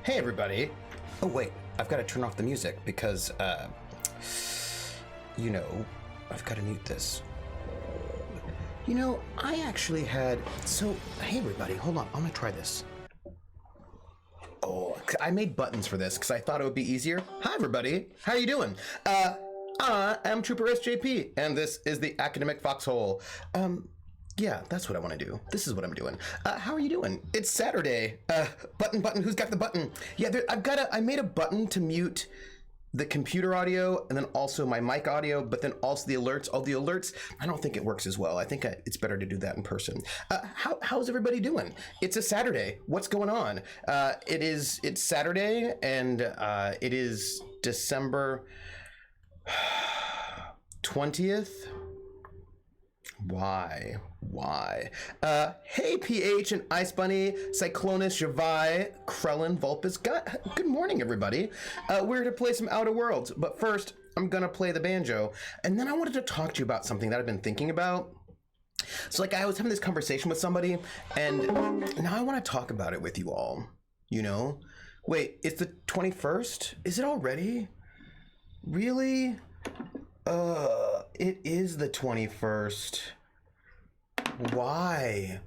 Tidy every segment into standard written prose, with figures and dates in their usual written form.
Hey everybody. Oh wait, I've got to turn off the music because, you know, I've got to mute this. You know, I actually had, hey everybody, hold on, I'm gonna try this. Oh, I made buttons for this because I thought it would be easier. Hi everybody, how you doing? I am Trooper SJP, and this is the Academic Foxhole. Yeah, that's what I want to do. This is what I'm doing. How are you doing? It's Saturday. Button, who's got the button? Yeah, I made a button to mute the computer audio and then also my mic audio, but then also the alerts. All the alerts, I don't think it works as well. I think it's better to do that in person. How's everybody doing? It's a Saturday. What's going on? It's Saturday, and it is December 20th. Why? Hey, PH and Ice Bunny, Cyclonus, Javai, Krellin, Vulpus. Good morning, everybody. We're to play some Outer Worlds, but first, I'm gonna play the banjo, and then I wanted to talk to you about something that I've been thinking about. So, like, I was having this conversation with somebody, and now I want to talk about it with you all. You know? Wait, it's the 21st? Is it already? Really? It is the 21st. Why?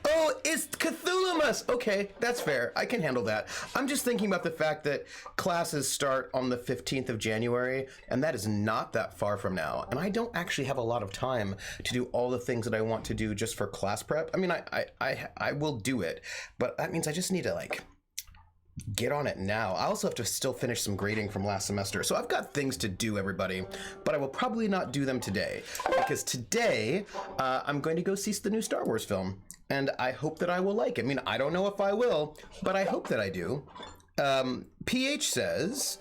Oh, it's Cthulhumus! Okay, that's fair. I can handle that. I'm just thinking about the fact that classes start on the 15th of January, and that is not that far from now. And I don't actually have a lot of time to do all the things that I want to do just for class prep. I mean, I will do it, but that means I just need to, like, get on it now. I also have to still finish some grading from last semester. So I've got things to do, everybody, but I will probably not do them today because today I'm going to go see the new Star Wars film, and I hope that I will like it. I mean, I don't know if I will, but I hope that I do. PH says,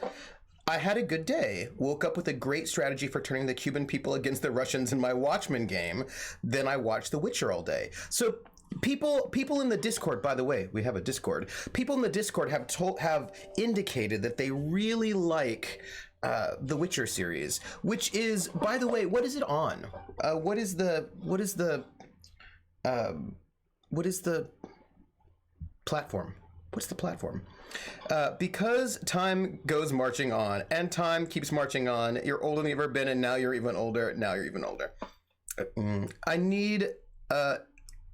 I had a good day. Woke up with a great strategy for turning the Cuban people against the Russians in my Watchmen game. Then I watched The Witcher all day. So people in the Discord, by the way, we have a Discord. People in the Discord have indicated that they really like the Witcher series, which is, by the way, what is it on? What is the platform? What's the platform? Because time goes marching on, and time keeps marching on. You're older than you've ever been, and now you're even older. Now you're even older. I need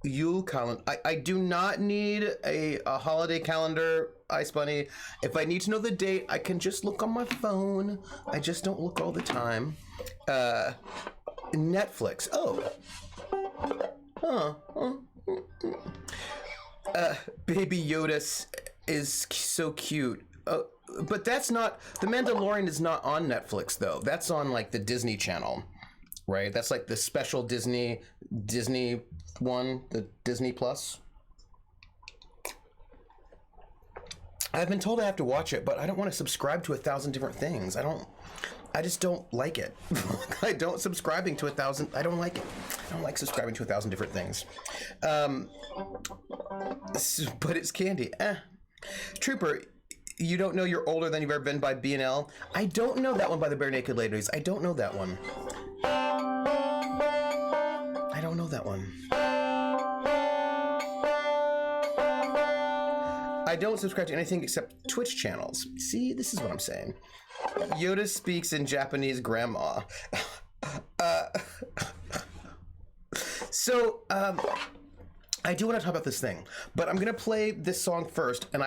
Yule calendar. I do not need a holiday calendar, Ice Bunny. If I need to know the date, I can just look on my phone. I just don't look all the time. Netflix. Oh. Baby Yoda is so cute. But that's not... The Mandalorian is not on Netflix, though. That's on, like, the Disney Channel. Right? That's like the special Disney one, the Disney Plus. I've been told I have to watch it, but I don't want to subscribe to 1,000 different things. I just don't like it. I don't subscribing to 1,000. I don't like it. I don't like subscribing to 1,000 different things. But it's candy. Trooper, you don't know you're older than you've ever been by B&L? I don't know that one by the Bare Naked Ladies. I don't know that one. I don't know that one. I don't subscribe to anything except Twitch channels. See, this is what I'm saying. Yoda speaks in Japanese grandma. I do want to talk about this thing, but I'm going to play this song first. And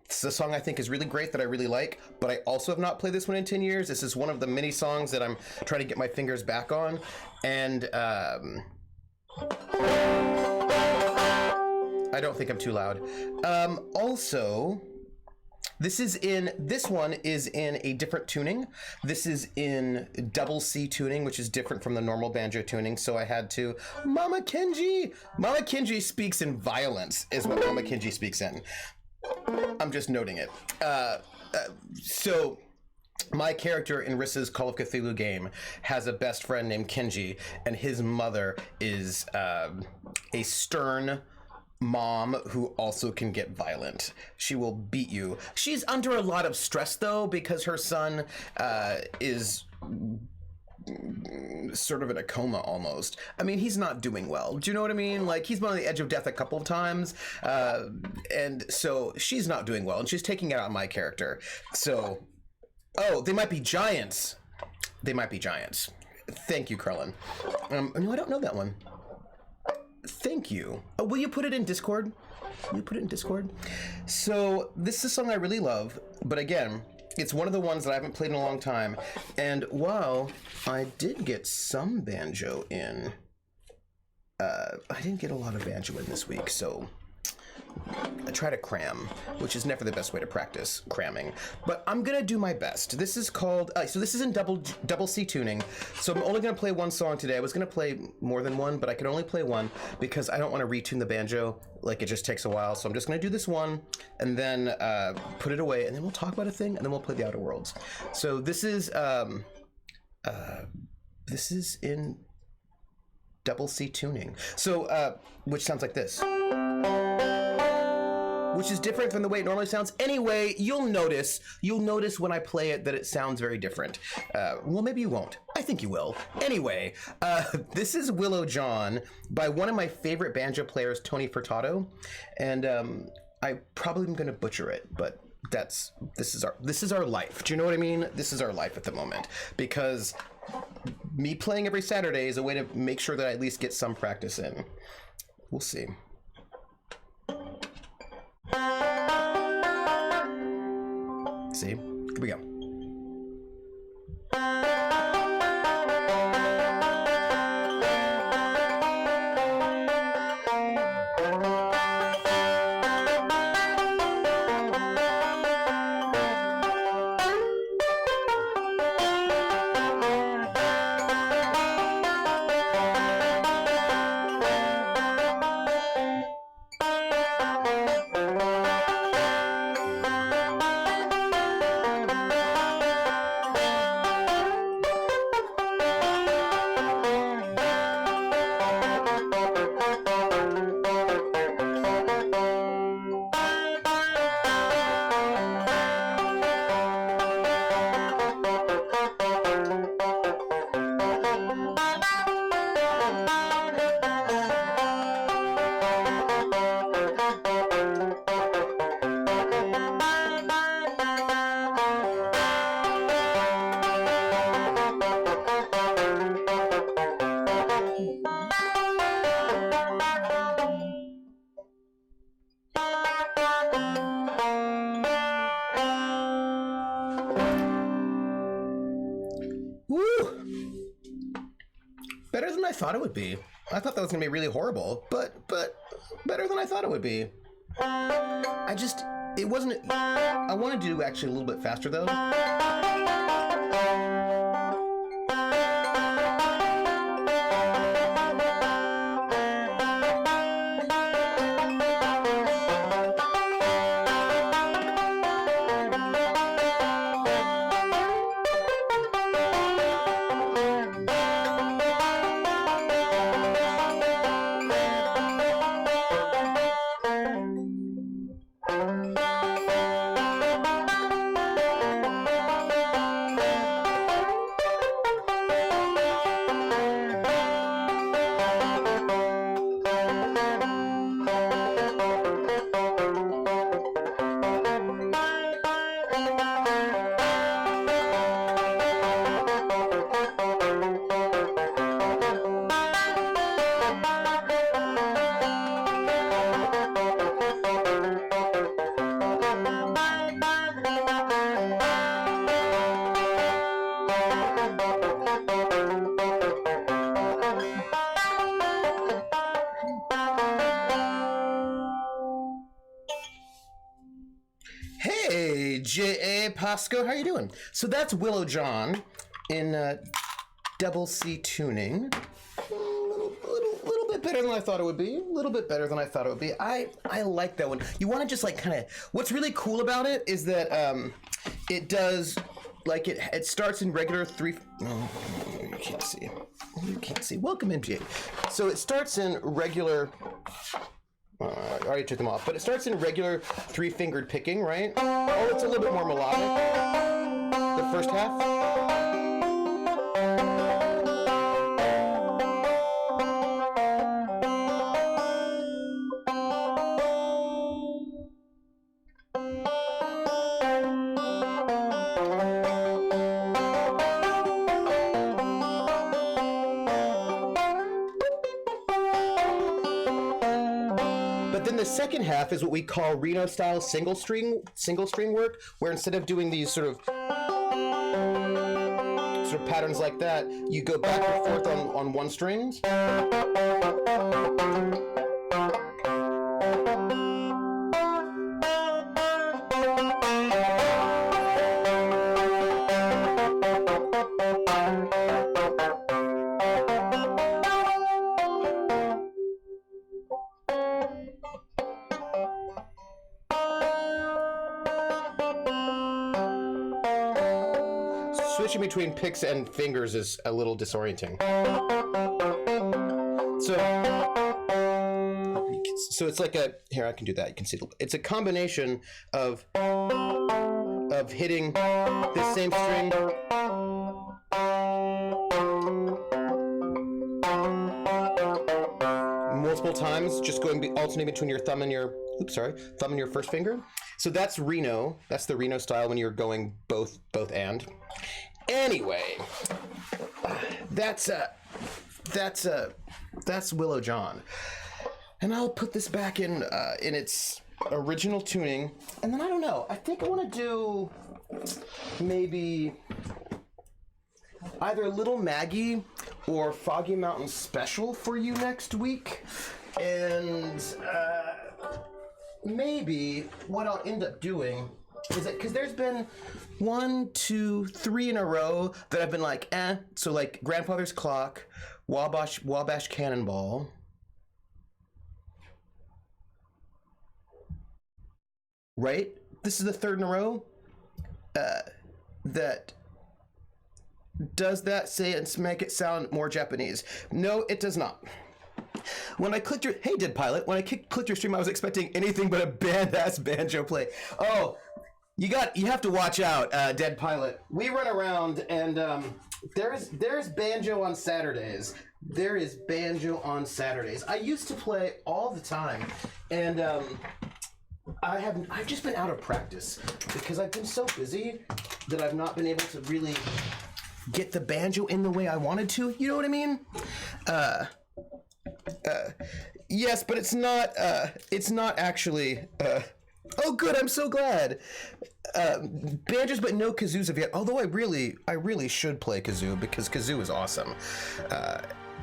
it's a song I think is really great that I really like, but I also have not played this one in 10 years. This is one of the many songs that I'm trying to get my fingers back on. And I don't think I'm too loud. Also, this one is in a different tuning. This is in double C tuning, which is different from the normal banjo tuning. So I had to, Mama Kenji speaks in violence is what Mama Kenji speaks in. I'm just noting it. So my character in Rissa's Call of Cthulhu game has a best friend named Kenji, and his mother is a stern mom who also can get violent. She will beat you. She's under a lot of stress, though, because her son is sort of in a coma almost. I mean, he's not doing well. Do you know what I mean? Like, he's been on the edge of death a couple of times, and so she's not doing well, and she's taking it out on my character. So, oh, they might be giants. They might be giants. Thank you, Krellin. No, I don't know that one. Thank you. Oh, will you put it in Discord? Will you put it in Discord? So, this is a song I really love, but again, it's one of the ones that I haven't played in a long time. And while I did get some banjo in, I didn't get a lot of banjo in this week, so I try to cram, which is never the best way to practice cramming. But I'm gonna do my best. This is called, so this is in double C tuning. So I'm only gonna play one song today. I was gonna play more than one, but I can only play one because I don't wanna retune the banjo. Like, it just takes a while. So I'm just gonna do this one and then put it away, and then we'll talk about a thing, and then we'll play the Outer Worlds. So this is in double C tuning. So, which sounds like this. Which is different from the way it normally sounds. Anyway, you'll notice when I play it that it sounds very different. Well, maybe you won't. I think you will. Anyway, this is Willow John by one of my favorite banjo players, Tony Furtado, and I probably am going to butcher it, but this is our life. Do you know what I mean? This is our life at the moment, because me playing every Saturday is a way to make sure that I at least get some practice in. We'll see. See? Here we go. Better than I thought it would be. I thought that was gonna be really horrible, but better than I thought it would be. It wasn't. I wanted to do actually a little bit faster though. J.A. Pasco, how you doing? So that's Willow John in double C tuning. A little bit better than I thought it would be. A little bit better than I thought it would be. I like that one. You want to just like kind of. What's really cool about it is that it does like it starts in regular three. Oh, you can't see. You can't see. Welcome, MJ. So it starts in regular. I already took them off, but it starts in regular three-fingered picking, right? Oh, it's a little bit more melodic. The first half. second half is what we call Reno style single string work, where instead of doing these sort of patterns like that, you go back and forth on one string. Switching between picks and fingers is a little disorienting. So it's like a, here, I can do that. You can see it's a combination of hitting the same string multiple times, just alternating between your thumb and your first finger. So that's Reno. That's the Reno style when you're going both and. Anyway, that's Willow John, and I'll put this back in its original tuning, and then I don't know. I think I want to do maybe either Little Maggie or Foggy Mountain Special for you next week, and maybe what I'll end up doing is that, because there's been 1, 2, 3 in a row that I've been like, so like Grandfather's Clock, Wabash Cannonball, right? This is the third in a row that does that say and make it sound more Japanese. No, it does not. When I clicked your, hey Dead Pilot, when I clicked your stream, I was expecting anything but a band-ass banjo play. Oh, you have to watch out, Dead Pilot. We run around and there's banjo on Saturdays. There is banjo on Saturdays. I used to play all the time, and I've just been out of practice because I've been so busy that I've not been able to really get the banjo in the way I wanted to. You know what I mean? Yes, but it's not actually, oh good, I'm so glad. Banjos but no kazoos have yet, although I really should play kazoo because kazoo is awesome.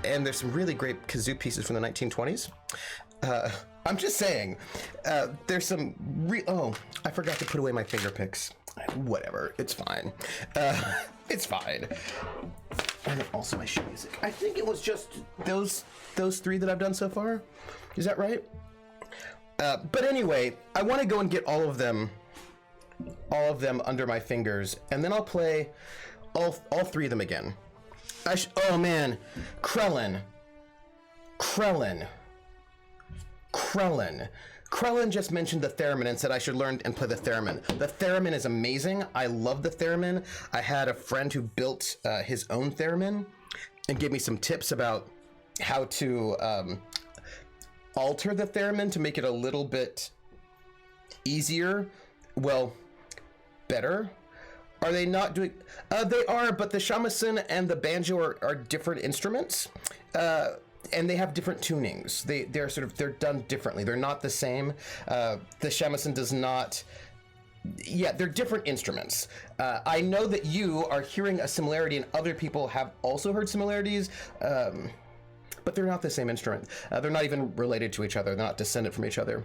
And there's some really great kazoo pieces from the 1920s. I'm just saying, there's some oh, I forgot to put away my finger picks. Whatever, it's fine. It's fine. And also my sheet music. I think it was just those 3 that I've done so far. Is that right? But anyway, I want to go and get all of them under my fingers, and then I'll play all 3 of them again. Oh man, Krellin just mentioned the theremin and said I should learn and play the theremin. The theremin is amazing. I love the theremin. I had a friend who built his own theremin and gave me some tips about how to alter the theremin to make it a little bit easier. Well, better. Are they not doing? They are, but the shamisen and the banjo are different instruments. And they have different tunings. They're done differently. They're not the same. The shamisen does not. Yeah, they're different instruments. I know that you are hearing a similarity, and other people have also heard similarities, but they're not the same instrument. They're not even related to each other. They're not descended from each other.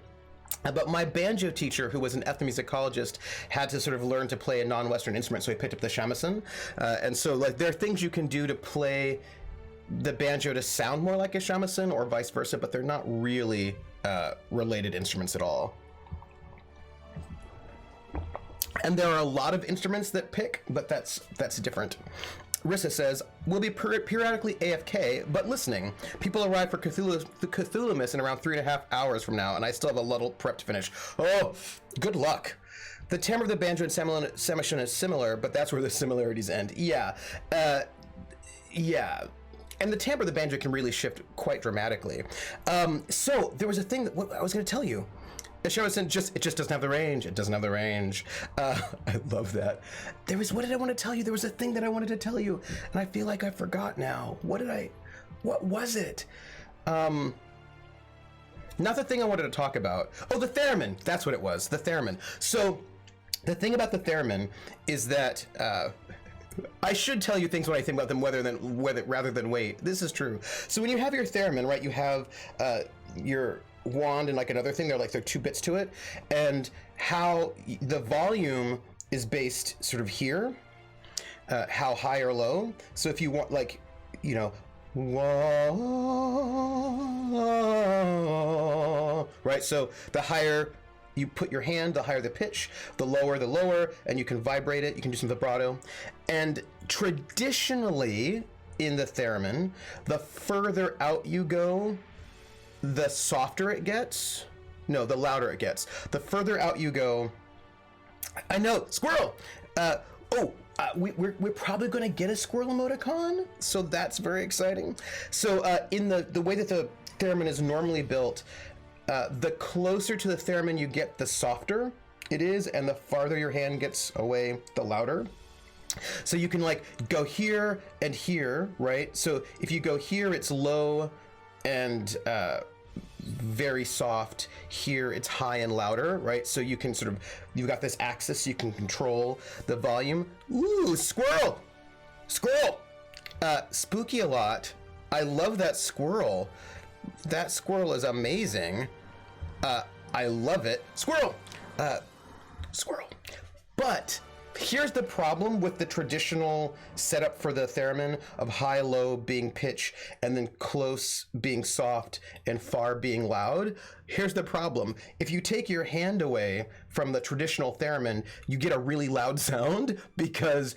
But my banjo teacher, who was an ethnomusicologist, had to sort of learn to play a non-Western instrument, so he picked up the shamisen. And so, like, there are things you can do to play the banjo to sound more like a shamisen or vice versa, but they're not really related instruments at all. And there are a lot of instruments that pick, but that's different. Rissa says, we'll be periodically AFK, but listening. People arrive for Cthulhumas in around 3.5 hours from now, and I still have a little prep to finish. Oh, good luck. The timbre of the banjo and samisen is similar, but that's where the similarities end. Yeah. Yeah. And the timbre of the banjo can really shift quite dramatically. So there was a thing that I was going to tell you. The shamisen it just doesn't have the range. It doesn't have the range. I love that. What did I want to tell you? There was a thing that I wanted to tell you, and I feel like I forgot now. What was it? not the thing I wanted to talk about. Oh, the theremin. That's what it was. The theremin. So the thing about the theremin is that I should tell you things when I think about them rather than wait. This is true. So when you have your theremin, right, you have your wand and like another thing. There are 2 bits to it, and how the volume is based sort of here, how high or low. So if you want, like, you know, whoa, right? So the higher you put your hand, the higher the pitch, the lower, and you can vibrate it. You can do some vibrato. And traditionally in the theremin, the further out you go, the softer it gets. No, the louder it gets. The further out you go, I know, squirrel! We're probably going to get a squirrel emoticon, so that's very exciting. So in the way that the theremin is normally built, the closer to the theremin you get, the softer it is, and the farther your hand gets away, the louder. So you can like go here and here, right? So if you go here, it's low and very soft. Here it's high and louder, right? So you can you've got this axis, so you can control the volume. Ooh, squirrel! Spooky a lot. I love that squirrel. That squirrel is amazing. I love it. Squirrel! Squirrel. But here's the problem with the traditional setup for the theremin of high, low being pitch, and then close being soft, and far being loud. Here's the problem. If you take your hand away from the traditional theremin, you get a really loud sound because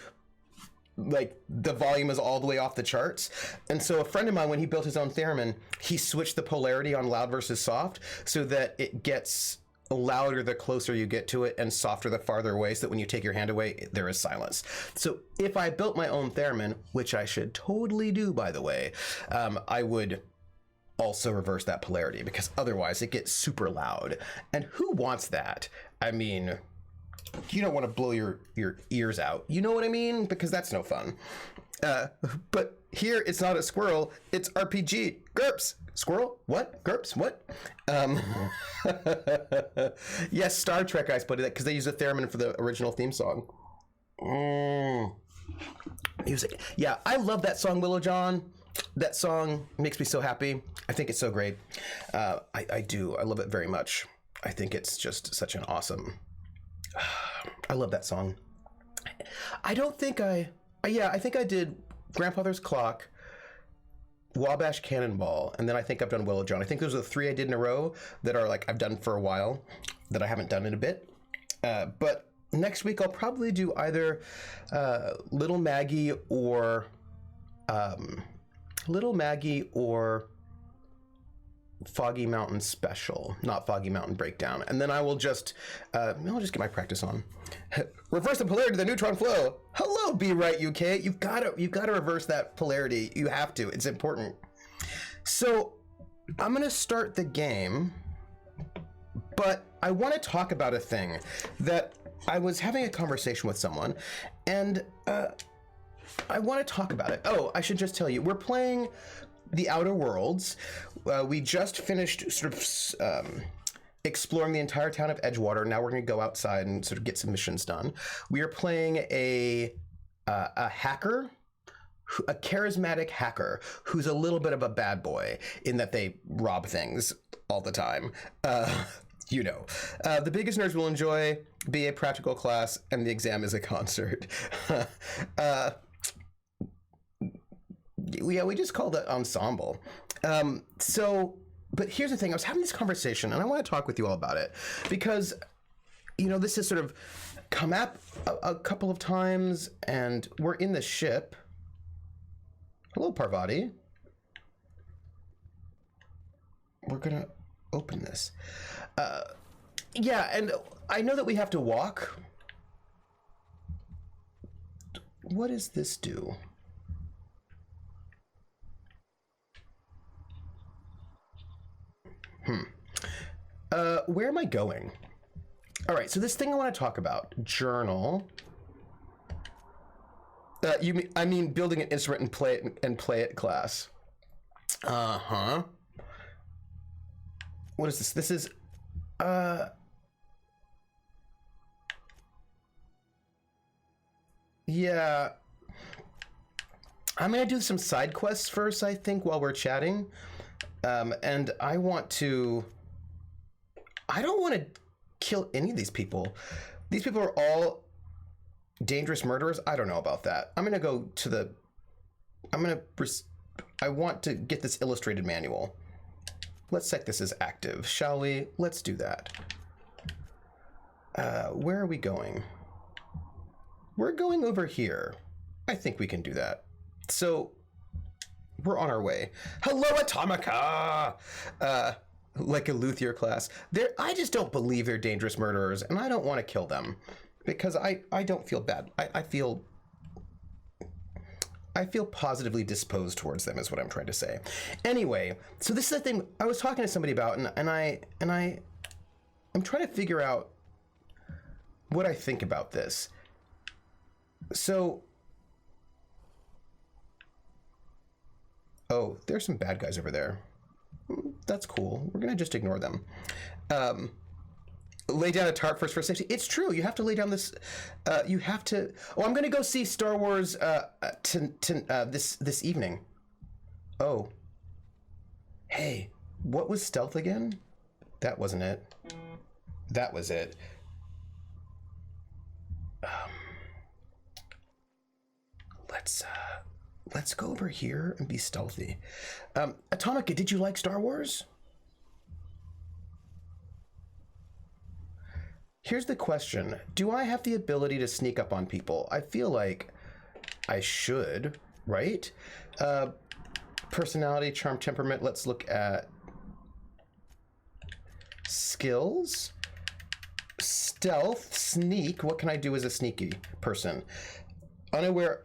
like the volume is all the way off the charts. And so a friend of mine, when he built his own theremin, he switched the polarity on loud versus soft so that it gets louder the closer you get to it and softer the farther away, so that when you take your hand away, there is silence. So if I built my own theremin, which I should totally do, by the way, I would also reverse that polarity, because otherwise it gets super loud. And who wants that? I mean, you don't want to blow your ears out. You know what I mean? Because that's no fun. But here it's not a squirrel, it's RPG. GURPS. Squirrel? What? GURPS? What? Yes, Star Trek guys put it because they use a theremin for the original theme song. Music. Yeah, I love that song, Willow John. That song makes me so happy. I think it's so great. I do. I love it very much. I think it's just such an awesome... I love that song. I think I did Grandfather's Clock, Wabash Cannonball, and then I think I've done Willow John. I think those are the 3 I did in a row that are like I've done for a while that I haven't done in a bit. But next week I'll probably do either Little Maggie or Foggy Mountain Special, not Foggy Mountain Breakdown. And then I will just, I'll just get my practice on. Reverse the polarity of the neutron flow. Hello, Be Right UK. You've got to reverse that polarity. You have to. It's important. So I'm going to start the game, but I want to talk about a thing that I was having a conversation with someone, and I want to talk about it. Oh, I should just tell you, we're playing The Outer Worlds. We just finished sort of exploring the entire town of Edgewater. Now we're going to go outside and sort of get some missions done. We are playing a hacker, a charismatic hacker who's a little bit of a bad boy in that they rob things all the time. You know, the biggest nerds will enjoy, be a practical class, and the exam is a concert. Yeah, we just called it ensemble. But here's the thing. I was having this conversation, and I want to talk with you all about it because, you know, this has sort of come up a couple of times, and we're in the ship. Hello, Parvati. We're going to open this. Yeah, and I know that we have to walk. What does this do? Where am I going? All right, so this thing I want to talk about, journal. I mean building an instrument and play it class. Uh-huh. what is this? This is yeah. I'm gonna do some side quests first, I think, while we're chatting. And I don't want to kill any of these people. These people are all dangerous murderers. I don't know about that. I'm gonna go to the, I want to get this illustrated manual. Let's set this as active, shall we? Let's do that. Where are we going? We're going over here. I think we can do that. So we're on our way. Hello, Atomica! Like a luthier class. I just don't believe they're dangerous murderers, and I don't want to kill them because I don't feel bad. I feel positively disposed towards them is what I'm trying to say. Anyway, so this is the thing I was talking to somebody about, and I'm trying to figure out what I think about this. So, oh, there's some bad guys over there. That's cool. We're gonna just ignore them. Lay down a tarp first for safety. It's true. You have to lay down this. You have to. Oh, I'm gonna go see Star Wars this evening. Oh. Hey, what was stealth again? That wasn't it. That was it. Let's go over here and be stealthy. Atomica, did you like Star Wars? Here's the question. Do I have the ability to sneak up on people? I feel like I should, right? Personality, charm, temperament. Let's look at skills. Stealth, sneak. What can I do as a sneaky person? Unaware.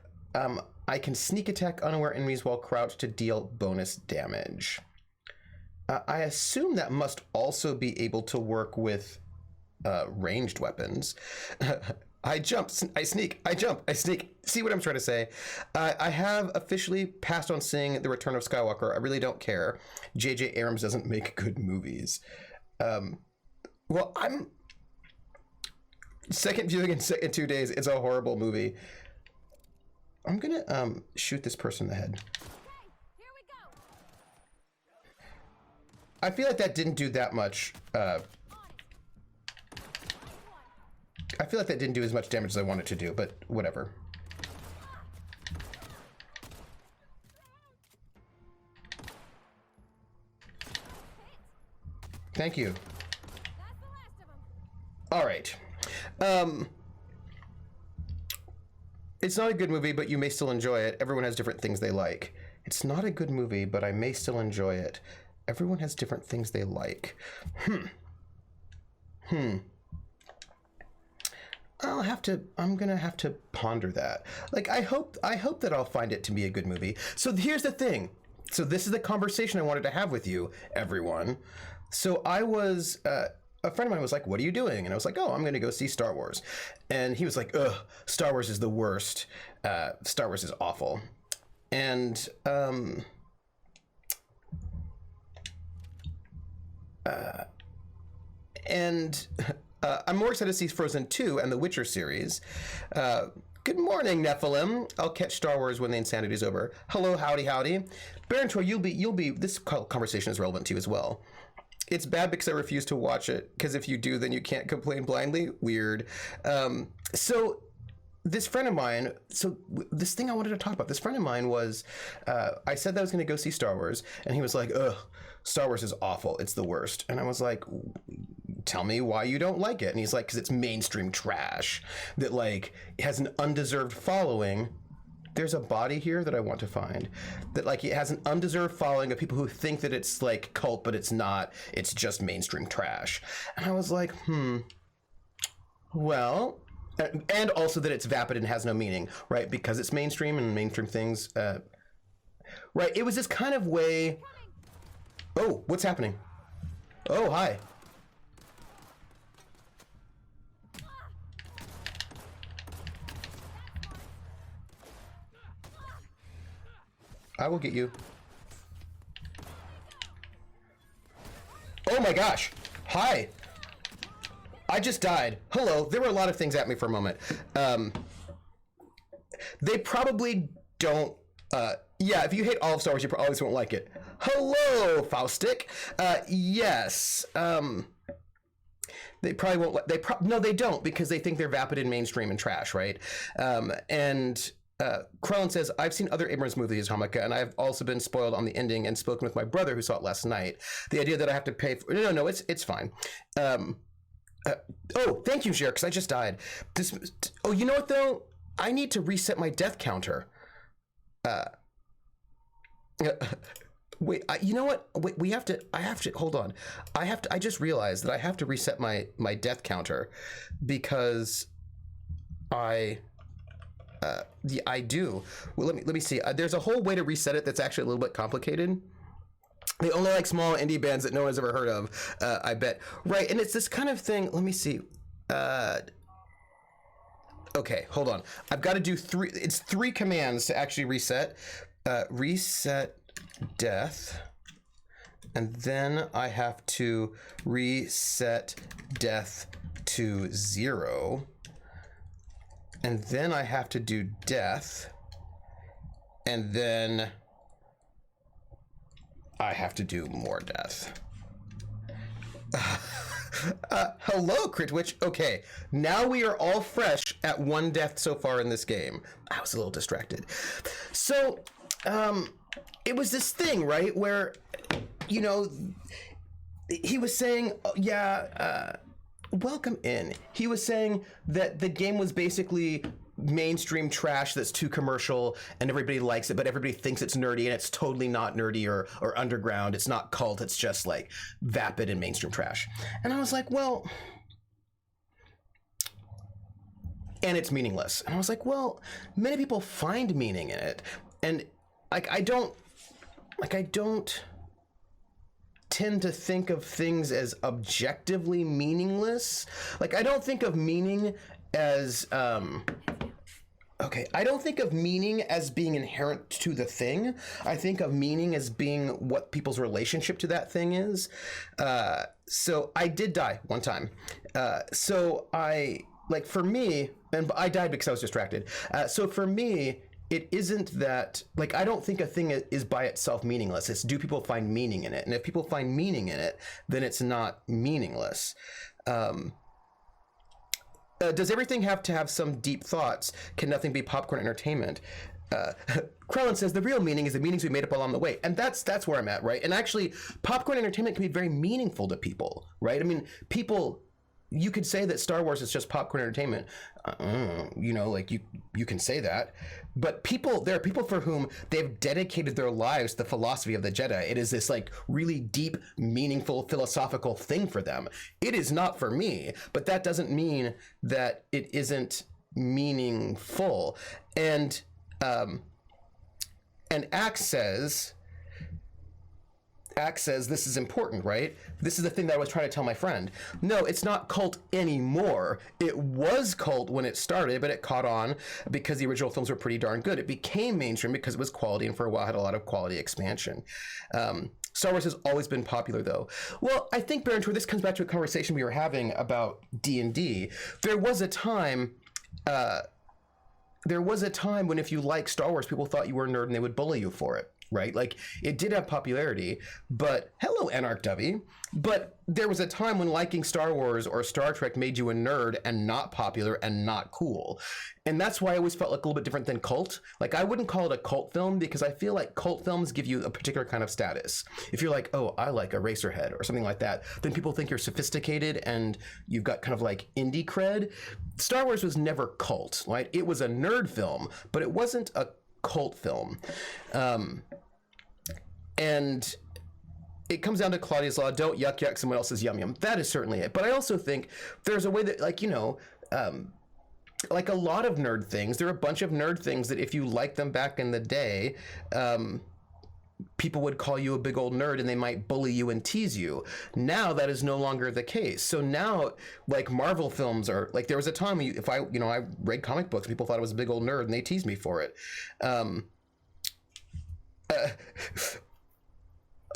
I can sneak attack unaware enemies while crouched to deal bonus damage. I assume that must also be able to work with ranged weapons. I jump, I sneak, I jump, I sneak. See what I'm trying to say? I have officially passed on seeing The Return of Skywalker. I really don't care. J.J. Abrams doesn't make good movies. Well, I'm second viewing in 2 days. It's a horrible movie. I'm gonna shoot this person in the head. Here we go. I feel like that didn't do that much. I feel like that didn't do as much damage as I wanted to do, but whatever. Thank you. All right. It's not a good movie, but you may still enjoy it. Everyone has different things they like. It's not a good movie, but I may still enjoy it. Everyone has different things they like. I'm gonna have to ponder that. Like, I hope that I'll find it to be a good movie. So here's the thing. So this is the conversation I wanted to have with you, everyone. So I was, a friend of mine was like, what are you doing? And I was like, oh, I'm going to go see Star Wars. And he was like, ugh, Star Wars is the worst. Star Wars is awful. And I'm more excited to see Frozen 2 and the Witcher series. Good morning, Nephilim. I'll catch Star Wars when the insanity is over. Hello, howdy, howdy. Baron Tor, you'll be, this conversation is relevant to you as well. It's bad because I refuse to watch it, because if you do, then you can't complain blindly. Weird. So this friend of mine, this thing I wanted to talk about, this friend of mine was, I said that I was going to go see Star Wars, and he was like, ugh, Star Wars is awful. It's the worst. And I was like, tell me why you don't like it. And he's like, because it's mainstream trash that, like, has an undeserved following. There's a body here that I want to find that, like, it has an undeserved following of people who think that it's like cult, but it's not. It's just mainstream trash. And I was like, well, and also that it's vapid and has no meaning, right? Because it's mainstream and mainstream things, right? It was this kind of way. Oh, what's happening? Oh, hi. I will get you. Oh my gosh. Hi. I just died. Hello. There were a lot of things at me for a moment. They probably don't... yeah, if you hate all of Star Wars, you always won't like it. Hello, Faustic. Yes. They probably won't... no, they don't, because they think they're vapid and mainstream and trash, right? Krellin says, I've seen other Abrams movies, Hamaka, and I've also been spoiled on the ending and spoken with my brother who saw it last night. The idea that I have to pay for... No, it's fine. Oh, thank you, Jer, because I just died. Oh, you know what, though? I need to reset my death counter. Wait, you know what? Wait, I have to, hold on. I just realized that I have to reset my death counter because I do. Well, let me see. There's a whole way to reset it that's actually a little bit complicated. They only like small indie bands that no one's ever heard of, I bet. Right, and it's this kind of thing. Let me see. Okay, hold on. I've got to do three commands to actually reset. Reset death. And then I have to reset death to 0. And then I have to do death. And then I have to do more death. Hello, Critwitch. Okay, now we are all fresh at 1 death so far in this game. I was a little distracted. So, it was this thing, right, where, you know, he was saying, welcome in. He was saying that the game was basically mainstream trash that's too commercial and everybody likes it, but everybody thinks it's nerdy, and it's totally not nerdy or underground. It's not cult. It's just like vapid and mainstream trash. And I was like, well, and it's meaningless. And I was like, well, many people find meaning in it. And I don't tend to think of things as objectively meaningless. Like, I don't think of meaning as I don't think of meaning as being inherent to the thing. I think of meaning as being what people's relationship to that thing is. So I did die one time. So for me, and I died because I was distracted. So for me, it isn't that, like, I don't think a thing is by itself meaningless. It's, do people find meaning in it? And if people find meaning in it, then it's not meaningless. Does everything have to have some deep thoughts? Can nothing be popcorn entertainment? Krellin says the real meaning is the meanings we made up along the way. And that's where I'm at, right? And actually, popcorn entertainment can be very meaningful to people, right? I mean, you could say that Star Wars is just popcorn entertainment. You know, like you can say that. But there are people for whom they've dedicated their lives to the philosophy of the Jedi. It is this like really deep, meaningful, philosophical thing for them. It is not for me, but that doesn't mean that it isn't meaningful. And Axe says this is important, right? This is the thing that I was trying to tell my friend. No, it's not cult anymore. It was cult when it started, but it caught on because the original films were pretty darn good. It became mainstream because it was quality, and for a while had a lot of quality expansion. Star Wars has always been popular, though. Well, I think, Baron Tour, this comes back to a conversation we were having about D&D. There was a time when if you liked Star Wars, people thought you were a nerd and they would bully you for it. Right? Like, it did have popularity, but hello, Anarch Dovey. But there was a time when liking Star Wars or Star Trek made you a nerd and not popular and not cool. And that's why I always felt like a little bit different than cult. Like, I wouldn't call it a cult film because I feel like cult films give you a particular kind of status. If you're like, oh, I like Eraserhead or something like that, then people think you're sophisticated and you've got kind of like indie cred. Star Wars was never cult, right? It was a nerd film, but it wasn't a cult film. And it comes down to Claudia's Law, don't yuck someone else's yum yum. That is certainly it. But I also think there's a way that, like, you know, like a lot of nerd things, there are a bunch of nerd things that if you liked them back in the day, people would call you a big old nerd and they might bully you and tease you. Now that is no longer the case. So now, like, Marvel films are, like, there was a time if I read comic books, people thought I was a big old nerd and they teased me for it.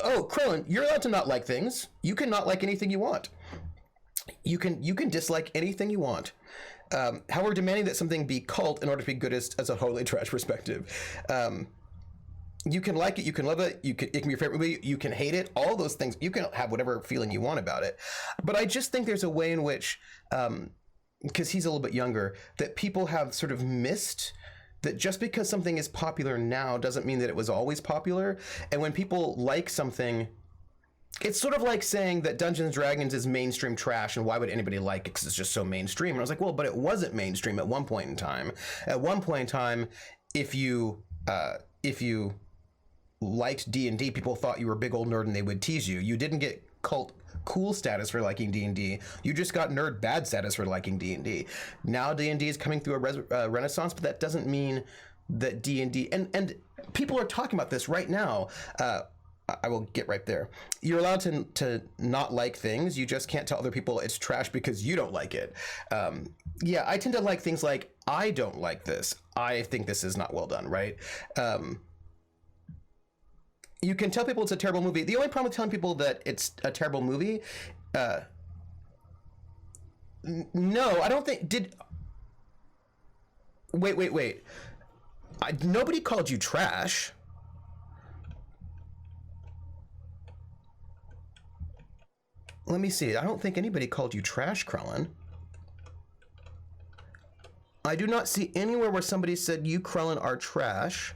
Oh, Krillin, you're allowed to not like things. You can not like anything you want. You can dislike anything you want. However, demanding that something be cult in order to be good is a totally trash perspective. You can like it, you can love it, it can be your favorite movie, you can hate it, all those things. You can have whatever feeling you want about it. But I just think there's a way in which, because he's a little bit younger, that people have sort of missed that just because something is popular now doesn't mean that it was always popular. And when people like something, it's sort of like saying that Dungeons & Dragons is mainstream trash and why would anybody like it because it's just so mainstream. And I was like, well, but it wasn't mainstream at one point in time. At one point in time, if you liked D&D, people thought you were a big old nerd and they would tease you. You didn't get cult cool status for liking D&D. You just got nerd bad status for liking D&D. Now D&D is coming through a renaissance, but that doesn't mean that D&D and people are talking about this right now. I will get right there. You're allowed to not like things. You just can't tell other people it's trash because you don't like it. Yeah, I tend to like things like, I don't like this. I think this is not well done, right? You can tell people it's a terrible movie. The only problem with telling people that it's a terrible movie, no, I don't think, wait. Nobody called you trash. Let me see. I don't think anybody called you trash, Krellin. I do not see anywhere where somebody said you, Krellin, are trash.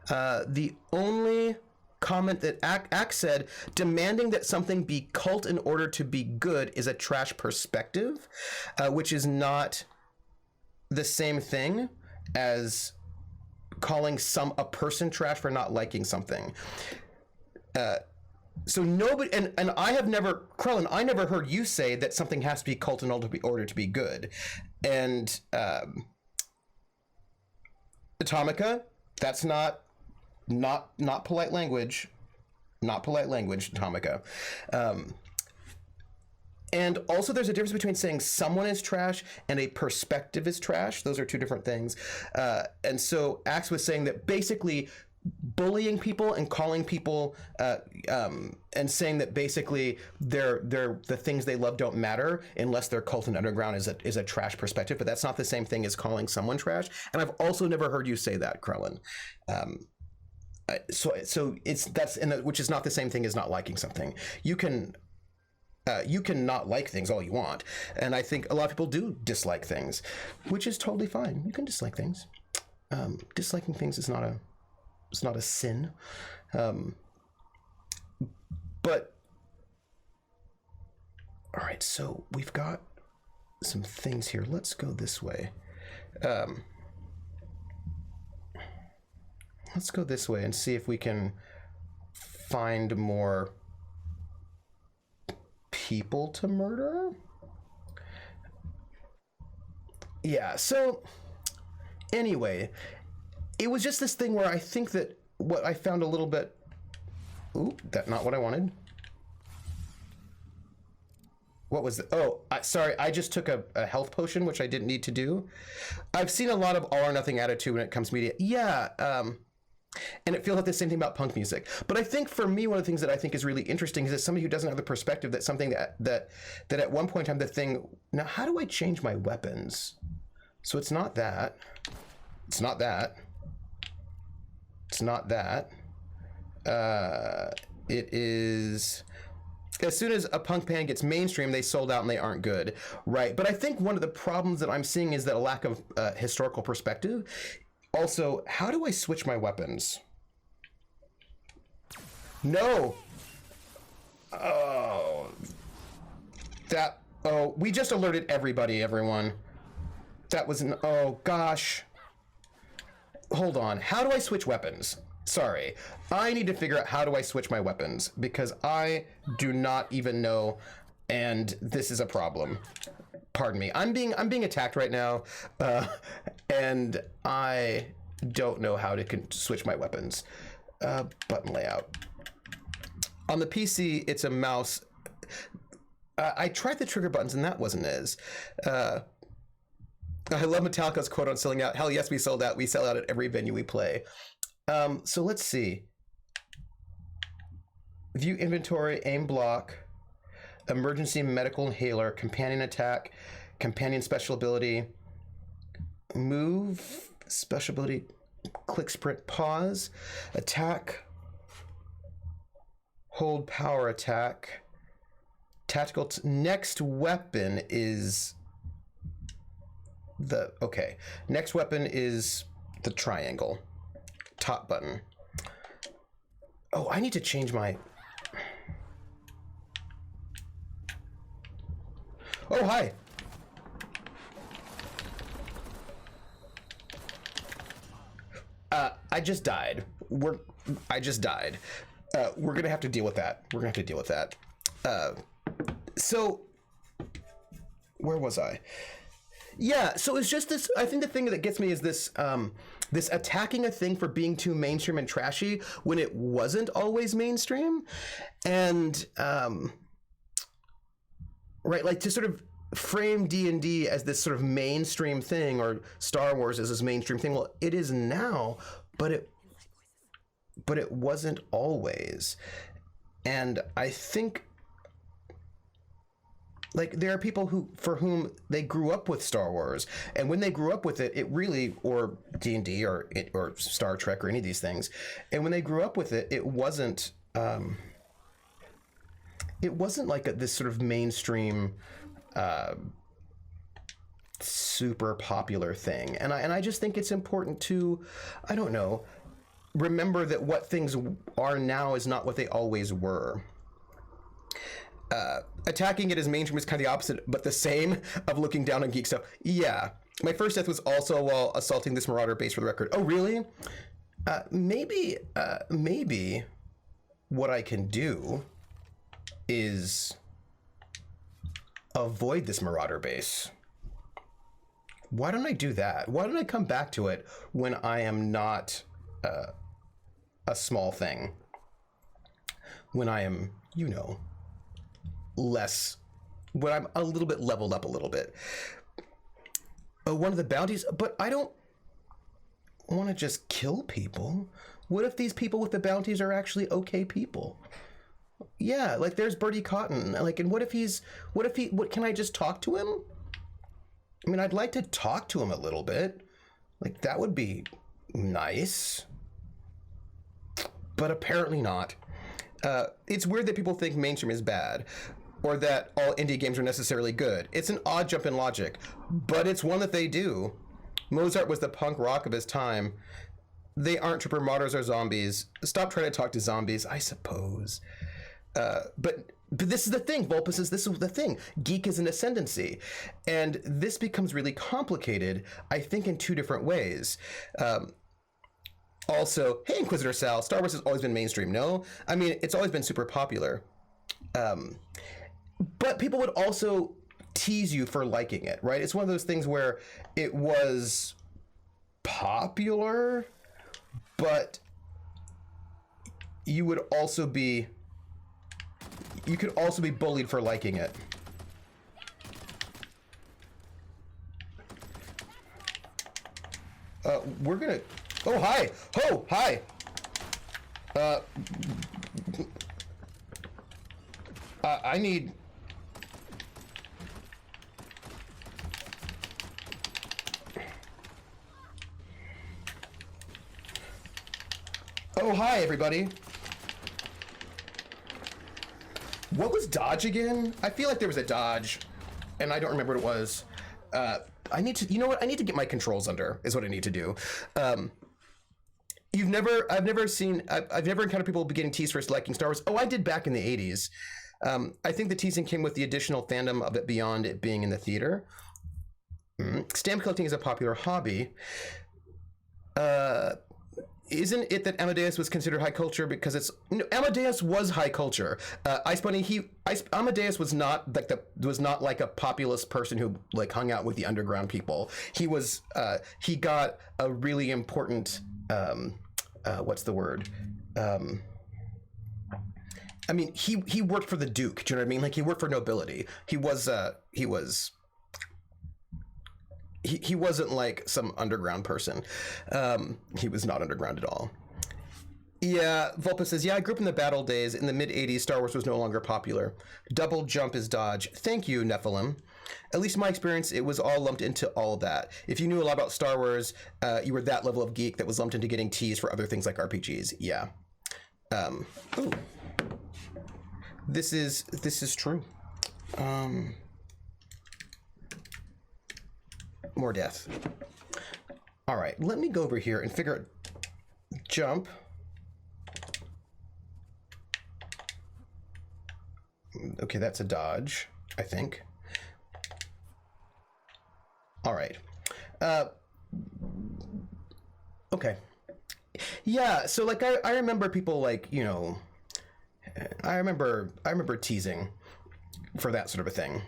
The only comment that Axe said, demanding that something be cult in order to be good is a trash perspective, which is not the same thing as calling a person trash for not liking something. So nobody, and I have never, Krellin, I never heard you say that something has to be cult in order to be good. And Atomica, that's not polite language. Not polite language, Atomica. And also there's a difference between saying someone is trash and a perspective is trash. Those are two different things. And so Axe was saying that basically bullying people and calling people and saying that basically the things they love don't matter unless they're cult and underground is a trash perspective. But that's not the same thing as calling someone trash. And I've also never heard you say that, Krellin. So which is not the same thing as not liking something. You can not like things all you want, and I think a lot of people do dislike things, which is totally fine. You can dislike things. Disliking things is not a sin. But all right, so we've got some things here. Let's go this way. Let's go this way and see if we can find more people to murder. Yeah, so anyway, it was just this thing where I think that what I found a little bit... Ooh, that's not what I wanted. What was the... Oh, sorry, I just took a health potion, which I didn't need to do. I've seen a lot of all or nothing attitude when it comes to media. Yeah, and it feels like the same thing about punk music. But I think for me, one of the things that I think is really interesting is that somebody who doesn't have the perspective that something that at one point in time, the thing... Now, how do I change my weapons? So it's not that. It's not that. It's not that. It is... As soon as a punk band gets mainstream, they sold out and they aren't good. Right. But I think one of the problems that I'm seeing is that a lack of historical perspective. Also, how do I switch my weapons? No. Oh. We just alerted everybody, everyone. That was oh gosh. Hold on. How do I switch weapons? Sorry. I need to figure out how do I switch my weapons because I do not even know, and this is a problem. Pardon me. I'm being attacked right now, and I don't know how to switch my weapons. Button layout. On the PC, it's a mouse. I tried the trigger buttons, and that wasn't as. I love Metallica's quote on selling out. Hell yes, we sold out. We sell out at every venue we play. So let's see. View inventory, aim block, emergency medical inhaler, companion attack, companion special ability, move, special ability, click sprint, pause, attack, hold power attack, tactical. Next weapon is next weapon is the triangle, top button. Oh, I need to change my. Oh, hi. I just died. I just died. We're gonna have to deal with that. So, where was I? Yeah, so it's just this. I think the thing that gets me is this this attacking a thing for being too mainstream and trashy when it wasn't always mainstream, and right, like to sort of frame D&D as this sort of mainstream thing, or Star Wars as this mainstream thing. Well, it is now, but it wasn't always, and I think. Like, there are people for whom they grew up with Star Wars, and when they grew up with it, it really, or D&D or Star Trek or any of these things, and when they grew up with it, it wasn't like this sort of mainstream, super popular thing, and I just think it's important to, I don't know, remember that what things are now is not what they always were. Attacking it as mainstream is kind of the opposite, but the same of looking down on geek stuff. Yeah. My first death was also while assaulting this Marauder base, for the record. Oh, really? Maybe what I can do is avoid this Marauder base. Why don't I do that? Why don't I come back to it when I am not a small thing? When I am, when I'm a little bit leveled up a little bit. One of the bounties, but I don't want to just kill people. What if these people with the bounties are actually okay people? Yeah, like there's Bertie Cotton. Like, and what can I just talk to him? I mean, I'd like to talk to him a little bit. Like, that would be nice. But apparently not. It's weird that people think mainstream is bad, or that all indie games are necessarily good. It's an odd jump in logic, but it's one that they do. Mozart was the punk rock of his time. They aren't trooper martyrs or zombies. Stop trying to talk to zombies, I suppose. But this is the thing, Vulpus is, this is the thing. Geek is an ascendancy. And this becomes really complicated, I think, in two different ways. Also, hey, Inquisitor Sal, Star Wars has always been mainstream, no? I mean, it's always been super popular. But people would also tease you for liking it, right? It's one of those things where it was popular, but you could also be bullied for liking it. We're gonna, oh, hi, oh, hi. I need. Oh, hi, everybody. What was dodge again? I feel like there was a dodge, and I don't remember what it was. I need to, you know what? I need to get my controls under, is what I need to do. I've never encountered people getting teased for liking Star Wars. Oh, I did back in the 80s. I think the teasing came with the additional fandom of it beyond it being in the theater. Stamp collecting is a popular hobby. Isn't it that Amadeus was considered high culture because it's Amadeus was high culture. Ice Bunny, Amadeus was not like a populist person who like hung out with the underground people. He was he got a really important what's the word? I mean, he worked for the Duke. Do you know what I mean? Like, he worked for nobility. He wasn't like some underground person. He was not underground at all. Yeah, Vulpus says, yeah, I grew up in the battle days. In the mid 80s, Star Wars was no longer popular. Double jump is dodge. Thank you, Nephilim. At least in my experience, it was all lumped into all of that. If you knew a lot about Star Wars, you were that level of geek that was lumped into getting teased for other things like RPGs. Yeah. Ooh. This is true. More death. All right, let me go over here and figure out jump. Okay, that's a dodge, I think. All right. Okay. Yeah, so like I remember people like, you know, I remember teasing for that sort of a thing.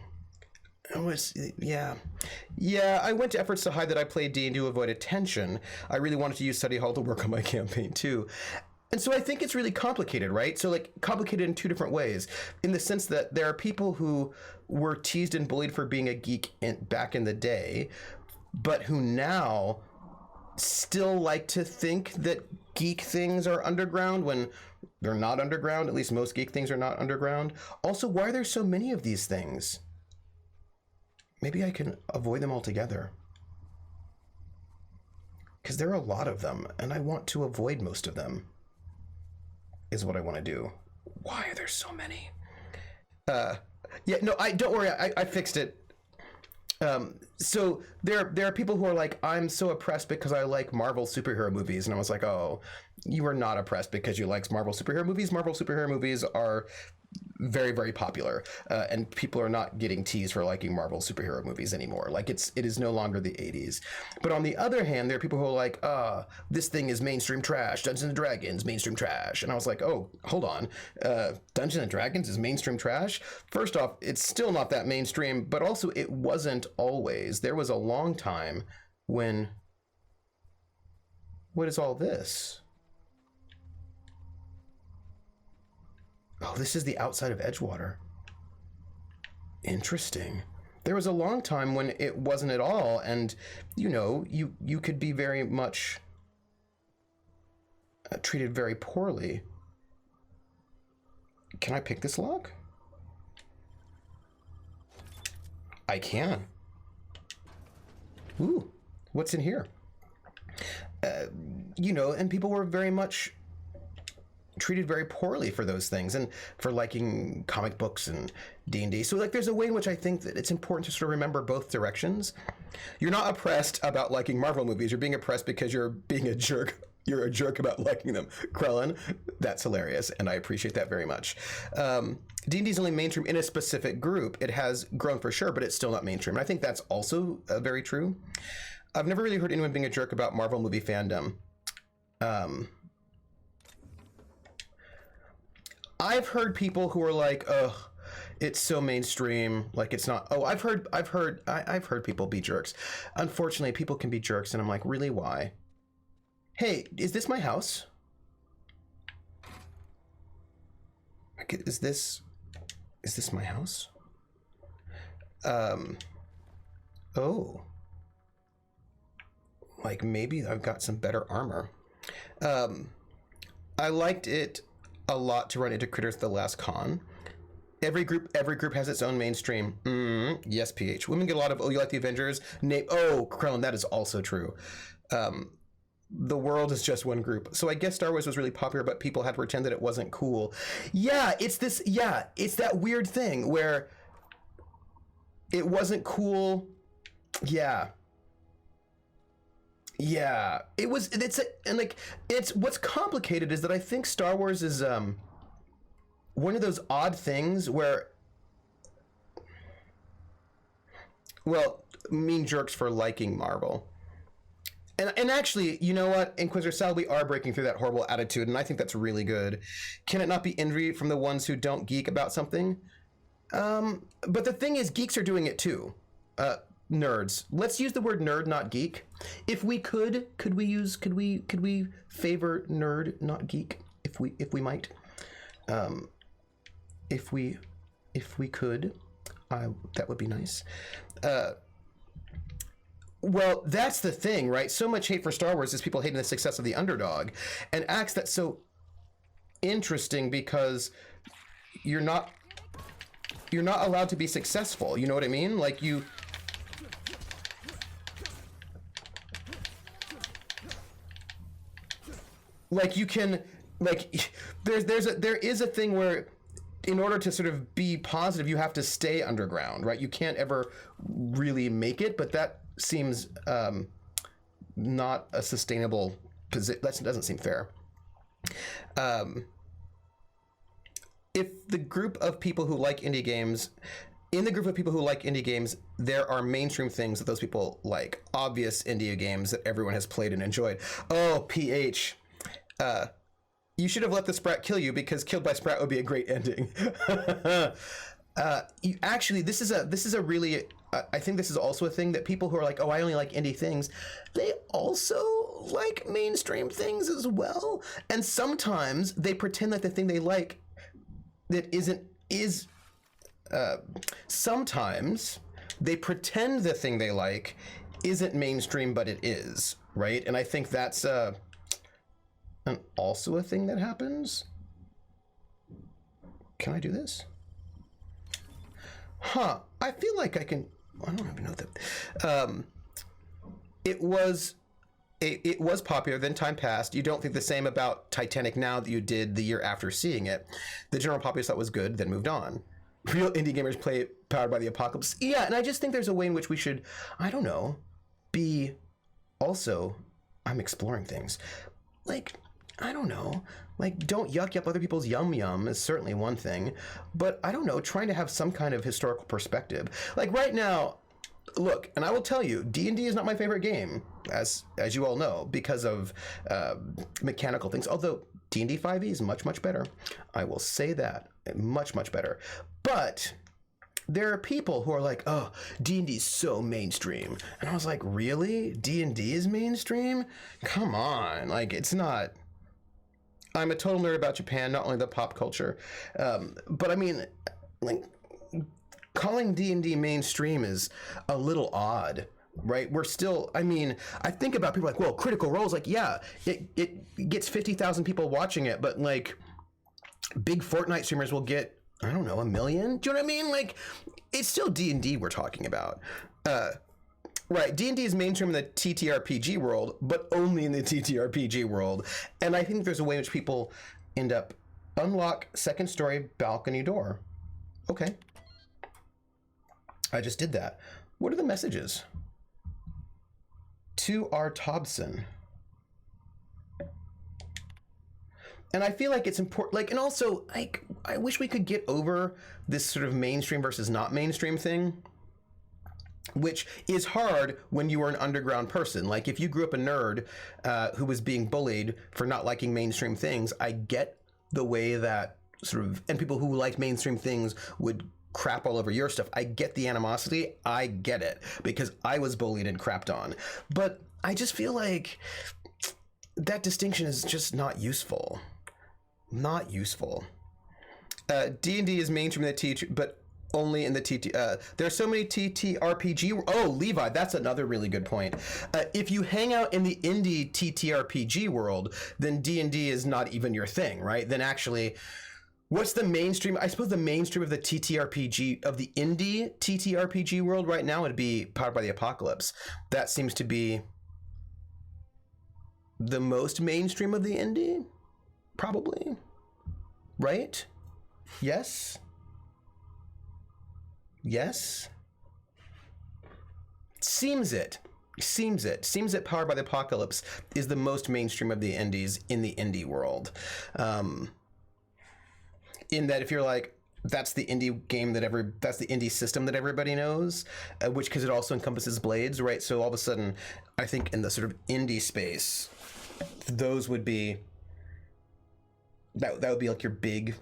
It was, yeah. I went to efforts to hide that I played D&D to avoid attention. I really wanted to use study hall to work on my campaign too. And so I think it's really complicated, right? So like complicated in two different ways, in the sense that there are people who were teased and bullied for being a geek back in the day, but who now still like to think that geek things are underground when they're not underground. At least most geek things are not underground. Also, why are there so many of these things? Maybe I can avoid them altogether. Because there are a lot of them, and I want to avoid most of them, is what I want to do. Why are there so many? Yeah, no, don't worry, I fixed it. So there are people who are like, I'm so oppressed because I like Marvel superhero movies. And I was like, oh, you are not oppressed because you like Marvel superhero movies. Marvel superhero movies are very, very popular. And people are not getting teased for liking Marvel superhero movies anymore. Like it is no longer the 80s. But on the other hand, there are people who are like, this thing is mainstream trash. Dungeons and Dragons, mainstream trash. And I was like, oh, hold on. Dungeons and Dragons is mainstream trash? First off, it's still not that mainstream, but also it wasn't always. There was a long time when... What is all this? Oh, this is the outside of Edgewater. Interesting. There was a long time when it wasn't at all, and you know, you could be very much treated very poorly. Can I pick this lock? I can. Ooh, what's in here? You know, and people were very much treated very poorly for those things and for liking comic books and D&D. So like there's a way in which I think that it's important to sort of remember both directions. You're not oppressed about liking Marvel movies. You're being oppressed because you're being a jerk. You're a jerk about liking them. Krellin, that's hilarious, and I appreciate that very much. D&D is only mainstream in a specific group. It has grown for sure, but it's still not mainstream. And I think that's also very true. I've never really heard anyone being a jerk about Marvel movie fandom. I've heard people who are like, "Ugh, it's so mainstream, like it's not." Oh, I've heard people be jerks. Unfortunately, people can be jerks, and I'm like, really, why? Hey, is this my house? Is this my house? Oh, like maybe I've got some better armor. I liked it a lot to run into critters the last con. Every group has its own mainstream. Yes, PH. Women get a lot of, oh, you like the Avengers? Oh, Krellin, that is also true. The world is just one group. So I guess Star Wars was really popular, but people had to pretend that it wasn't cool. Yeah, it's that weird thing where it wasn't cool. Yeah, it's what's complicated is that I think Star Wars is one of those odd things where, well, mean jerks for liking Marvel. And actually, you know what, Inquisitor Sal, we are breaking through that horrible attitude, and I think that's really good. Can it not be envy from the ones who don't geek about something? But the thing is, geeks are doing it too. Nerds. Let's use the word nerd, not geek. If we could we favor nerd, not geek? If we might. If we could, that would be nice. Well, that's the thing, right? So much hate for Star Wars is people hating the success of the underdog, and acts that so interesting because you're not allowed to be successful. You know what I mean? Like you can like there is a thing where in order to sort of be positive, you have to stay underground, right? You can't ever really make it, but that seems not a sustainable position. That doesn't seem fair. If the group of people who like indie games, in the group of people who like indie games, there are mainstream things that those people like, obvious indie games that everyone has played and enjoyed. Oh, PH. You should have let the Sprat kill you because killed by Sprat would be a great ending. This is a really, I think this is also a thing that people who are like, oh, I only like indie things, they also like mainstream things as well. And sometimes they pretend that the thing they like that sometimes they pretend the thing they like isn't mainstream, but it is, right? And I think that's also a thing that happens. Can I do this? Huh. I feel like I can. I don't even know that. It was popular. Then time passed. You don't think the same about Titanic now that you did the year after seeing it. The general populace thought it was good, then moved on. Real indie gamers play it powered by the apocalypse. Yeah, and I just think there's a way in which we should, I don't know, be also. I'm exploring things. Like, I don't know, like don't yuck up other people's yum yum is certainly one thing, but I don't know, trying to have some kind of historical perspective. Like right now, look, and I will tell you, D&D is not my favorite game, as you all know, because of mechanical things, although D&D 5e is much, much better. I will say that, much, much better. But there are people who are like, oh, D&D is so mainstream. And I was like, really? D&D is mainstream? Come on, like it's not. I'm a total nerd about Japan, not only the pop culture, but I mean, like, calling D&D mainstream is a little odd, right? We're still, I mean, I think about people like, well, Critical Role's like, yeah, it gets 50,000 people watching it, but like, big Fortnite streamers will get, I don't know, 1 million? Do you know what I mean? Like, it's still D&D we're talking about. Right, D&D is mainstream in the TTRPG world, but only in the TTRPG world. And I think there's a way in which people end up unlock second story balcony door. Okay. I just did that. What are the messages? To R. Tobson. And I feel like it's important, like, and also, like, I wish we could get over this sort of mainstream versus not mainstream thing, which is hard when you are an underground person. Like if you grew up a nerd who was being bullied for not liking mainstream things, I get the way that sort of, and people who like mainstream things would crap all over your stuff. I get the animosity. I get it because I was bullied and crapped on. But I just feel like that distinction is just not useful. Not useful. D&D is mainstream in the teacher, but only in the TT. There are so many TTRPG. Oh, Levi, that's another really good point. If you hang out in the indie TTRPG world, then D&D is not even your thing, right? Then actually, what's the mainstream? I suppose the mainstream of the TTRPG, of the indie TTRPG world right now would be Powered by the Apocalypse. That seems to be the most mainstream of the indie, probably. Right? Yes? Yes? Seems it. Seems that Powered by the Apocalypse is the most mainstream of the indies in the indie world. In that if you're like, that's the indie game that's the indie system that everybody knows, which, because it also encompasses Blades, right? So all of a sudden, I think in the sort of indie space, those would be, that would be like your big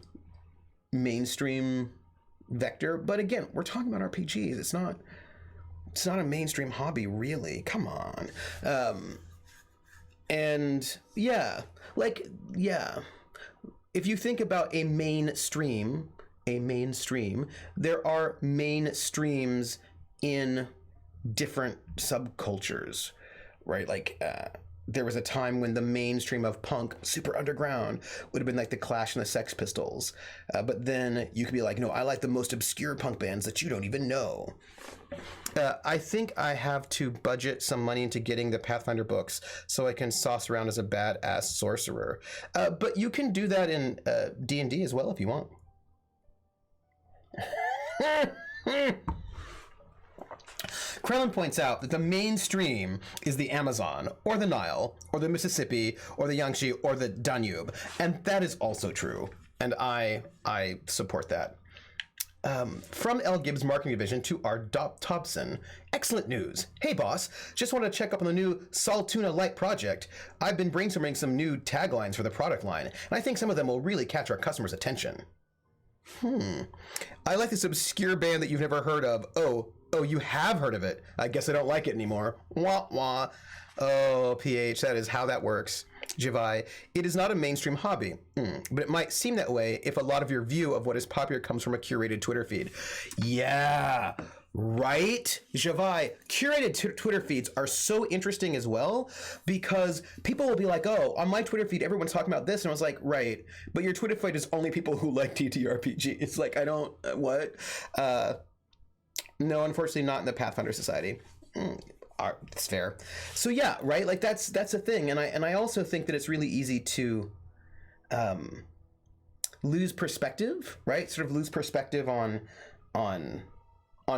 mainstream vector. But again, we're talking about RPGs. It's not a mainstream hobby, really. Come on. And yeah, like, yeah. If you think about a mainstream, there are mainstreams in different subcultures, right? Like, there was a time when the mainstream of punk, super underground, would have been like the Clash and the Sex Pistols. But then you could be like, no, I like the most obscure punk bands that you don't even know. I think I have to budget some money into getting the Pathfinder books so I can sauce around as a badass sorcerer. But you can do that in D&D as well if you want. Krellin points out that the mainstream is the Amazon, or the Nile, or the Mississippi, or the Yangtze, or the Danube. And that is also true. And I support that. From L. Gibbs' marketing division to R. Thompson. Excellent news. Hey, boss. Just want to check up on the new Saltuna Light project. I've been brainstorming some new taglines for the product line, and I think some of them will really catch our customers' attention. I like this obscure band that you've never heard of. Oh, you have heard of it. I guess I don't like it anymore. Wah, wah. Oh, PH, that is how that works. Javai, it is not a mainstream hobby, but it might seem that way if a lot of your view of what is popular comes from a curated Twitter feed. Yeah, right? Javai, curated Twitter feeds are so interesting as well because people will be like, oh, on my Twitter feed, everyone's talking about this. And I was like, right, but your Twitter feed is only people who like TTRPG. It's like, I don't, what? No, unfortunately not in the Pathfinder Society. It's fair. So yeah, right? Like that's a thing. And I also think that it's really easy to lose perspective, right? Sort of lose perspective on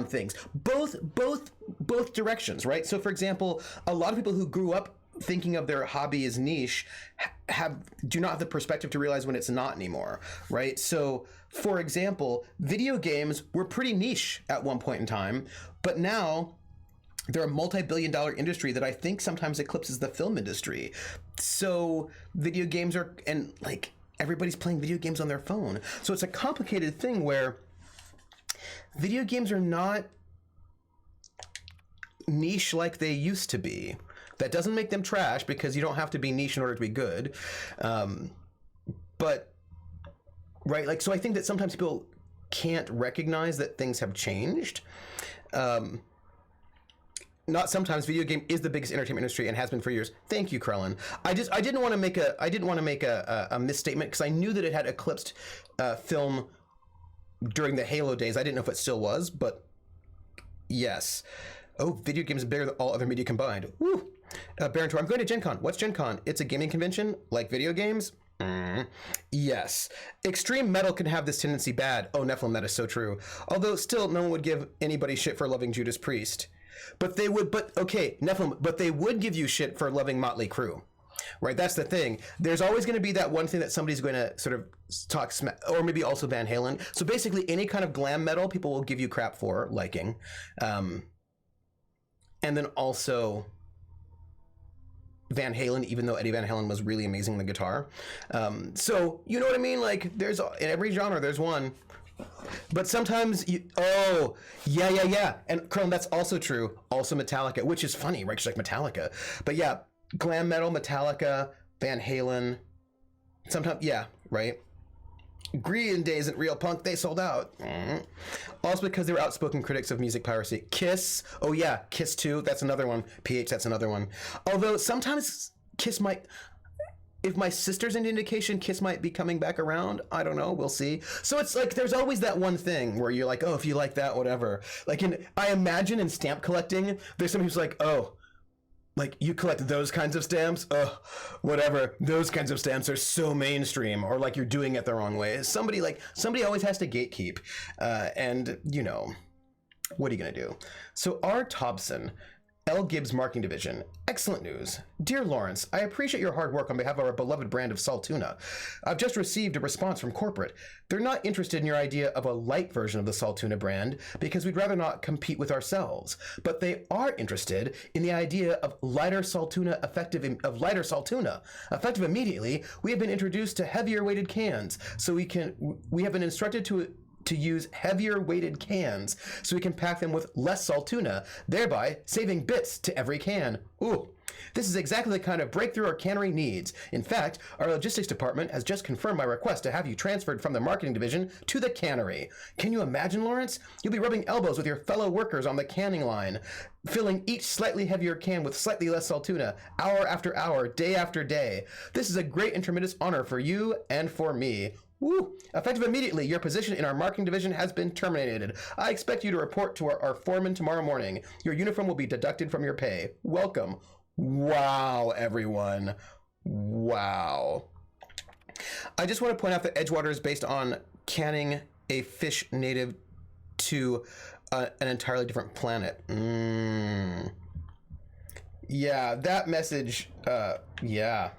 things. Both directions, right? So for example, a lot of people who grew up thinking of their hobby as niche do not have the perspective to realize when it's not anymore, right? So for example, video games were pretty niche at one point in time, but now they're a multi-billion-dollar industry that I think sometimes eclipses the film industry. So video games are, and like everybody's playing video games on their phone. So it's a complicated thing where video games are not niche like they used to be. That doesn't make them trash because you don't have to be niche in order to be good. But, right, like, so I think that sometimes people can't recognize that things have changed. Not sometimes. Video game is the biggest entertainment industry and has been for years. Thank you, Krellin. I didn't want to make a misstatement because I knew that it had eclipsed film during the Halo days. I didn't know if it still was, but yes. Oh, video games are bigger than all other media combined. Woo! Baron Tor, I'm going to Gen Con. What's Gen Con? It's a gaming convention like video games. Yes. Extreme metal can have this tendency bad. Oh, Nephilim, that is so true. Although still, no one would give anybody shit for loving Judas Priest. But they would, okay, Nephilim, but they would give you shit for loving Motley Crue, right? That's the thing. There's always going to be that one thing that somebody's going to sort of talk smack, or maybe also Van Halen. So basically any kind of glam metal, people will give you crap for liking. And then also Van Halen, even though Eddie Van Halen was really amazing on the guitar. So, you know what I mean? Like, there's, in every genre, there's one. But sometimes yeah. And Krillin, that's also true. Also Metallica, which is funny, right? Just like Metallica. But yeah, glam metal, Metallica, Van Halen. Sometimes, yeah, right? Green Day isn't real punk. They sold out. Also because they were outspoken critics of music piracy. Kiss. Oh yeah, Kiss 2. That's another one. PH, that's another one. Although sometimes Kiss might... If my sister's an indication, Kiss might be coming back around. I don't know. We'll see. So it's like there's always that one thing where you're like, oh, if you like that, whatever. Like I imagine in stamp collecting, there's somebody who's like, oh, like you collect those kinds of stamps? Oh, whatever. Those kinds of stamps are so mainstream, or like you're doing it the wrong way. Somebody always has to gatekeep. And you know, what are you gonna do? So R. Thompson, L. Gibbs Marketing Division. Excellent news. Dear Lawrence, I appreciate your hard work on behalf of our beloved brand of Saltuna. I've just received a response from corporate. They're not interested in your idea of a light version of the Saltuna brand because we'd rather not compete with ourselves. But they are interested in the idea of lighter Saltuna effective immediately. We have been introduced to heavier weighted cans, so we have been instructed to to use heavier weighted cans so we can pack them with less salt tuna, thereby saving bits to every can. Ooh. This is exactly the kind of breakthrough our cannery needs. In fact, our logistics department has just confirmed my request to have you transferred from the marketing division to the cannery. Can you imagine, Lawrence? You'll be rubbing elbows with your fellow workers on the canning line, filling each slightly heavier can with slightly less salt tuna, hour after hour, day after day. This is a great and tremendous honor for you and for me. Woo! Effective immediately, your position in our marketing division has been terminated. I expect you to report to our foreman tomorrow morning. Your uniform will be deducted from your pay. Welcome. Wow, everyone. Wow. I just want to point out that Edgewater is based on canning a fish native to an entirely different planet. Yeah, that message, yeah.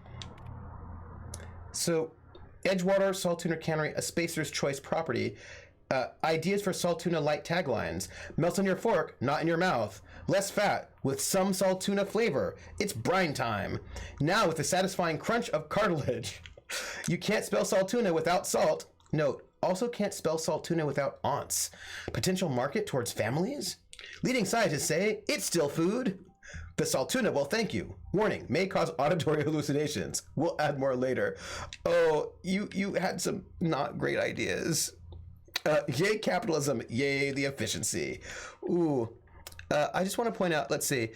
So, Edgewater Salt Tuna Cannery, a Spacer's Choice property. Ideas for salt tuna light taglines. Melts on your fork, not in your mouth. Less fat, with some salt tuna flavor. It's brine time. Now with the satisfying crunch of cartilage. You can't spell salt tuna without salt. Note, also can't spell salt tuna without aunts. Potential market towards families? Leading scientists say it's still food. The salt tuna will thank you. Warning, may cause auditory hallucinations. We'll add more later. Oh, you had some not great ideas. Yay capitalism, yay the efficiency. Ooh, I just want to point out, let's see.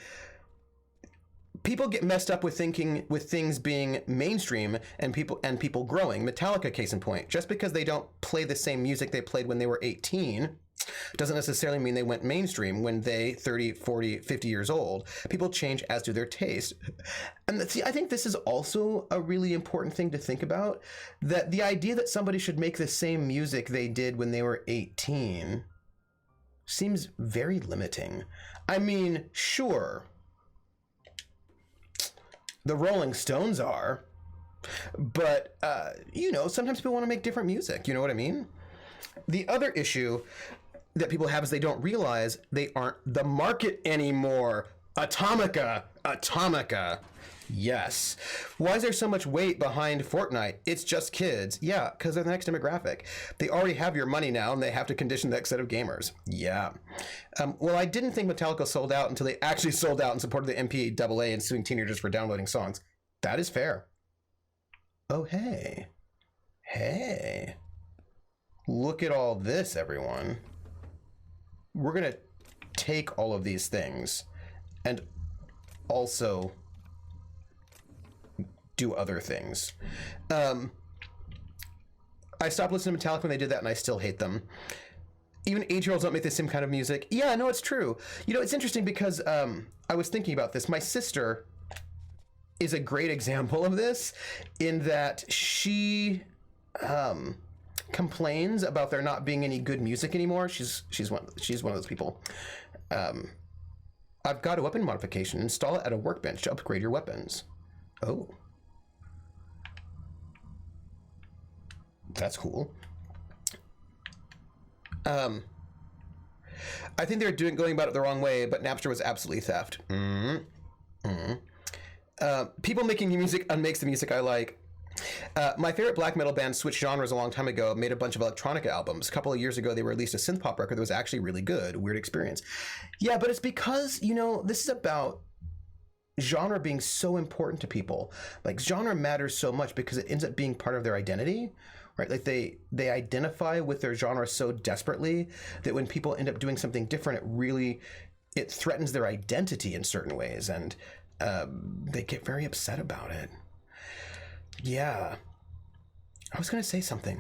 People get messed up with things being mainstream and people growing. Metallica, case in point. Just because they don't play the same music they played when they were 18 doesn't necessarily mean they went mainstream when they 30, 40, 50 years old. People change as do their taste. And see, I think this is also a really important thing to think about, that the idea that somebody should make the same music they did when they were 18 seems very limiting. I mean, sure, the Rolling Stones are, but, sometimes people want to make different music. You know what I mean? The other issue that people have is they don't realize they aren't the market anymore. Atomica. Yes. Why is there so much weight behind Fortnite? It's just kids. Yeah, because they're the next demographic. They already have your money now, and they have to condition the next set of gamers. Yeah. Well, I didn't think Metallica sold out until they actually sold out and supported the MPAA and suing teenagers for downloading songs. That is fair. Oh, hey. Hey. Look at all this, everyone. We're going to take all of these things and also do other things. I stopped listening to Metallica when they did that, and I still hate them. Even 8-year-olds don't make the same kind of music. Yeah, no, it's true. You know, it's interesting because I was thinking about this. My sister is a great example of this in that she complains about there not being any good music anymore. She's one of those people. I've got a weapon modification. Install it at a workbench to upgrade your weapons. Oh. That's cool. I think they're going about it the wrong way, but Napster was absolutely theft. People making music unmakes the music I like. My favorite black metal band switched genres a long time ago, made a bunch of electronica albums. A couple of years ago, they released a synth pop record that was actually really good. Weird experience. Yeah, but it's because, this is about genre being so important to people. Like, genre matters so much because it ends up being part of their identity, right? Like, they identify with their genre so desperately that when people end up doing something different, it threatens their identity in certain ways, and they get very upset about it. Yeah. I was going to say something.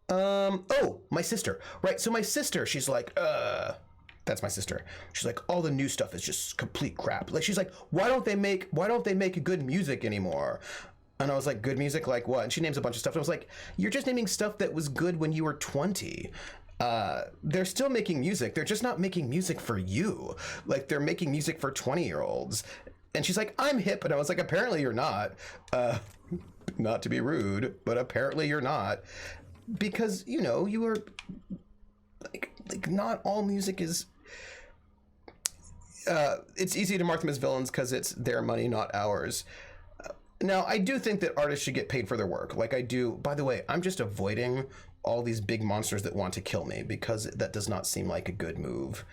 Oh, my sister. Right. So my sister, she's like, that's my sister. She's like, all the new stuff is just complete crap. Like, she's like, why don't they make good music anymore? And I was like, good music? Like what? And she names a bunch of stuff. And I was like, you're just naming stuff that was good when you were 20. They're still making music. They're just not making music for you. Like, they're making music for 20-year-olds. And she's like, I'm hip. And I was like, apparently you're not. Not to be rude, but apparently you're not. Because, you are like not all music is. It's easy to mark them as villains because it's their money, not ours. Now, I do think that artists should get paid for their work. Like I do. By the way, I'm just avoiding all these big monsters that want to kill me because that does not seem like a good move.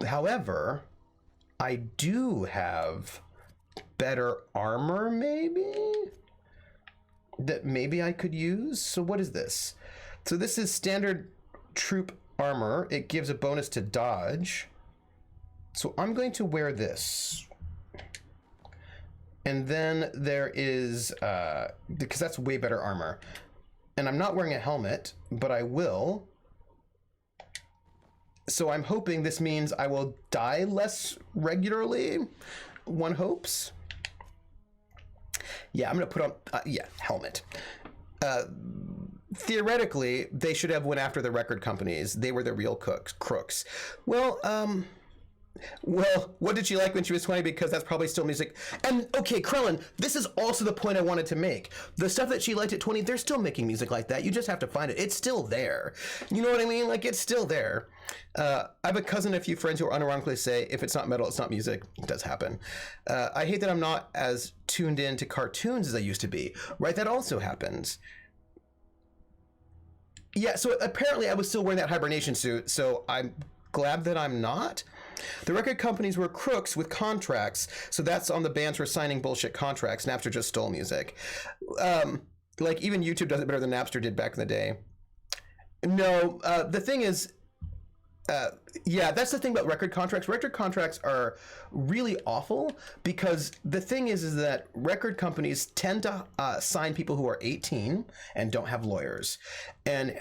However, I do have better armor, maybe? That maybe I could use? So what is this? So this is standard troop armor. It gives a bonus to dodge. So I'm going to wear this. And then there is, because that's way better armor. And I'm not wearing a helmet, but I will. So I'm hoping this means I will die less regularly. One hopes. Yeah, I'm going to put on, helmet. Theoretically, they should have went after the record companies. They were the real crooks. Well, what did she like when she was 20? Because that's probably still music. And okay, Krellin, this is also the point I wanted to make. The stuff that she liked at 20, they're still making music like that. You just have to find it. It's still there. You know what I mean? Like, it's still there. I have a cousin and a few friends who unironically say, if it's not metal, it's not music. It does happen. I hate that I'm not as tuned in to cartoons as I used to be. Right? That also happens. Yeah, so apparently I was still wearing that hibernation suit, so I'm glad that I'm not. The record companies were crooks with contracts, so that's on the bands for signing bullshit contracts. Napster just stole music. Like, even YouTube does it better than Napster did back in the day. No, the thing is, yeah, that's the thing about record contracts. Record contracts are really awful because the thing is that record companies tend to sign people who are 18 and don't have lawyers, and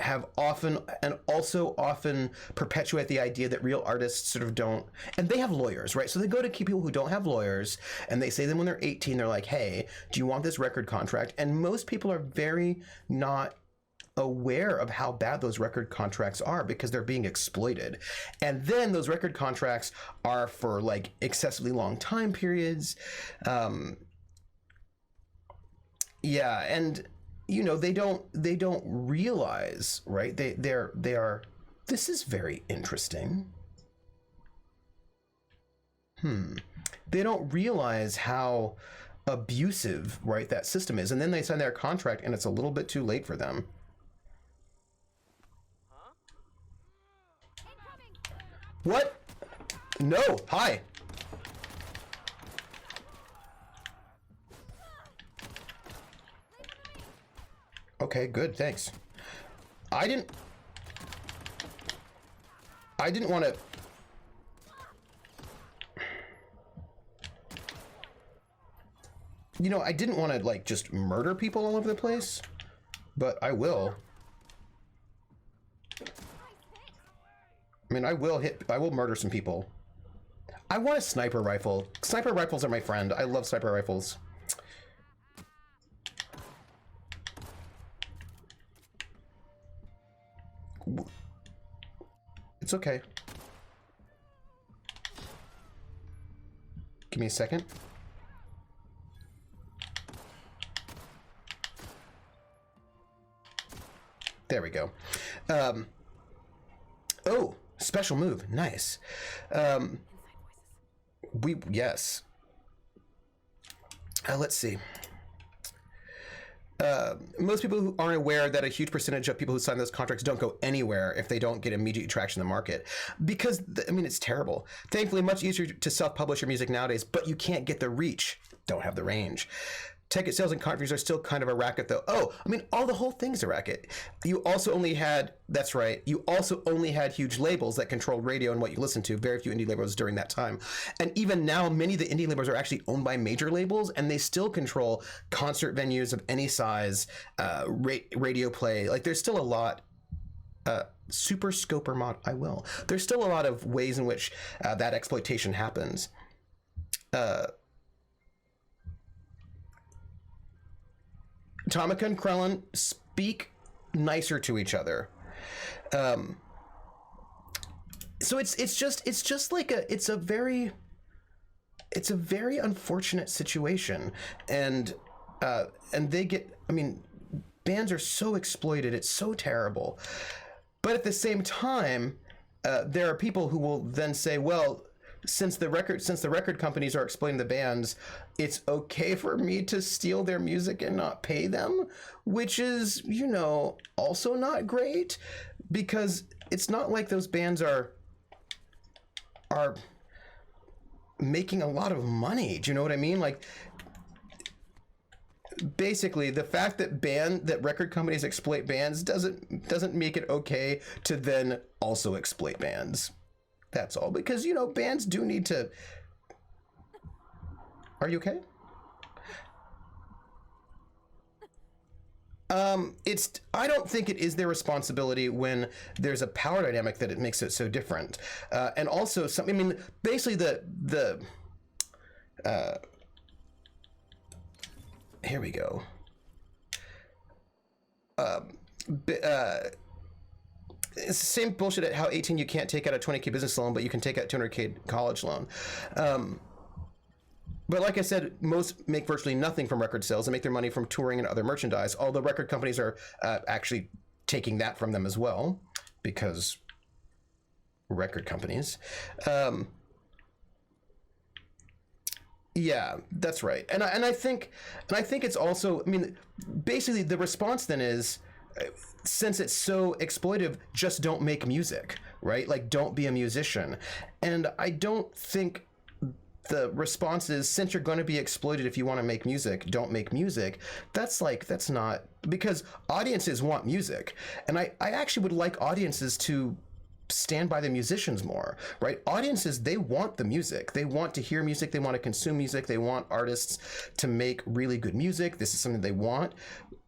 also often perpetuate the idea that real artists sort of don't, and they have lawyers, right? So they go to people who don't have lawyers, and they say to them when they're 18, they're like, hey, do you want this record contract? And most people are very not aware of how bad those record contracts are because they're being exploited. And then those record contracts are for like excessively long time periods. Yeah, and you know, they don't realize, right? They are this is very interesting. They don't realize how abusive, right, that system is. And then they sign their contract and it's a little bit too late for them. What? No. Hi. Okay, good. Thanks. I didn't want to. You know, I didn't want to like just murder people all over the place, but I will. I mean, I will murder some people. I want a sniper rifle. Sniper rifles are my friend. I love sniper rifles. It's okay. Give me a second. There we go. Oh. Special move. Nice. Yes. Let's see. Most people who aren't aware that a huge percentage of people who sign those contracts don't go anywhere if they don't get immediate traction in the market. Because, I mean, it's terrible. Thankfully, much easier to self-publish your music nowadays, but you can't get the reach. Don't have the range. Ticket sales and countries are still kind of a racket, though. Oh, I mean, the whole thing's a racket. You also only had, that's right, you also only had huge labels that controlled radio and what you listened to. Very few indie labels during that time. And even now, many of the indie labels are actually owned by major labels, and they still control concert venues of any size, radio play. Like, there's still a lot. Super Scoper mod, I will. There's still a lot of ways in which that exploitation happens. Tomica and Krellin, speak nicer to each other. So it's just like it's a very unfortunate situation, and they get, I mean, bands are so exploited, it's so terrible. But at the same time, there are people who will then say, well, since the record companies are exploiting the bands, it's okay for me to steal their music and not pay them, which is, also not great, because it's not like those bands are making a lot of money. Do you know what I mean? Like, basically, the fact that record companies exploit bands doesn't make it okay to then also exploit bands. That's all, because bands do need to. Are you okay? I don't think it is their responsibility when there's a power dynamic that it makes it so different. And also basically here we go. It's the same bullshit at how 18 you can't take out a 20K business loan, but you can take out 200K college loan. But like I said, most make virtually nothing from record sales and make their money from touring and other merchandise, although record companies are actually taking that from them as well, because record companies. Yeah, that's right. And I think it's also, basically the response then is, since it's so exploitive, just don't make music, right? Like, don't be a musician. And I don't think the response is, since you're going to be exploited if you want to make music, don't make music. That's not, because audiences want music. And I actually would like audiences to stand by the musicians more, right? Audiences, they want the music. They want to hear music. They want to consume music. They want artists to make really good music. This is something they want.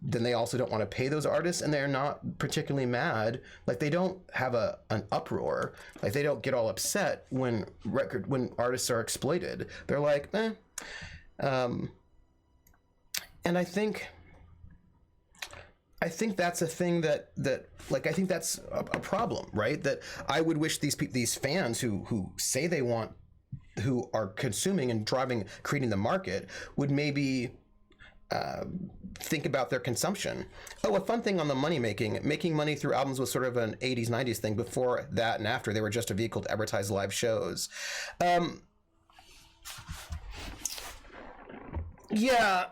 Then they also don't want to pay those artists, and they're not particularly mad. Like, they don't have an uproar. Like, they don't get all upset when artists are exploited. They're like, eh. And I think that's a thing that like, I think that's a problem, right? That I would wish these fans who say they want, who are consuming and creating the market, would maybe think about their consumption. Oh, a fun thing on the making money through albums was sort of an 80s, 90s thing. Before that and after, they were just a vehicle to advertise live shows. Yeah,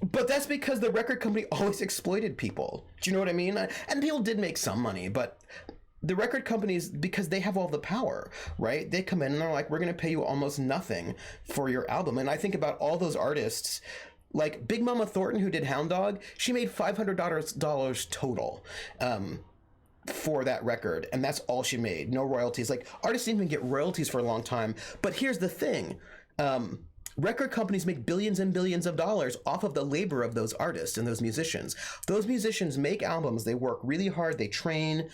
but that's because the record company always exploited people. Do you know what I mean? And people did make some money, but the record companies, because they have all the power, right? They come in and they're like, we're going to pay you almost nothing for your album. And I think about all those artists, like Big Mama Thornton, who did Hound Dog. She made $500 total for that record, and that's all she made. No royalties. Like, artists didn't even get royalties for a long time. But here's the thing. Record companies make billions and billions of dollars off of the labor of those artists and those musicians. Those musicians make albums. They work really hard. They train.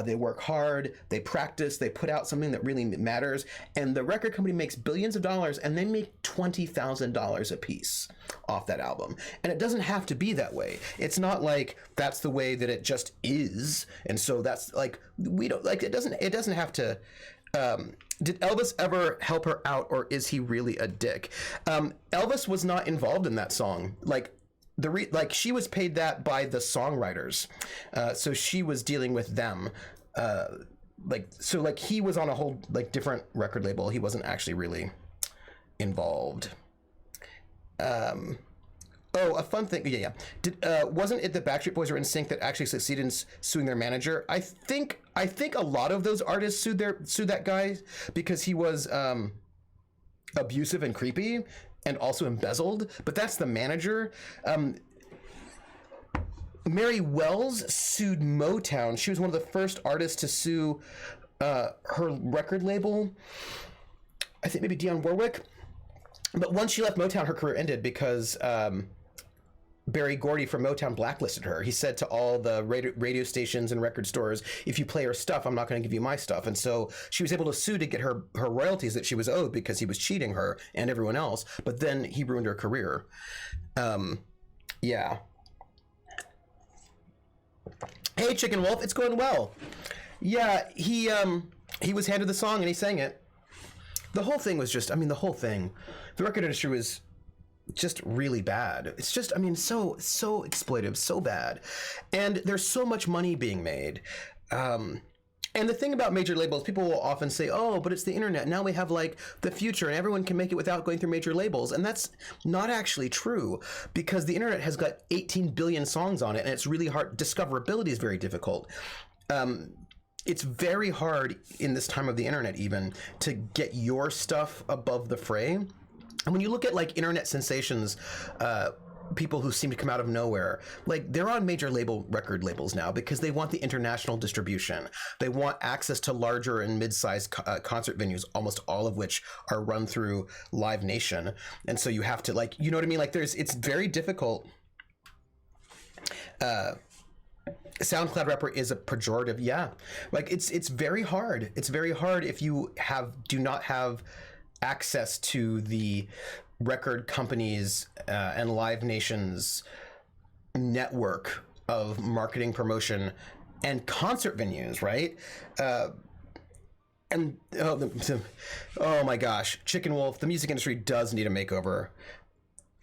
They work hard. They practice. They put out something that really matters. And the record company makes billions of dollars, and they make $20,000 a piece off that album. And it doesn't have to be that way. It's not like that's the way that it just is. And so that's like, we don't like, it doesn't have to. Did Elvis ever help her out, or is he really a dick? Elvis was not involved in that song. Like, she was paid that by the songwriters, so she was dealing with them. He was on a whole different record label. He wasn't actually really involved. Oh, a fun thing. Yeah. Wasn't it the Backstreet Boys or NSYNC that actually succeeded in suing their manager? I think a lot of those artists sued that guy because he was abusive and creepy and also embezzled. But that's the manager. Mary Wells sued Motown. She was one of the first artists to sue her record label. I think maybe Dionne Warwick. But once she left Motown, her career ended because Berry Gordy from Motown blacklisted her. He said to all the radio stations and record stores, if you play her stuff, I'm not going to give you my stuff. And so she was able to sue to get her royalties that she was owed because he was cheating her and everyone else. But then he ruined her career. Yeah. Hey, Chicken Wolf, it's going well. Yeah, he was handed the song and he sang it. The whole thing was just, the record industry was just really bad. It's just, so exploitive, so bad. And there's so much money being made. And And the thing about major labels, people will often say, oh, but it's the internet. Now we have like the future and everyone can make it without going through major labels. And that's not actually true, because the internet has got 18 billion songs on it and it's really hard. Discoverability is very difficult. It's very hard in this time of the internet even to get your stuff above the fray. And when you look at like internet sensations, people who seem to come out of nowhere, like they're on major record labels now because they want the international distribution. They want access to larger and mid-sized concert venues, almost all of which are run through Live Nation. And so you have to, like, you know what I mean? Like it's very difficult. SoundCloud rapper is a pejorative. Yeah. Like it's very hard. It's very hard if you do not have access to the record companies and Live Nation's network of marketing, promotion, and concert venues, right? Oh my gosh, Chicken Wolf, the music industry does need a makeover.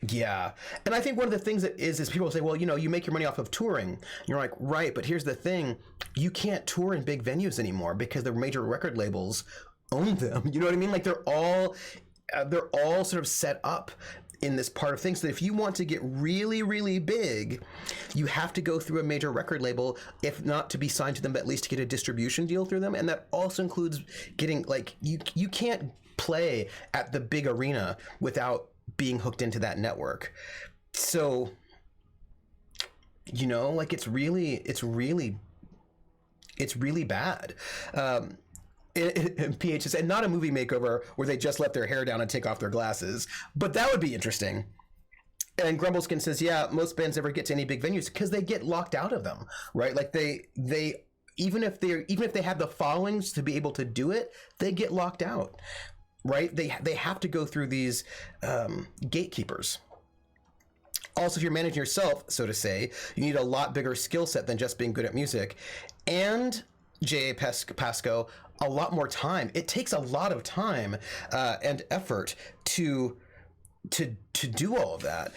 Yeah. And I think one of the things that is people say, well, you know, you make your money off of touring. And you're like, right, but here's the thing. You can't tour in big venues anymore because the major record labels own them. You know what I mean? Like they're all sort of set up in this part of things. So if you want to get really, really big, you have to go through a major record label, if not to be signed to them, but at least to get a distribution deal through them. And that also includes getting, like, you can't play at the big arena without being hooked into that network. So, you know, like it's really bad. PH said, not a movie makeover where they just let their hair down and take off their glasses, but that would be interesting. And Grumbleskin says, yeah, most bands never get to any big venues because they get locked out of them, right? Like they even if they have the followings to be able to do it, they get locked out, right? They have to go through these gatekeepers. Also, if you're managing yourself, so to say, you need a lot bigger skill set than just being good at music. And J.A. Pasco, a lot more time. It takes a lot of time and effort to do all of that.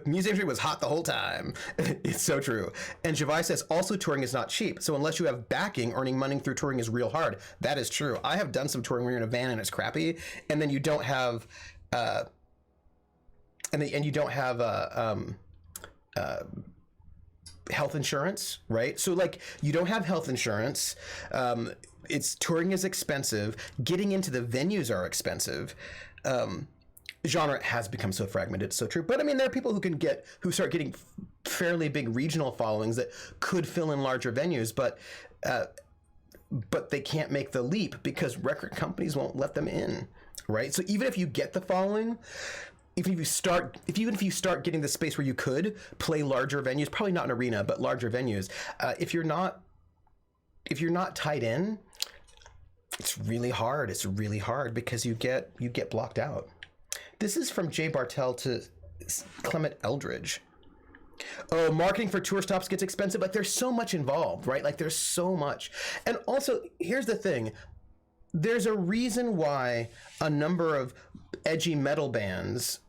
Music industry was hot the whole time. It's so true. And Javai says, also touring is not cheap. So unless you have backing, earning money through touring is real hard. That is true. I have done some touring where you're in a van and it's crappy, and then you don't have health insurance, right? So like you don't have health insurance. Touring is expensive. Getting into the venues are expensive. Genre has become so fragmented. It's so true. But I mean, there are people who start getting fairly big regional followings that could fill in larger venues, but they can't make the leap because record companies won't let them in, right? So even if you get the following, even if you start getting the space where you could play larger venues, probably not an arena, but larger venues, if you're not tied in, it's really hard. It's really hard because you get blocked out. This is from Jay Bartell to Clement Eldridge. Oh, marketing for tour stops gets expensive. Like there's so much involved, right? Like there's so much. And also, here's the thing. There's a reason why a number of edgy metal bands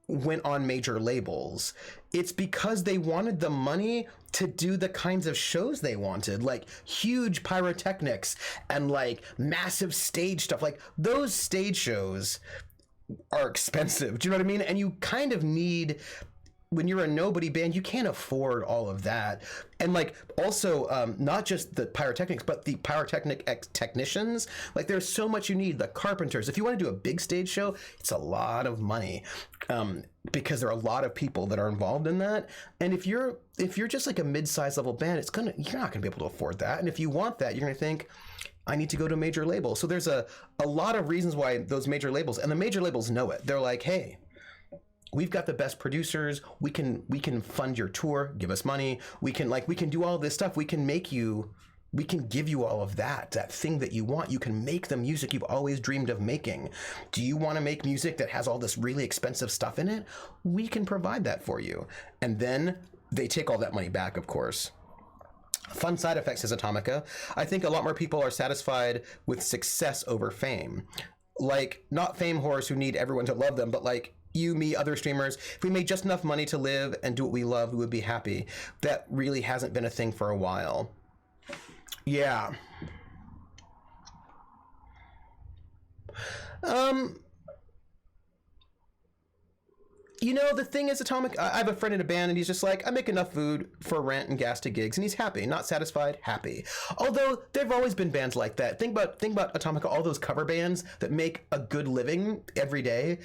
went on major labels. It's because they wanted the money to do the kinds of shows they wanted, like huge pyrotechnics and like massive stage stuff. Like those stage shows are expensive. Do you know what I mean? And you kind of need, when you're a nobody band, you can't afford all of that. And like also not just the pyrotechnics, but the pyrotechnic technicians. Like there's so much you need. The carpenters. If you want to do a big stage show, it's a lot of money because there are a lot of people that are involved in that. And if you're just like a mid-sized level band, you're not gonna be able to afford that. And if you want that, you're gonna think, I need to go to a major label. So there's a lot of reasons why those major labels, and the major labels know it. They're like, hey, we've got the best producers. We can fund your tour. Give us money. We can do all this stuff. We can give you all of that thing that you want. You can make the music you've always dreamed of making. Do you want to make music that has all this really expensive stuff in it? We can provide that for you. And then they take all that money back, of course. Fun side effect, says Atomica. I think a lot more people are satisfied with success over fame. Like, not fame whores who need everyone to love them, but like you, me, other streamers, if we made just enough money to live and do what we love, we would be happy. That really hasn't been a thing for a while. Yeah. Um, You know, the thing is, Atomic, I have a friend in a band, and he's just like, I make enough food for rent and gas to gigs, and he's happy. Not satisfied, happy. Although, there've always been bands like that. Think about Atomic, all those cover bands that make a good living every day,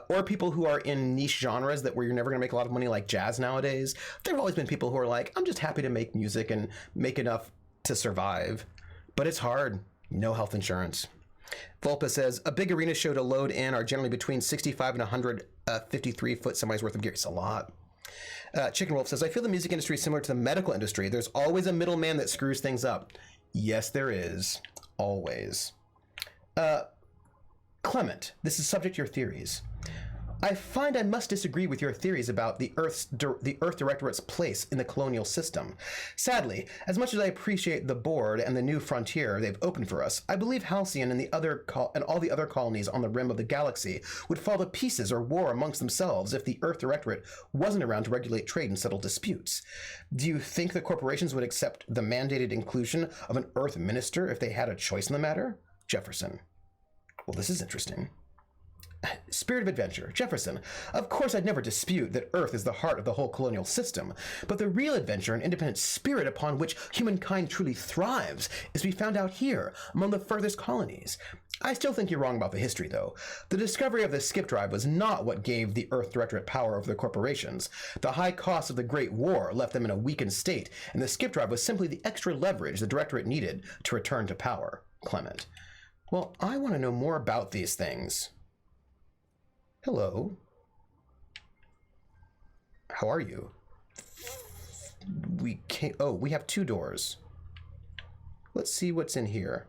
or people who are in niche genres that where you're never going to make a lot of money, like jazz nowadays. There've always been people who are like, I'm just happy to make music and make enough to survive. But it's hard. No health insurance. Volpa says, a big arena show to load in are generally between 65 and 153 foot semis worth of gear. It's a lot. Chicken Wolf says, I feel the music industry is similar to the medical industry. There's always a middleman that screws things up. Yes, there is. Always. Clement, this is subject to your theories. I find I must disagree with your theories about the Earth Directorate's place in the colonial system. Sadly, as much as I appreciate the board and the new frontier they've opened for us, I believe Halcyon and all the other colonies on the rim of the galaxy would fall to pieces or war amongst themselves if the Earth Directorate wasn't around to regulate trade and settle disputes. Do you think the corporations would accept the mandated inclusion of an Earth minister if they had a choice in the matter? Jefferson. Well, this is interesting. Spirit of Adventure. Jefferson. Of course, I'd never dispute that Earth is the heart of the whole colonial system, but the real adventure and independent spirit upon which humankind truly thrives is to be found out here, among the furthest colonies. I still think you're wrong about the history, though. The discovery of the skip drive was not what gave the Earth Directorate power over the corporations. The high cost of the Great War left them in a weakened state, and the skip drive was simply the extra leverage the Directorate needed to return to power. Clement. Well, I want to know more about these things. Hello. How are you? We can't. Oh, we have two doors. Let's see what's in here.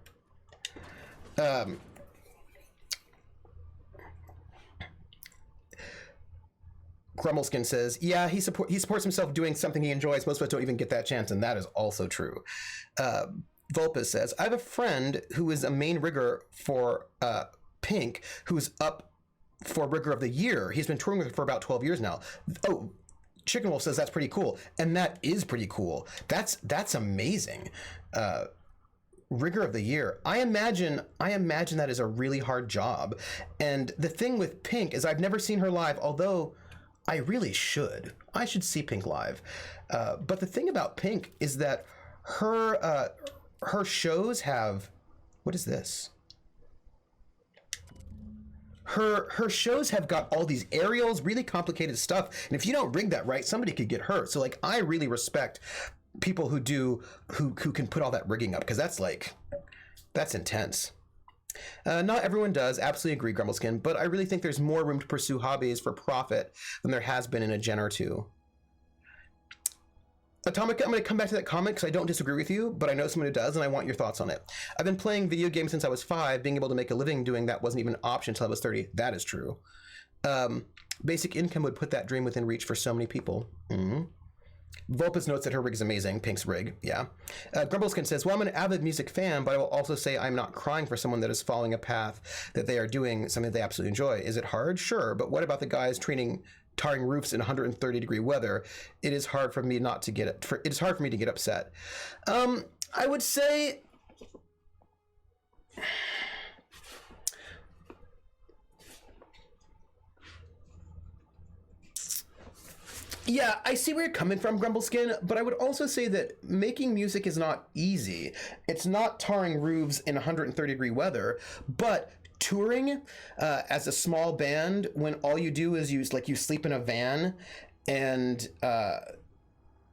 Grumbleskin says, yeah, he supports himself doing something he enjoys. Most of us don't even get that chance, and that is also true. Vulpes says, I have a friend who is a main rigger for Pink, who's up for Rigger of the Year. He's been touring with her for about 12 years now. Oh, Chicken Wolf says that's pretty cool. And that is pretty cool. That's amazing. Rigger of the Year. I imagine that is a really hard job. And the thing with Pink is I've never seen her live, although I really should. I should see Pink live. But the thing about Pink is that her shows have... What is this? Her shows have got all these aerials, really complicated stuff, and if you don't rig that right, somebody could get hurt. So like, I really respect people who can put all that rigging up, because that's intense. Not everyone does. Absolutely agree, Grumbleskin, but I really think there's more room to pursue hobbies for profit than there has been in a gen or two. Atomic, I'm going to come back to that comment because I don't disagree with you, but I know someone who does, and I want your thoughts on it. I've been playing video games since I was 5. Being able to make a living doing that wasn't even an option until I was 30. That is true. Basic income would put that dream within reach for so many people. Mm-hmm. Vulpes notes that her rig is amazing. Pink's rig, yeah. Grumbleskin says, well, I'm an avid music fan, but I will also say I'm not crying for someone that is following a path that they are doing something they absolutely enjoy. Is it hard? Sure, but what about the guys tarring roofs in 130-degree weather? It is hard for me to get upset. I would say, yeah, I see where you're coming from, Grumbleskin, but I would also say that making music is not easy. It's not tarring roofs in 130-degree weather, but touring as a small band, when all you do is you sleep in a van, and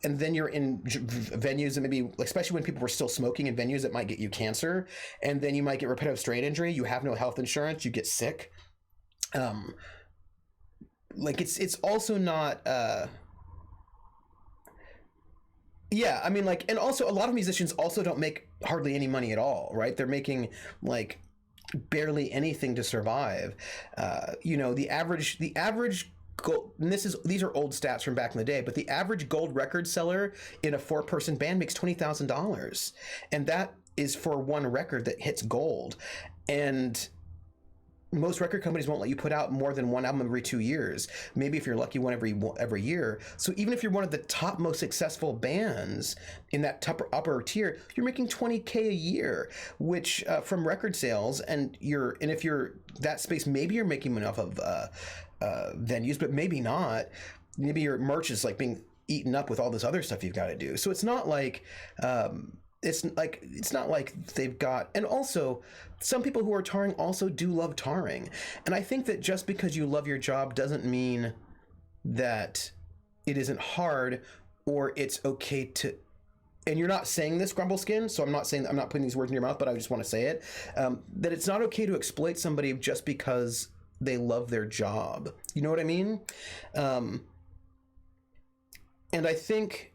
then you're in venues that maybe, especially when people were still smoking in venues that might get you cancer, and then you might get repetitive strain injury. You have no health insurance. You get sick. It's also not. Yeah, I mean, and also a lot of musicians also don't make hardly any money at all, right? They're making barely anything to survive. The average gold, and these are old stats from back in the day, but the average gold record seller in a 4-person band makes $20,000, and that is for one record that hits gold. And most record companies won't let you put out more than one album every 2 years. Maybe if you're lucky, one every year. So even if you're one of the top most successful bands in that upper tier, you're making $20K a year, which from record sales, and if you're that space, maybe you're making enough of venues, but maybe not. Maybe your merch is like being eaten up with all this other stuff you've got to do. So it's not like. It's not like they've got, and also some people who are tarring also do love tarring, and I think that just because you love your job doesn't mean that it isn't hard or it's okay to. And you're not saying this, Grumbleskin, so I'm not putting these words in your mouth, but I just want to say it, that it's not okay to exploit somebody just because they love their job. You know what I mean? And I think.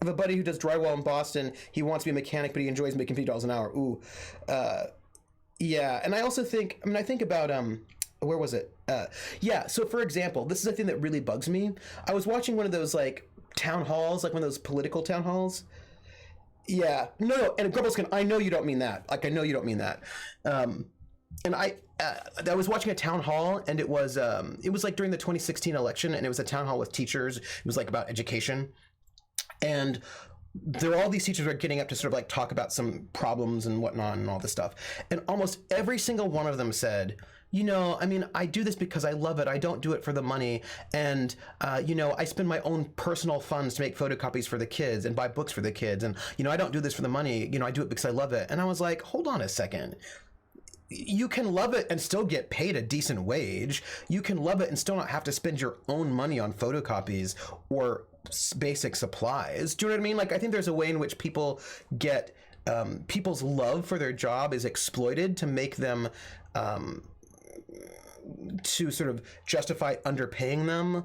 I have a buddy who does drywall in Boston. He wants to be a mechanic, but he enjoys making $50 an hour. Ooh. Yeah. And I also think, I think about, where was it? Yeah. So for example, this is a thing that really bugs me. I was watching one of those like town halls, like one of those political town halls. Yeah. No. And Grumbleskin, I know you don't mean that. Like, I know you don't mean that. And I was watching a town hall, and it was like during the 2016 election, and it was a town hall with teachers. It was like about education. And there are all these teachers who are getting up to sort of like talk about some problems and whatnot and all this stuff. And almost every single one of them said, I do this because I love it. I don't do it for the money. And, I spend my own personal funds to make photocopies for the kids and buy books for the kids. And, I don't do this for the money. I do it because I love it. And I was like, hold on a second. You can love it and still get paid a decent wage. You can love it and still not have to spend your own money on photocopies or basic supplies. Do you know what I mean? Like, I think there's a way in which people get people's love for their job is exploited to make them to sort of justify underpaying them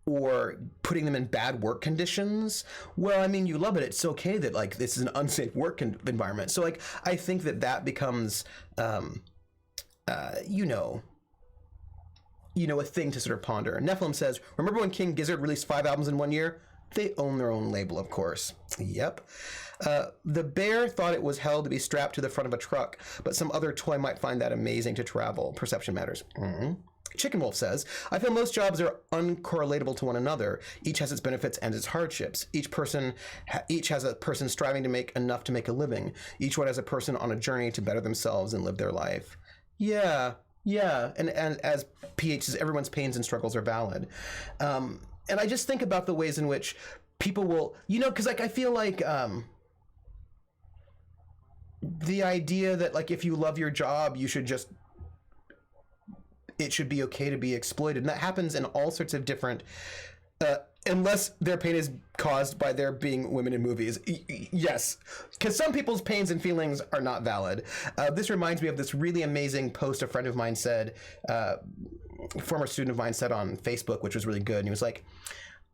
or putting them in bad work conditions. Well, you love it. It's okay that like this is an unsafe work environment. So like, I think that becomes, a thing to sort of ponder. Nephilim says, remember when King Gizzard released 5 albums in 1 year? They own their own label, of course. Yep. The bear thought it was hell to be strapped to the front of a truck, but some other toy might find that amazing to travel. Perception matters. Mm-hmm. Chicken Wolf says, I feel most jobs are uncorrelatable to one another. Each has its benefits and its hardships. Each has a person striving to make enough to make a living. Each one has a person on a journey to better themselves and live their life. Yeah. And as PH says, everyone's pains and struggles are valid. And I just think about the ways in which people will, because like I feel like the idea that like if you love your job, it should be okay to be exploited. And that happens in all sorts of different, unless their pain is caused by there being women in movies. Yes, because some people's pains and feelings are not valid. This reminds me of this really amazing post a friend of mine said, former student of mine said on Facebook, which was really good. And he was like,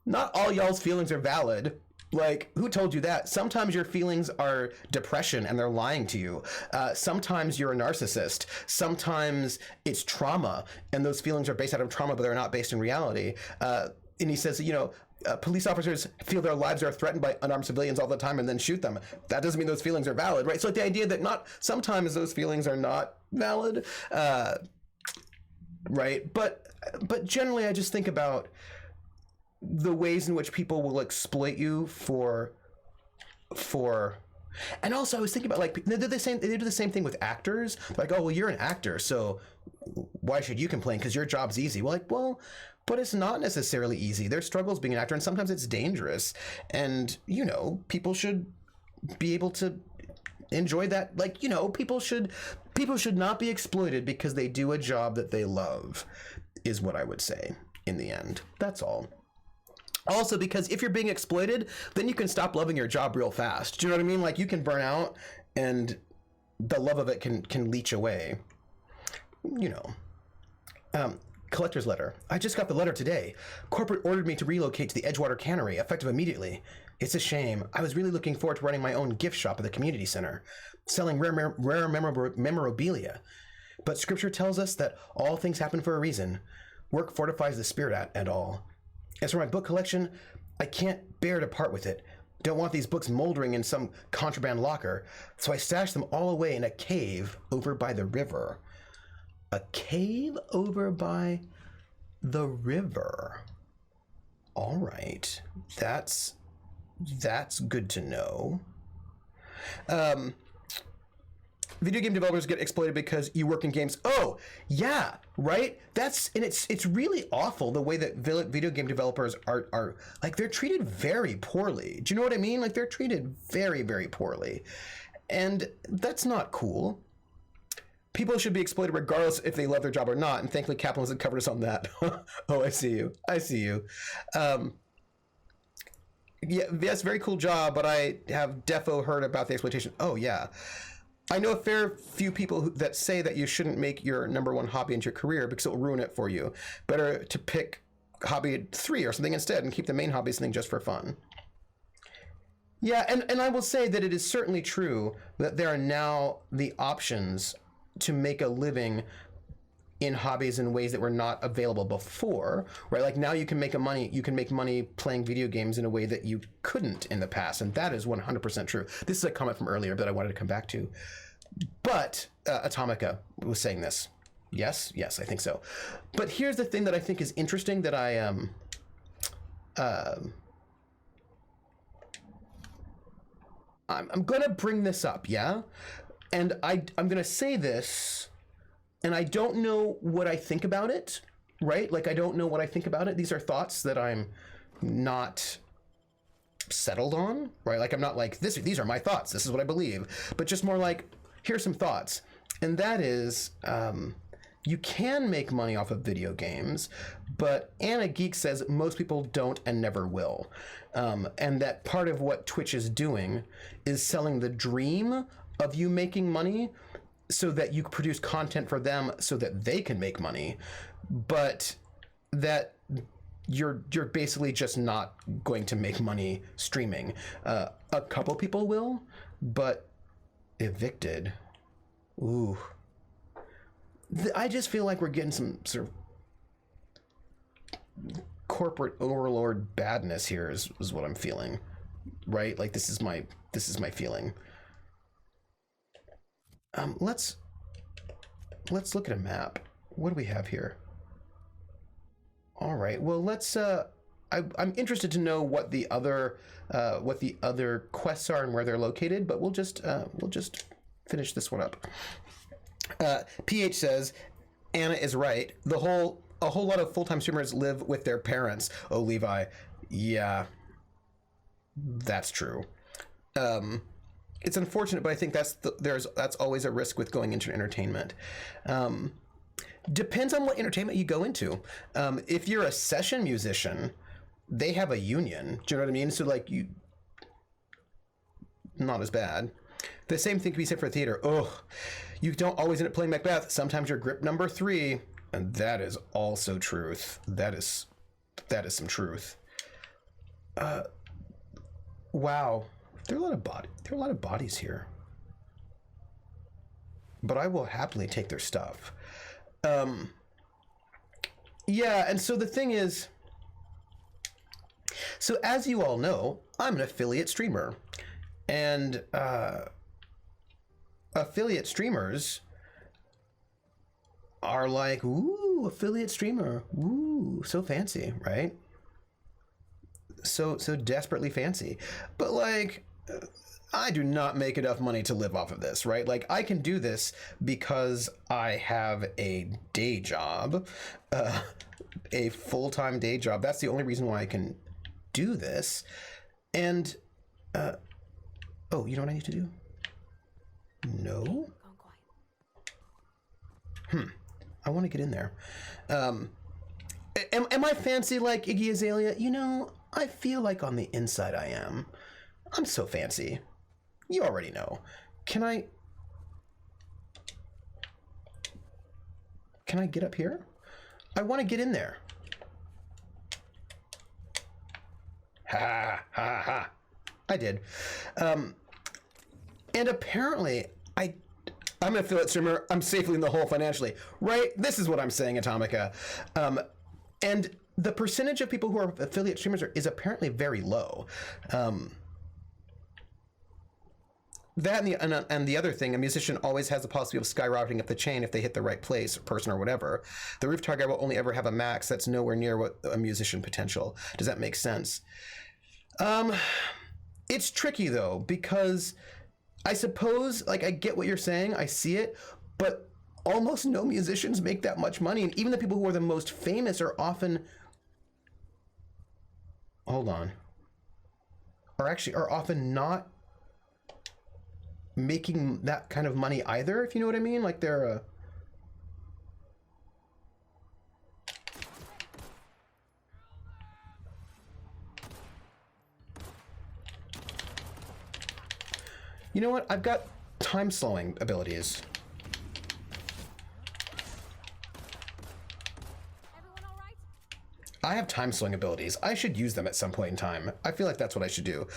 not all y'all's feelings are valid. Like, who told you that? Sometimes your feelings are depression and they're lying to you. Sometimes you're a narcissist. Sometimes it's trauma and those feelings are based out of trauma, but they're not based in reality. And he says, police officers feel their lives are threatened by unarmed civilians all the time and then shoot them. That doesn't mean those feelings are valid, right? So like the idea that sometimes those feelings are not valid, right? But generally I just think about the ways in which people will exploit you for and also I was thinking about like they do the same thing with actors. Like, oh well, you're an actor, so why should you complain because your job's easy? Well, but it's not necessarily easy. There's struggles being an actor, and sometimes it's dangerous, and people should be able to enjoy that. Like, people should not be exploited because they do a job that they love, is what I would say in the end. That's all. Also, because if you're being exploited, then you can stop loving your job real fast. Do you know what I mean? Like, you can burn out and the love of it can leach away. Collector's letter. I just got the letter today. Corporate ordered me to relocate to the Edgewater Cannery, effective immediately. It's a shame. I was really looking forward to running my own gift shop at the community center, selling rare memorabilia. But scripture tells us that all things happen for a reason. Work fortifies the spirit and all. As for my book collection, I can't bear to part with it. Don't want these books moldering in some contraband locker, so I stashed them all away in a cave over by the river. A cave over by the river. All right. That's good to know. Video game developers get exploited because you work in games. Oh, yeah, right? It's really awful the way that video game developers are like, they're treated very poorly. Do you know what I mean? Like, they're treated very, very poorly. And that's not cool. People should be exploited regardless if they love their job or not, and thankfully capitalism covered us on that. Oh, I see you. Yeah, yes, very cool job, but I have defo heard about the exploitation. Oh, yeah. I know a fair few people that say that you shouldn't make your number one hobby into your career because it will ruin it for you. Better to pick hobby 3 or something instead and keep the main hobby something just for fun. Yeah, and I will say that it is certainly true that there are now the options to make a living in hobbies in ways that were not available before, right? Like now you can make money playing video games in a way that you couldn't in the past, and that is 100% true. This is a comment from earlier that I wanted to come back to. But Atomica was saying this. Yes, I think so. But here's the thing that I think is interesting that I'm gonna bring this up, yeah? And I'm gonna say this, and I don't know what I think about it, right? Like, I don't know what I think about it. These are thoughts that I'm not settled on, right? Like, I'm not like, these are my thoughts, this is what I believe, but just more like, here's some thoughts. And that is, you can make money off of video games, but Anna Geek says most people don't and never will. And that part of what Twitch is doing is selling the dream of you making money so that you produce content for them so that they can make money, but that you're basically just not going to make money streaming. A couple people will, but evicted. Ooh. I just feel like we're getting some sort of corporate overlord badness here is what I'm feeling, right? Like this is my feeling. Let's look at a map. What do we have here? All right. Well, let's. I'm interested to know what the other quests are and where they're located. But we'll just finish this one up. PH says, Anna is right. A whole lot of full-time streamers live with their parents. Oh, Levi. Yeah, that's true. It's unfortunate, but I think that's always a risk with going into entertainment. Depends on what entertainment you go into. If you're a session musician, they have a union. Do you know what I mean? So like not as bad. The same thing can be said for theater. Oh, you don't always end up playing Macbeth. Sometimes you're grip number 3, and that is also truth. That is some truth. Wow. There are a lot of bodies here. But I will happily take their stuff. Yeah, and so the thing is, so as you all know, I'm an affiliate streamer. And affiliate streamers are like, ooh, affiliate streamer. Ooh, so fancy, right? So desperately fancy. But like, I do not make enough money to live off of this, right? Like, I can do this because I have a day job, a full-time day job. That's the only reason why I can do this. And, oh, you know what I need to do? No? I want to get in there. Am I fancy like Iggy Azalea? You know, I feel like on the inside I am. I'm so fancy. You already know. Can I get up here? I want to get in there. Ha ha ha. I did. And apparently I'm an affiliate streamer. I'm safely in the hole financially, right? This is what I'm saying, Atomica. And the percentage of people who are affiliate streamers is apparently very low. That and the other thing, a musician always has the possibility of skyrocketing up the chain if they hit the right place, person, or whatever. The roof target will only ever have a max that's nowhere near what a musician potential. Does that make sense? It's tricky though, because I suppose, like, I get what you're saying, I see it, but almost no musicians make that much money, and even the people who are the most famous are often, are often not making that kind of money either, if you know what I mean. Like, they're you know what? I've got time slowing abilities. Everyone all right? I have time slowing abilities. I should use them at some point in time. I feel like that's what I should do.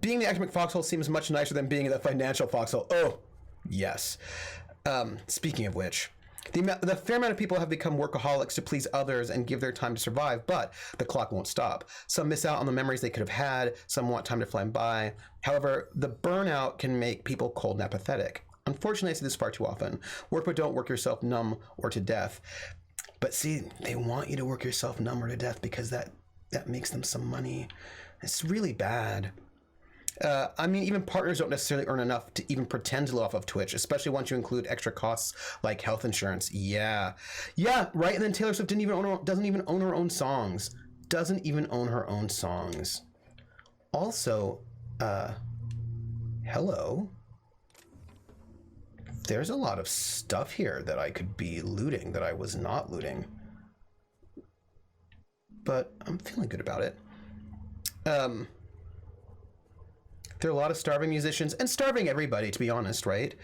Being the academic foxhole seems much nicer than being the financial foxhole. Oh, yes. Speaking of which, the fair amount of people have become workaholics to please others and give their time to survive, but the clock won't stop. Some miss out on the memories they could have had. Some want time to fly by. However, the burnout can make people cold and apathetic. Unfortunately, I see this far too often. Work, but don't work yourself numb or to death. But see, they want you to work yourself numb or to death because that makes them some money. It's really bad. I mean, even partners don't necessarily earn enough to even pretend to live off of Twitch, especially once you include extra costs like health insurance. Yeah, right. And then Taylor Swift doesn't even own her own songs. Doesn't even own her own songs. Also, hello. There's a lot of stuff here that I could be looting that I was not looting. But I'm feeling good about it. There are a lot of starving musicians and starving everybody, to be honest, right?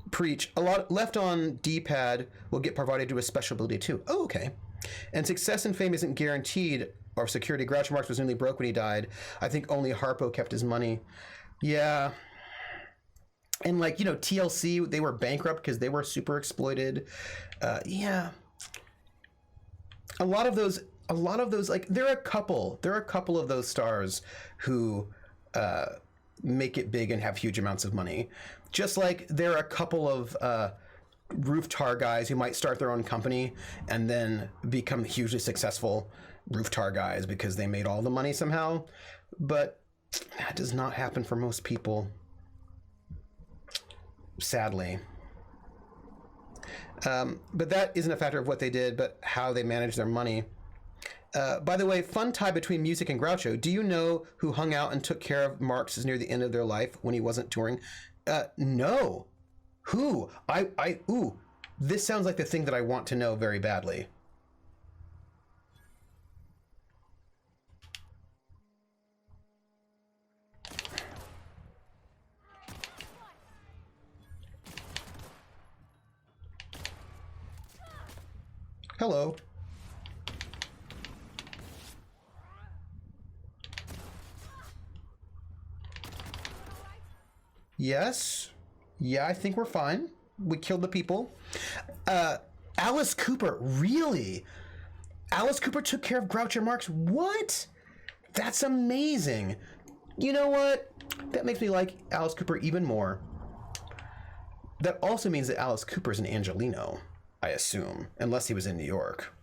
Preach. A lot left on D-pad will get provided to a special ability too. Oh, okay. And success and fame isn't guaranteed or security. Groucho Marx was nearly broke when he died. I think only Harpo kept his money. Yeah. And like, you know, TLC, they were bankrupt because they were super exploited. Yeah. A lot of those, like, there are a couple of those stars who make it big and have huge amounts of money. Just like there are a couple of roof tar guys who might start their own company and then become hugely successful roof tar guys because they made all the money somehow. But that does not happen for most people, sadly. But that isn't a factor of what they did, but how they managed their money. By the way, fun tie between music and Groucho. Do you know who hung out and took care of Marx near the end of their life when he wasn't touring? No. Who? Ooh, this sounds like the thing that I want to know very badly. Hello. Yes. Yeah, I think we're fine. We killed the people. Alice Cooper, really? Alice Cooper took care of Groucho Marx? What? That's amazing. You know what? That makes me like Alice Cooper even more. That also means that Alice Cooper's an Angelino, I assume, unless he was in New York.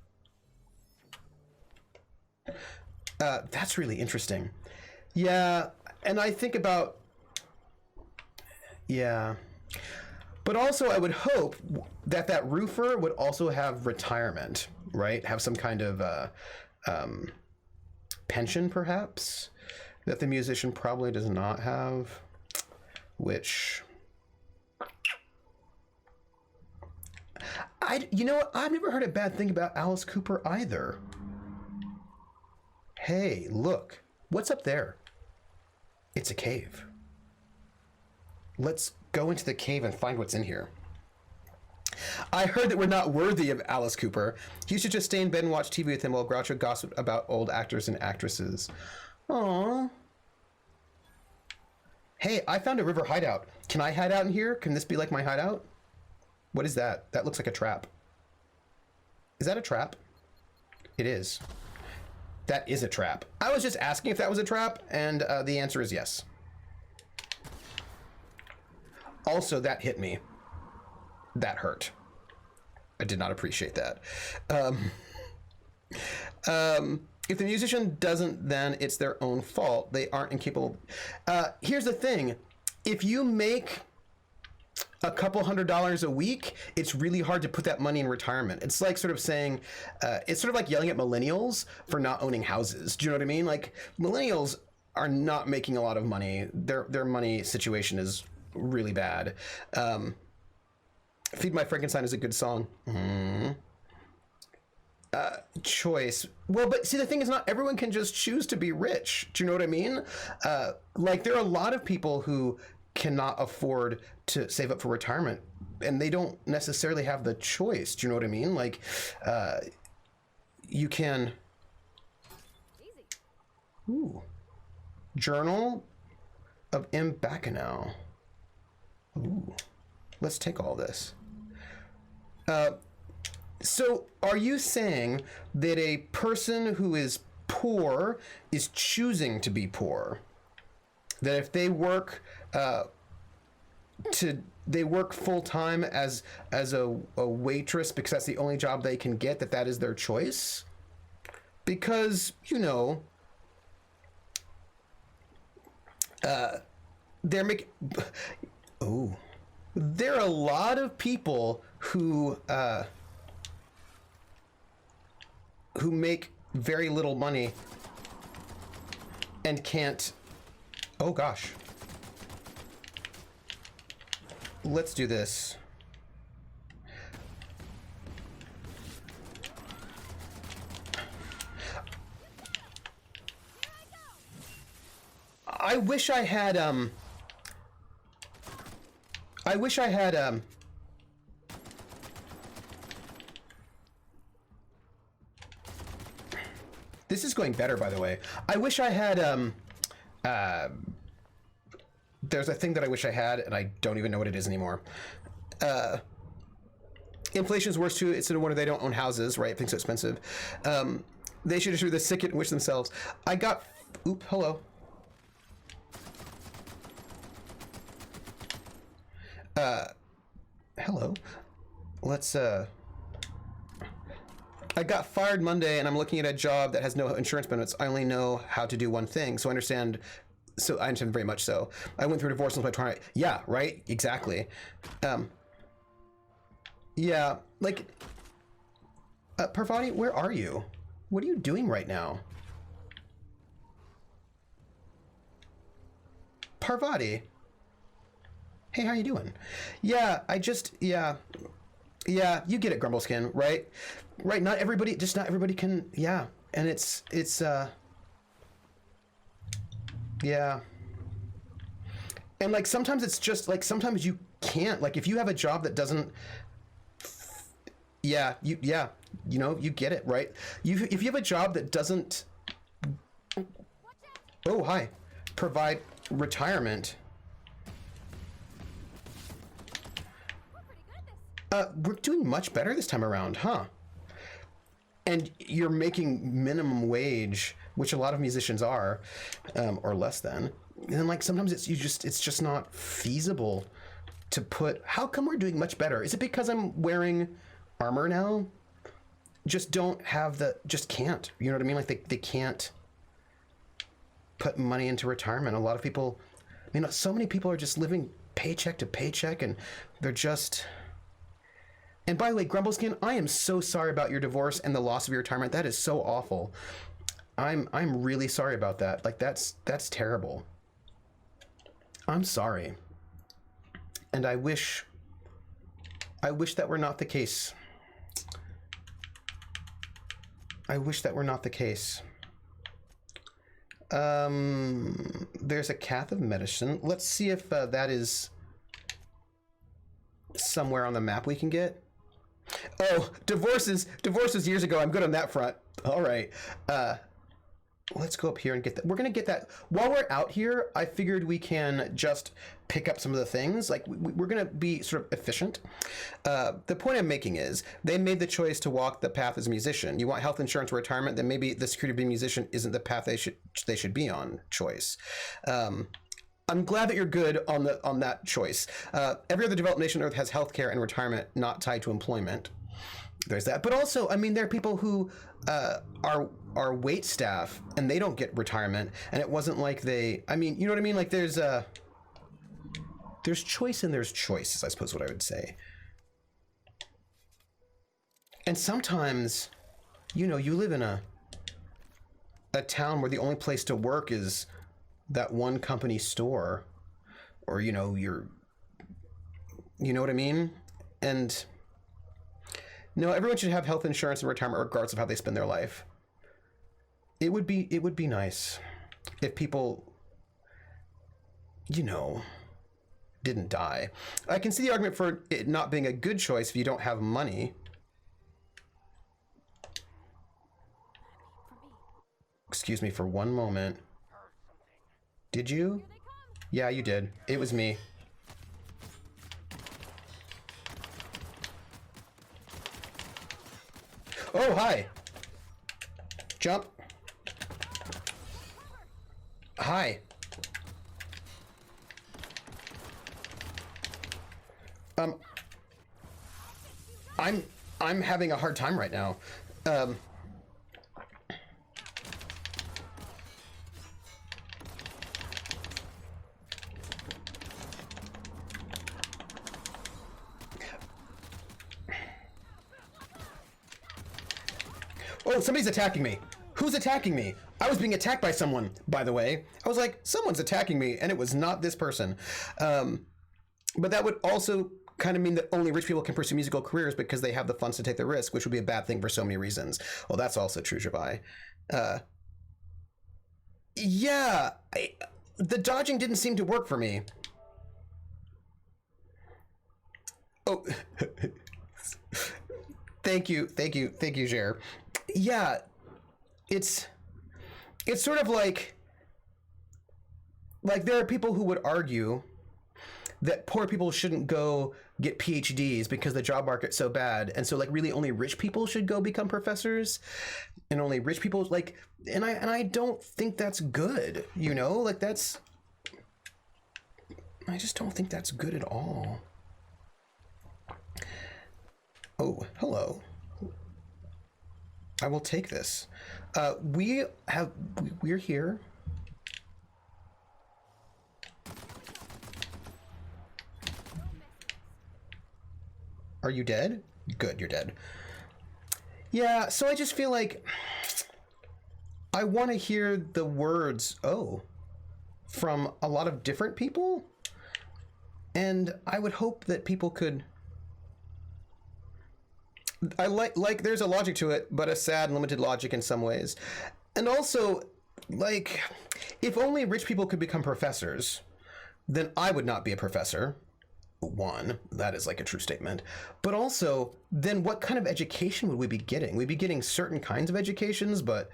That's really interesting. Yeah, and I think about... Yeah. But also, I would hope that that roofer would also have retirement, right? Have some kind of pension, perhaps, that the musician probably does not have, which... You know what? I've never heard a bad thing about Alice Cooper either. Hey, look. What's up there? It's a cave. Let's go into the cave and find what's in here. I heard that we're not worthy of Alice Cooper. You should just stay in bed and watch TV with him while Groucho gossiped about old actors and actresses. Aww. Hey, I found a river hideout. Can I hide out in here? Can this be like my hideout? What is that? That looks like a trap. Is that a trap? It is. That is a trap. I was just asking if that was a trap, and the answer is yes. Also, that hit me. That hurt. I did not appreciate that. If the musician doesn't, then it's their own fault. They aren't incapable. Here's the thing. If you make a couple $100s a week, it's really hard to put that money in retirement. It's like sort of saying, it's sort of like yelling at millennials for not owning houses. Do you know what I mean? Like, millennials are not making a lot of money. Their money situation is really bad. Feed My Frankenstein is a good song. Choice. Well, but see, the thing is, not everyone can just choose to be rich. Do you know what I mean? Like, there are a lot of people who cannot afford to save up for retirement, and they don't necessarily have the choice. Do you know what I mean? Like, you can... Ooh. Journal of M. Bacchanal. Ooh. Let's take all this. So are you saying that a person who is poor is choosing to be poor? That if they work they work full time as a waitress because that's the only job they can get, that is their choice? Because, you know, they're making... Oh. There are a lot of people who make very little money and can't... Oh gosh. Let's do this. I wish I had this is going better, by the way. I wish I had there's a thing that I wish I had, and I don't even know what it is anymore. Inflation's worse too. It's no wonder they don't own houses, right? Things so expensive. They should issue the sick and wish themselves. I got... Oop, hello. Hello. Let's, I got fired Monday, and I'm looking at a job that has no insurance benefits. I only know how to do one thing, so I understand very much so. I went through a divorce and was trying to... Yeah, right? Exactly. Yeah, like... Parvati, where are you? What are you doing right now? Parvati. Hey, how you doing? Yeah, yeah, you get it, Grumbleskin, right? Right, not everybody can, yeah. And it's, yeah. And like, sometimes it's just like, sometimes you can't, like, if you have a job that doesn't, yeah, you know, you get it, right? If you have a job that doesn't, oh, hi, provide retirement. We're doing much better this time around, huh? And you're making minimum wage, which a lot of musicians are, or less than. And like sometimes it's just not feasible to put. How come we're doing much better? Is it because I'm wearing armor now? Just don't have just can't. You know what I mean? Like they can't put money into retirement. A lot of people, I mean, so many people are just living paycheck to paycheck, and they're just. And by the way, Grumbleskin, I am so sorry about your divorce and the loss of your retirement. That is so awful. I'm really sorry about that. Like that's terrible. I'm sorry. And I wish that were not the case. I wish that were not the case. There's a cath of medicine. Let's see if that is somewhere on the map we can get. Oh, divorces years ago. I'm good on that front. All right. let's go up here and get that. We're gonna get that while we're out here. I figured we can just pick up some of the things. Like we're gonna be sort of efficient. The point I'm making is they made the choice to walk the path as a musician. You want health insurance or retirement, then maybe the security of being a musician isn't the path they should be on. Choice. I'm glad that you're good on that choice. Every other developed nation on Earth has healthcare and retirement not tied to employment. There's that, but also, I mean, there are people who are wait staff and they don't get retirement, and it wasn't like they. I mean, you know what I mean? Like there's choice and there's choice, I suppose what I would say. And sometimes, you know, you live in a town where the only place to work is that one company store, or you know, you know what I mean? And no, everyone should have health insurance and retirement regardless of how they spend their life. It would be nice if people, you know, didn't die. I can see the argument for it not being a good choice if you don't have money. Excuse me for one moment. Did you? Yeah, you did. It was me. Oh, hi. Jump. Hi. I'm having a hard time right now. Oh, somebody's attacking me. Who's attacking me? I was being attacked by someone, by the way. I was like, someone's attacking me, and it was not this person. But that would also kind of mean that only rich people can pursue musical careers because they have the funds to take the risk, which would be a bad thing for so many reasons. Well, that's also true, Jabai. Yeah, the dodging didn't seem to work for me. Oh, thank you, Jer. Yeah, it's sort of like there are people who would argue that poor people shouldn't go get PhDs because the job market's so bad, and so like really only rich people should go become professors, and only rich people like, and I don't think that's good, you know, like I just don't think that's good at all. Oh, hello. I will take this. We're here. Are you dead? Good, you're dead. Yeah, so I just feel like I want to hear the words, oh, from a lot of different people. And I would hope that people could... I like there's a logic to it, but a sad and limited logic in some ways. And also, like, if only rich people could become professors, then I would not be a professor. One, that is like a true statement. But also, then what kind of education would we be getting? We'd be getting certain kinds of educations, but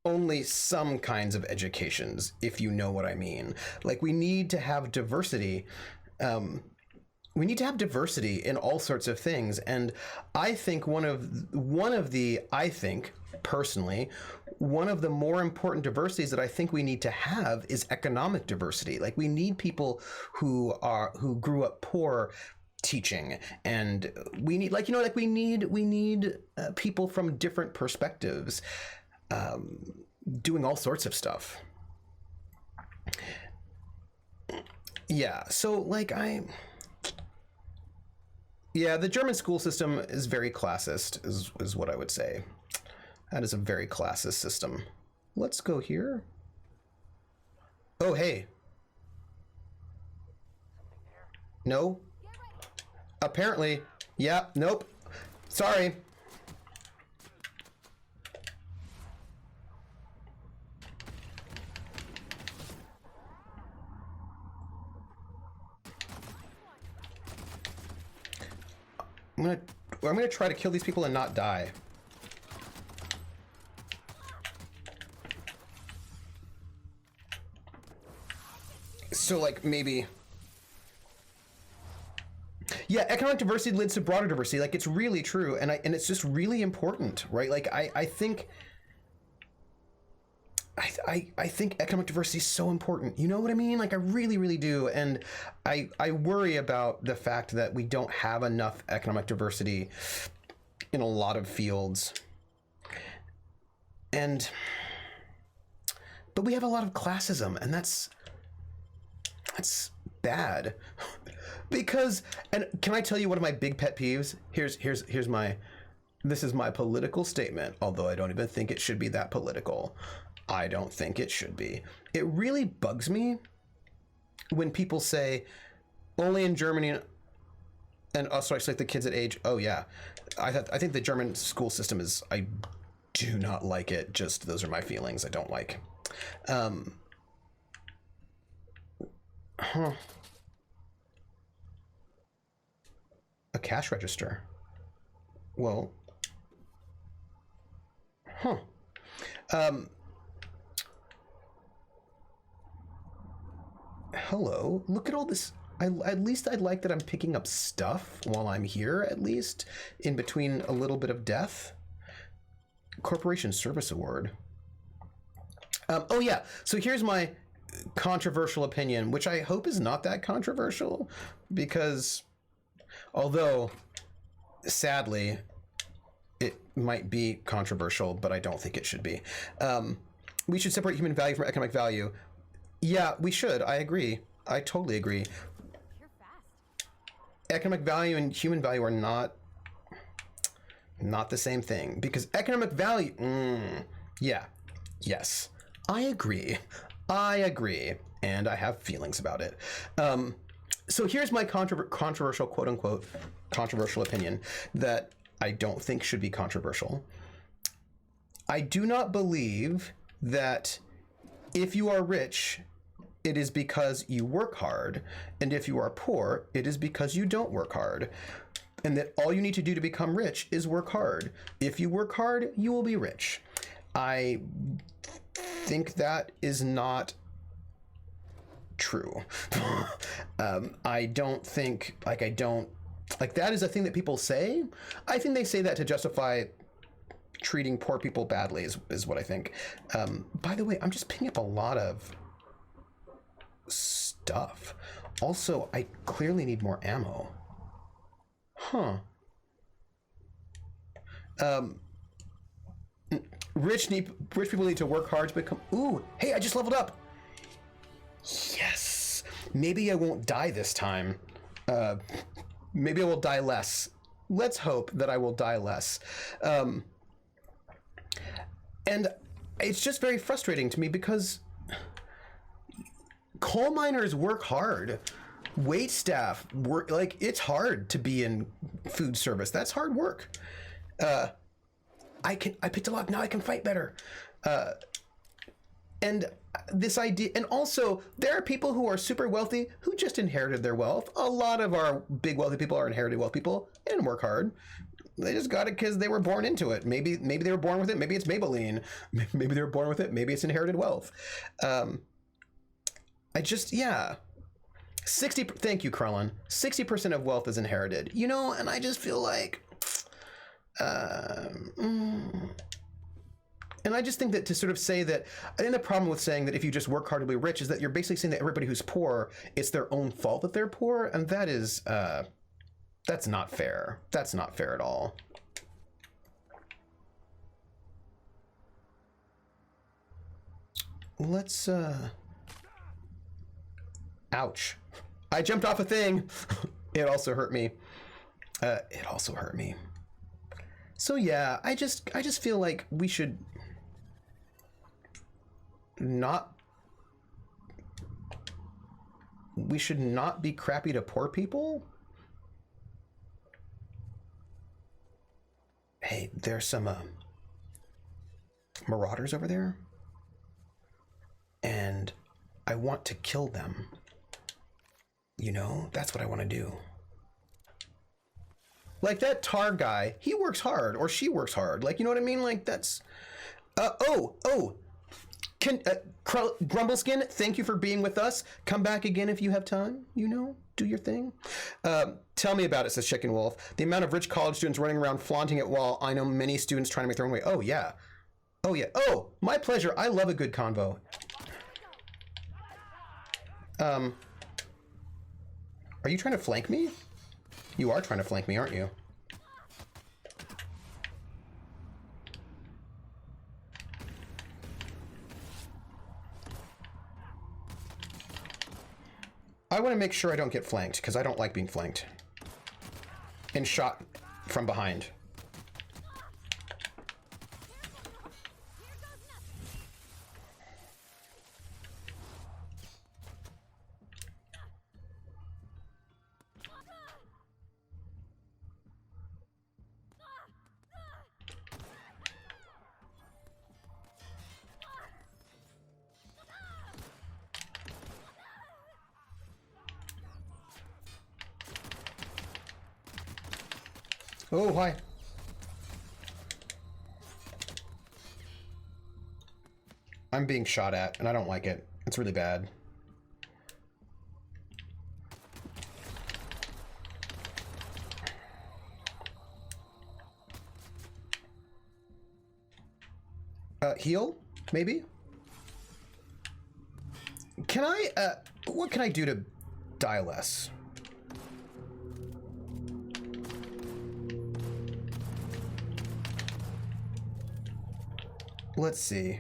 only some kinds of educations, if you know what I mean. Like, we need to have diversity. We need to have diversity in all sorts of things, and I think one of the personally, one of the more important diversities that I think we need to have is economic diversity. Like, we need people who grew up poor teaching, and we need, like, you know, like we need people from different perspectives doing all sorts of stuff. Yeah, so like yeah, the German school system is very classist, is what I would say. That is a very classist system. Let's go here. Oh, hey. No. Apparently. Yeah, nope. Sorry. I'm gonna try to kill these people and not die. So like maybe, yeah, economic diversity leads to broader diversity. Like it's really true, and it's just really important, right? Like I think. I think economic diversity is so important. You know what I mean? Like I really, really do. And I worry about the fact that we don't have enough economic diversity in a lot of fields. But we have a lot of classism, and that's bad. Because, and can I tell you one of my big pet peeves? Here's my, this is my political statement, although I don't even think it should be that political. I don't think it should be. It really bugs me when people say only in Germany and also it's like the kids at age, oh yeah, I think the German school system is, I do not like it. Just those are my feelings. I don't like. A cash register. Well, hello, look at all this. At least I'd like that I'm picking up stuff while I'm here, at least, in between a little bit of death. Corporation Service Award. Oh yeah, so here's my controversial opinion, which I hope is not that controversial, because although, sadly, it might be controversial, but I don't think it should be. We should separate human value from economic value. Yeah, we should. I agree. I totally agree. Economic value and human value are not the same thing, because economic value, yeah, yes, I agree, and I have feelings about it. So here's my controversial, quote unquote, controversial opinion that I don't think should be controversial. I do not believe that if you are rich, it is because you work hard, and if you are poor, it is because you don't work hard, and that all you need to do to become rich is work hard. If you work hard, you will be rich. I think that is not true. I don't think, like that is a thing that people say. I think they say that to justify treating poor people badly is what I think. By the way, I'm just picking up a lot of stuff. Also, I clearly need more ammo. Rich people need to work hard to become. Ooh, hey, I just leveled up. Yes. Maybe I won't die this time. Maybe I will die less. Let's hope that I will die less. And it's just very frustrating to me because coal miners work hard. Wait staff work, like, it's hard to be in food service. That's hard work. I picked a lock, now I can fight better. And this idea, and also there are people who are super wealthy who just inherited their wealth. A lot of our big wealthy people are inherited wealth people. They didn't work hard. They just got it because they were born into it. Maybe they were born with it. Maybe it's Maybelline. Maybe they were born with it. Maybe it's inherited wealth. Yeah. Thank you, Krellin. 60% of wealth is inherited. You know, and I just feel like, and I just think that to sort of say that, I think the problem with saying that if you just work hard to be rich is that you're basically saying that everybody who's poor, it's their own fault that they're poor, and that is, that's not fair. That's not fair at all. Let's, ouch. I jumped off a thing. It also hurt me. So yeah, I just feel like we should not be crappy to poor people. Hey, there's some marauders over there, and I want to kill them. You know, that's what I want to do. Like that tar guy, he works hard, or she works hard. Like, you know what I mean? Like, that's, Grumbleskin, thank you for being with us. Come back again if you have time. You know, do your thing. Tell me about it, says Chicken Wolf. The amount of rich college students running around flaunting it while I know many students trying to make their own way. Oh, yeah. Oh, yeah. Oh, my pleasure. I love a good convo. Are you trying to flank me? You are trying to flank me, aren't you? I want to make sure I don't get flanked, because I don't like being flanked. And shot from behind. Oh, hi. I'm being shot at, and I don't like it. It's really bad. Heal? Maybe? Can I, what can I do to die less? Let's see.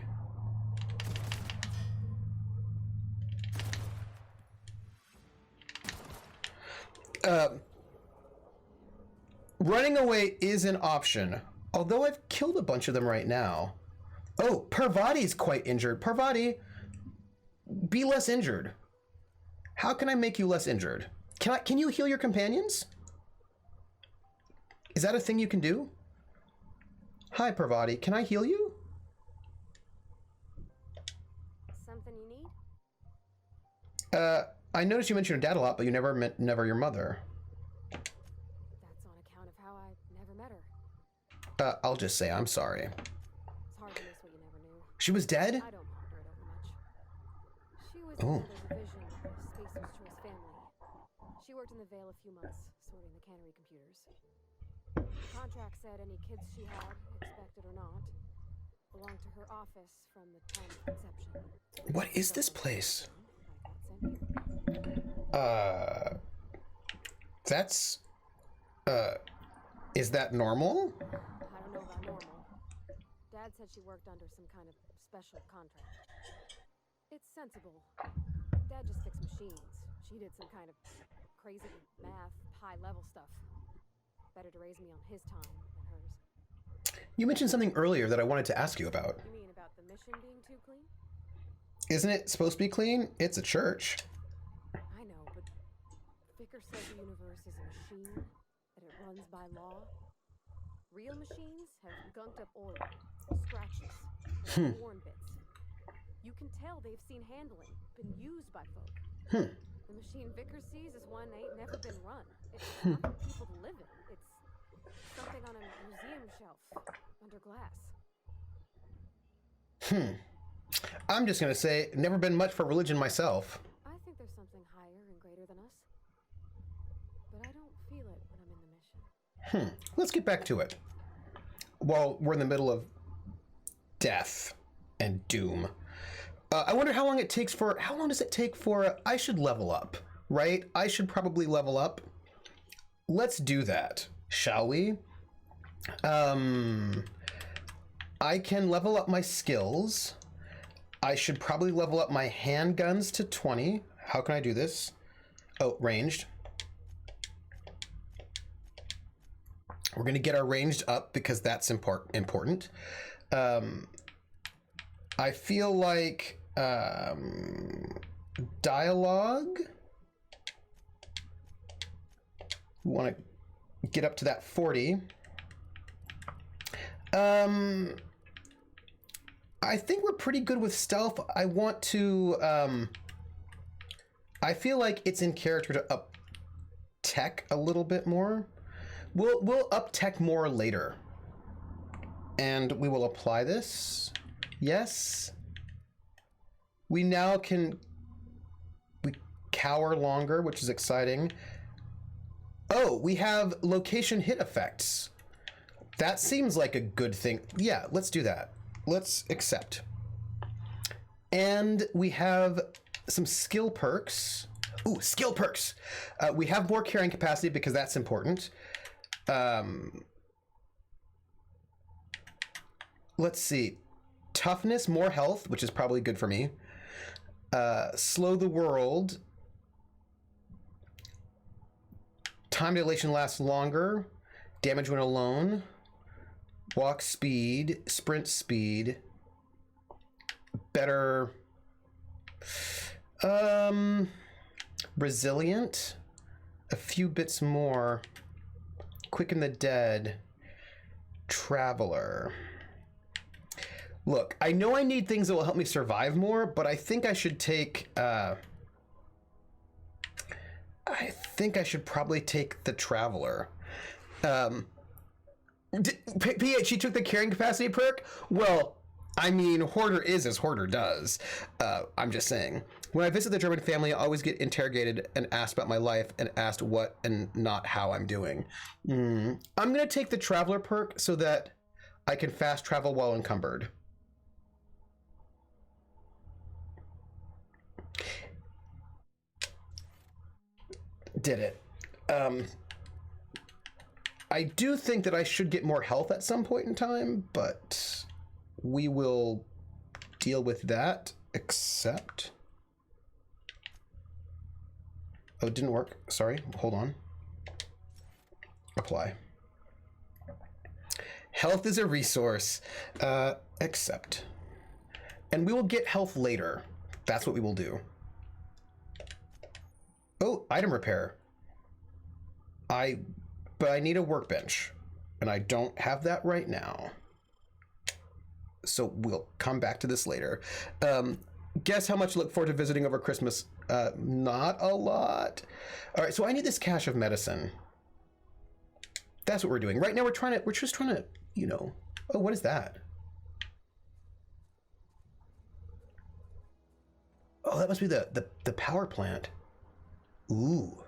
Running away is an option, although I've killed a bunch of them right now. Oh, Parvati's quite injured. Parvati, be less injured. How can I make you less injured? Can you heal your companions? Is that a thing you can do? Hi, Parvati. Can I heal you? Something you need? I noticed you mentioned your dad a lot, but you never meant your mother. That's on account of how I never met her. I'll just say I'm sorry. It's hard to miss what you never knew. She was dead? I don't ponder it over much. She was Oh. the division of the Spacer's Choice family. She worked in the Vale a few months, sorting the cannery computers. The contract said any kids she had, expected or not, belonged to her office from the time of conception. What is this place? That's, is that normal? I don't know about normal. Dad said she worked under some kind of special contract. It's sensible. Dad just fixed machines. She did some kind of crazy math, high-level stuff. Better to raise me on his time than hers. You mentioned something earlier that I wanted to ask you about. You mean about the mission being too clean? Isn't it supposed to be clean? It's a church. I know, but Vicker says the universe is a machine, that it runs by law. Real machines have gunked up oil, scratches, and worn bits. You can tell they've seen handling, been used by folk. The machine Vicker sees is one ain't never been run. It's not for people to live in. It's something on a museum shelf, under glass. I'm just gonna say, never been much for religion myself. I think there's something higher and greater than us. But I don't feel it when I'm in the mission. Let's get back to it. Well, we're in the middle of death and doom. I wonder how long does it take for, I should level up, right? I should probably level up. Let's do that, shall we? I can level up my skills. I should probably level up my handguns to 20. How can I do this? Oh, ranged. We're going to get our ranged up because that's important. I feel like dialogue. We want to get up to that 40. I think we're pretty good with stealth. I want to, I feel like it's in character to up tech a little bit more. We'll up tech more later. And we will apply this. Yes. we now can cower longer, which is exciting. Oh, we have location hit effects. That seems like a good thing. Yeah, let's do that. Let's accept. And we have some skill perks. Ooh, skill perks. We have more carrying capacity because that's important. Let's see. Toughness, more health, which is probably good for me. Slow the world. Time dilation lasts longer. Damage when alone. Walk speed. Sprint speed. Better. Resilient. A few bits more. Quicken the dead. Traveler. Look, I know I need things that will help me survive more, but I think I should take, I think I should probably take the Traveler. PH, you took the carrying capacity perk? Well, I mean, Hoarder is as Hoarder does. I'm just saying. When I visit the German family, I always get interrogated and asked about my life and asked what and not how I'm doing. I'm going to take the Traveler perk so that I can fast travel while encumbered. Did it. I do think that I should get more health at some point in time, but we will deal with that. Except... Oh, it didn't work. Sorry. Hold on. Apply. Health is a resource. Accept. And we will get health later. That's what we will do. Oh, item repair. But I need a workbench, and I don't have that right now. So we'll come back to this later. Guess how much you look forward to visiting over Christmas? Not a lot. All right, so I need this cache of medicine. That's what we're doing. Right now we're just trying to, you know. Oh, what is that? Oh, that must be the power plant. Ooh.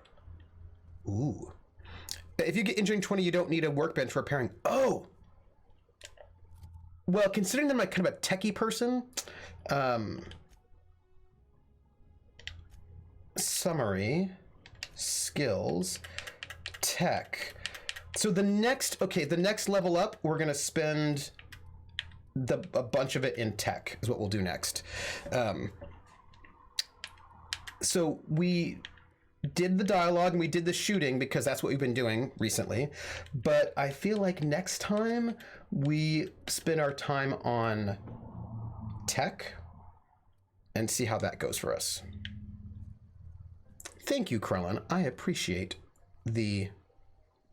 If you get injuring 20, you don't need a workbench for repairing. Oh! Well, considering that I'm like kind of a techie person, summary, skills, tech. So the next level up, we're going to spend a bunch of it in tech is what we'll do next. So we did the dialogue and we did the shooting because that's what we've been doing recently. But I feel like next time we spend our time on tech and see how that goes for us. Thank you, Krellin. I appreciate the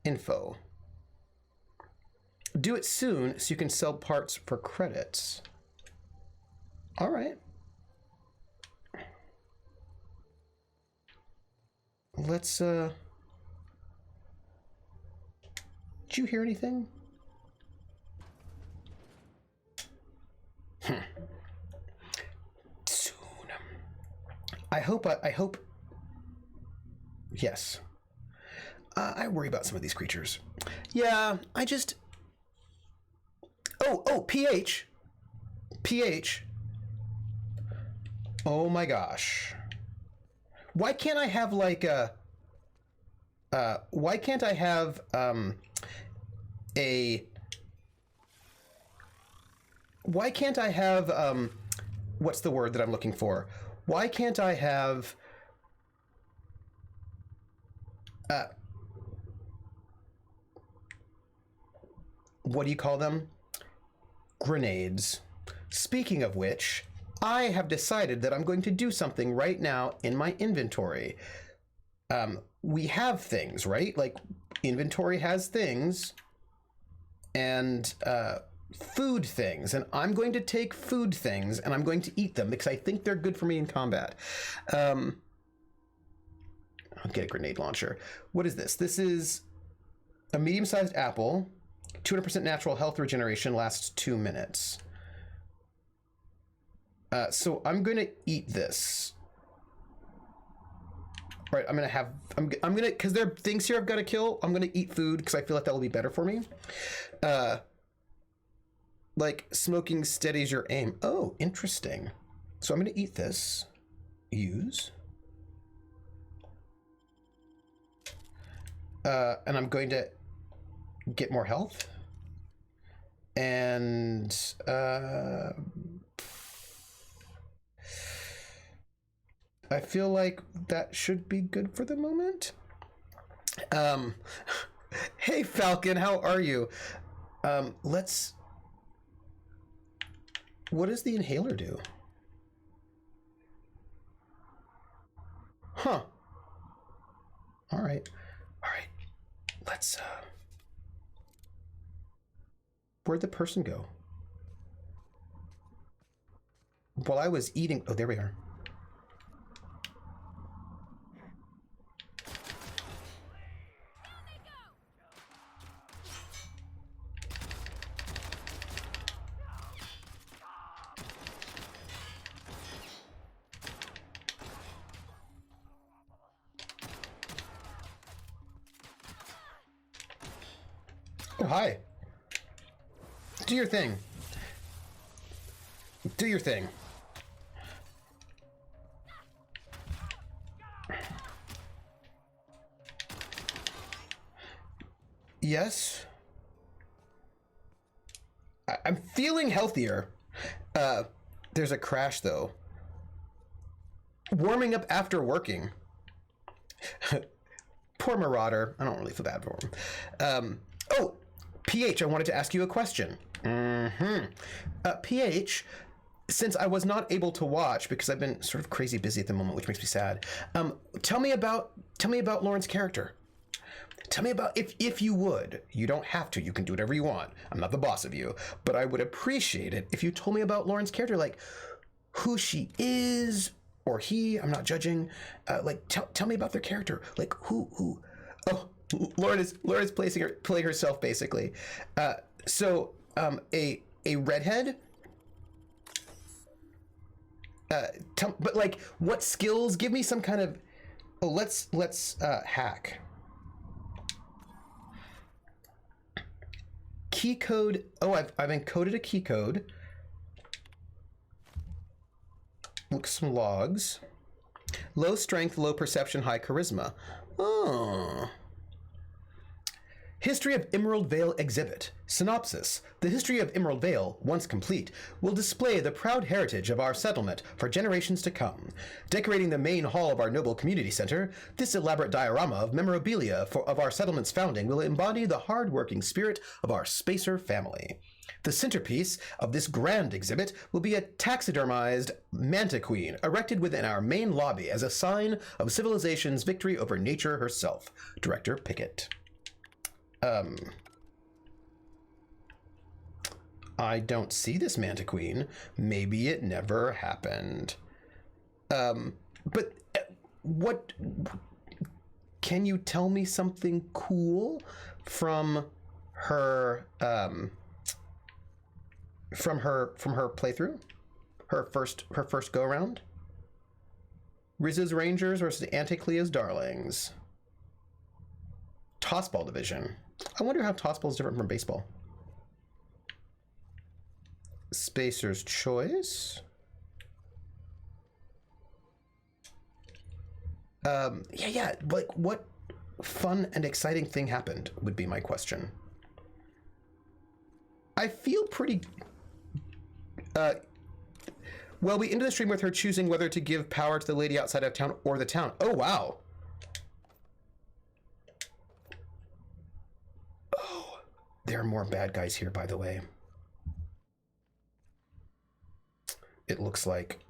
info. Do it soon so you can sell parts for credits. All right. Let's, did you hear anything? Soon. I hope, yes. I worry about some of these creatures. Yeah, I just, PH. Oh my gosh. Why can't I have like why can't I have why can't I have what's the word that I'm looking for? Why can't I have what do you call them? Grenades. Speaking of which, I have decided that I'm going to do something right now in my inventory. We have things, right? Like inventory has things and food things, and I'm going to take food things and I'm going to eat them because I think they're good for me in combat. I'll get a grenade launcher. What is this? This is a medium-sized apple. 200% natural health regeneration lasts 2 minutes. So I'm gonna eat this. Right, I'm gonna, because there are things here I've got to kill. I'm gonna eat food because I feel like that will be better for me. Like smoking steadies your aim. Oh, interesting. So I'm gonna eat this. Use. And I'm going to get more health. And I feel like that should be good for the moment. Hey Falcon, how are you? Let's. What does the inhaler do? Huh. All right. Let's. Where'd the person go? While I was eating. Oh, there we are. Oh, hi. Do your thing. Do your thing. Yes. I'm feeling healthier. There's a crash, though. Warming up after working. Poor Marauder. I don't really feel bad for him. Oh, PH, I wanted to ask you a question. PH, since I was not able to watch because I've been sort of crazy busy at the moment, which makes me sad. Tell me about Lauren's character. Tell me about, if you would. You don't have to. You can do whatever you want. I'm not the boss of you, but I would appreciate it if you told me about Lauren's character, like who she is or he. I'm not judging. Like tell me about their character. Like who. Oh, Lauren is playing herself basically. So a redhead. But like, what skills? Give me some kind of. Oh, let's hack. Key code. Oh, I've encoded a key code. Look, some logs. Low strength, low perception, high charisma. Oh. History of Emerald Vale exhibit. Synopsis. The history of Emerald Vale, once complete, will display the proud heritage of our settlement for generations to come. Decorating the main hall of our noble community center, this elaborate diorama of memorabilia of our settlement's founding will embody the hard-working spirit of our Spacer family. The centerpiece of this grand exhibit will be a taxidermized manta queen erected within our main lobby as a sign of civilization's victory over nature herself. Director Pickett. I don't see this manta queen. Maybe it never happened. But what? Can you tell me something cool from her? From her playthrough, her first go around. Riz's Rangers versus Anti-Cleo's Darlings. Tossball division. I wonder how tossball is different from baseball. Spacer's Choice. Yeah. Like, what fun and exciting thing happened would be my question. I feel pretty. Well, we ended the stream with her choosing whether to give power to the lady outside of town or the town. Oh, wow. Oh, there are more bad guys here, by the way. It looks like.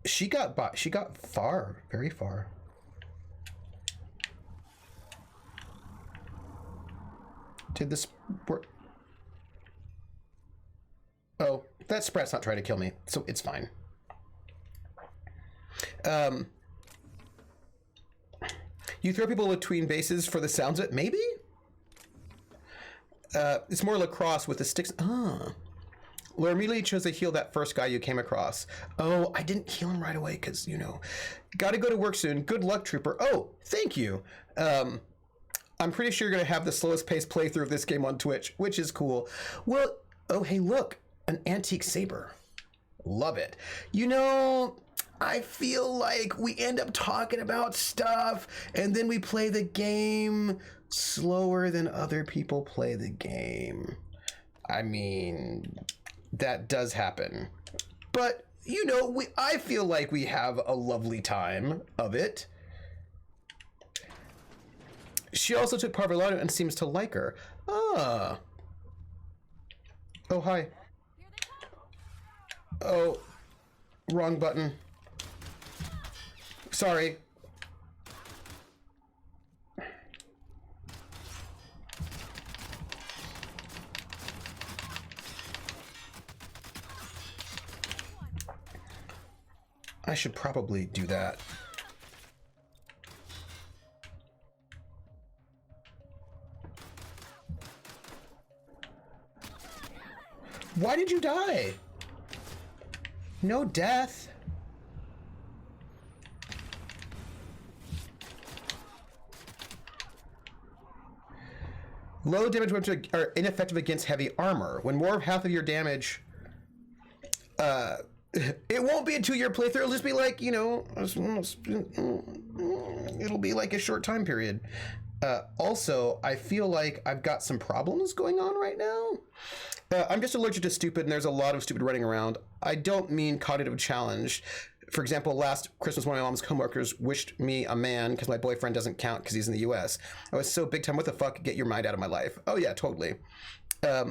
She got far, very far. Did this work? Oh, that Sprat's not trying to kill me, so it's fine. You throw people between bases for the sounds of it? Maybe? It's more lacrosse with the sticks. Ah. Laura immediately chose to heal that first guy you came across. Oh, I didn't heal him right away because, you know. Gotta go to work soon. Good luck, Trooper. Oh, thank you. I'm pretty sure you're going to have the slowest paced playthrough of this game on Twitch, which is cool. Well, oh, hey, look. An antique saber. Love it. You know, I feel like we end up talking about stuff and then we play the game slower than other people play the game. I mean, that does happen. But, you know, I feel like we have a lovely time of it. She also took Parvulano and seems to like her. Ah. Oh, hi. Oh, wrong button. Sorry. I should probably do that. Why did you die? No death. Low damage weapons are ineffective against heavy armor. When more of half of your damage, it won't be a 2-year playthrough. It'll just be like, you know, it'll be like a short time period. Also, I feel like I've got some problems going on right now. I'm just allergic to stupid, and there's a lot of stupid running around. I don't mean cognitive challenge. For example, last Christmas, one of my mom's coworkers wished me a man because my boyfriend doesn't count because he's in the U.S. I was so big time, what the fuck, get your mind out of my life. Oh yeah, totally. I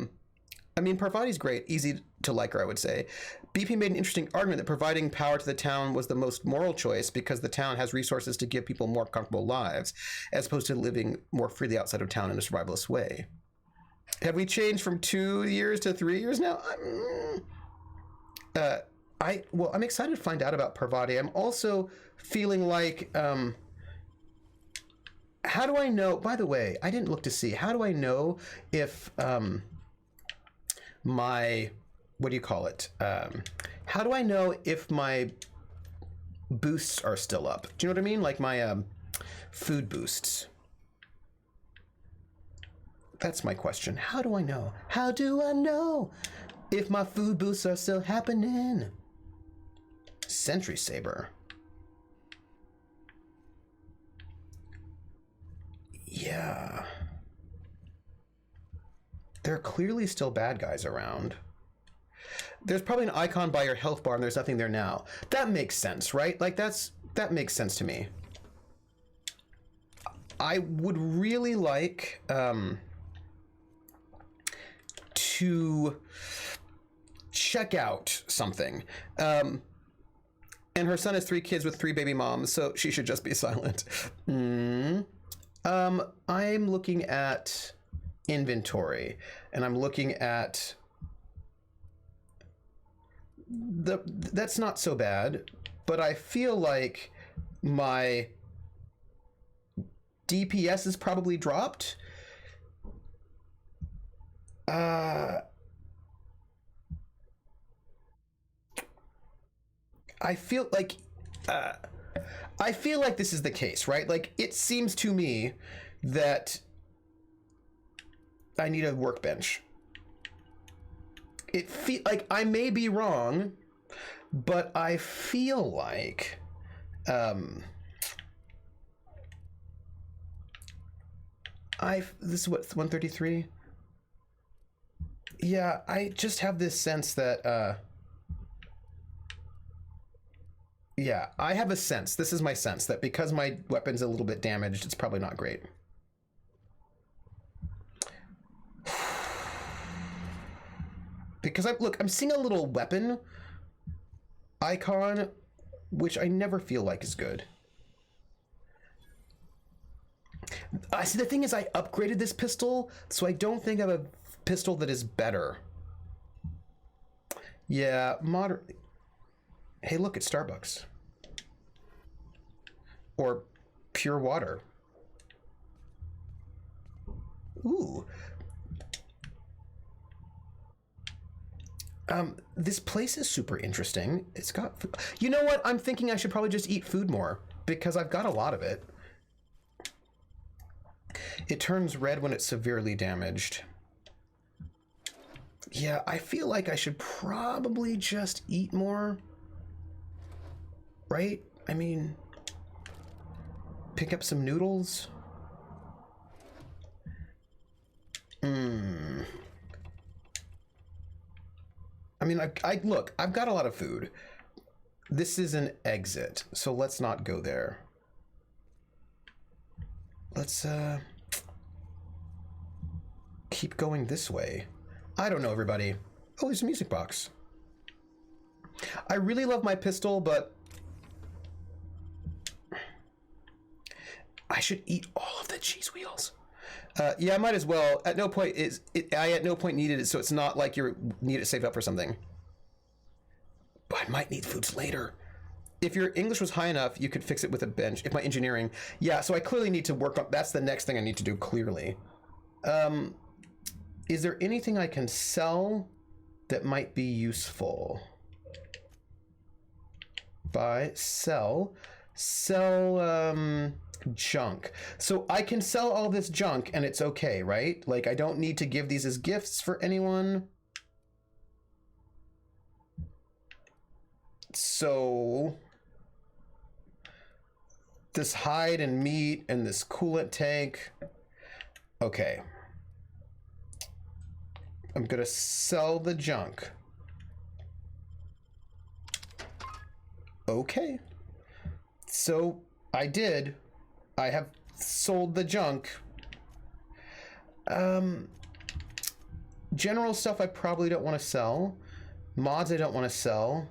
mean, Parvati's great, easy to like her, I would say. BP made an interesting argument that providing power to the town was the most moral choice because the town has resources to give people more comfortable lives, as opposed to living more freely outside of town in a survivalist way. Have we changed from 2 years to 3 years now? I'm excited to find out about Parvati. I'm also feeling like, how do I know? By the way, I didn't look to see. How do I know if my, what do you call it? How do I know if my boosts are still up? Do you know what I mean? Like my food boosts. That's my question. How do I know? How do I know if my food boosts are still happening? Sentry Saber. Yeah. There are clearly still bad guys around. There's probably an icon by your health bar and there's nothing there now. That makes sense, right? Like that makes sense to me. I would really like to check out something. And her son has 3 kids with 3 baby moms, so she should just be silent. I'm looking at inventory, and I'm looking at that's not so bad, but I feel like my DPS is probably dropped. I feel like this is the case, right? Like it seems to me that I need a workbench. It feel like I may be wrong, but I feel like this is what, 133? Yeah, I just have this sense that yeah, I have a sense, this is my sense, that because my weapon's a little bit damaged, it's probably not great. Because I'm seeing a little weapon icon, which I never feel like is good. See, the thing is, I upgraded this pistol, so I don't think I have a pistol that is better. Yeah, Hey, look, it's Starbucks. Or pure water. Ooh. This place is super interesting. It's got food. You know what? I'm thinking I should probably just eat food more because I've got a lot of it. It turns red when it's severely damaged. Yeah, I feel like I should probably just eat more. Right? I mean, pick up some noodles. I mean, look, I've got a lot of food. This is an exit, so let's not go there. Let's keep going this way. I don't know, everybody. Oh, there's a music box. I really love my pistol, but I should eat all of the cheese wheels. Yeah, I might as well. At no point I at no point needed it, so it's not like you need it saved up for something. But I might need foods later. If your English was high enough, you could fix it with a bench. If my engineering, yeah. So I clearly need to work on. That's the next thing I need to do. Clearly, is there anything I can sell that might be useful? Buy, sell, junk. So I can sell all this junk and it's okay, right? Like I don't need to give these as gifts for anyone. So this hide and meat and this coolant tank. Okay. I'm gonna sell the junk. Okay. So I did. I have sold the junk. General stuff I probably don't want to sell. Mods I don't want to sell.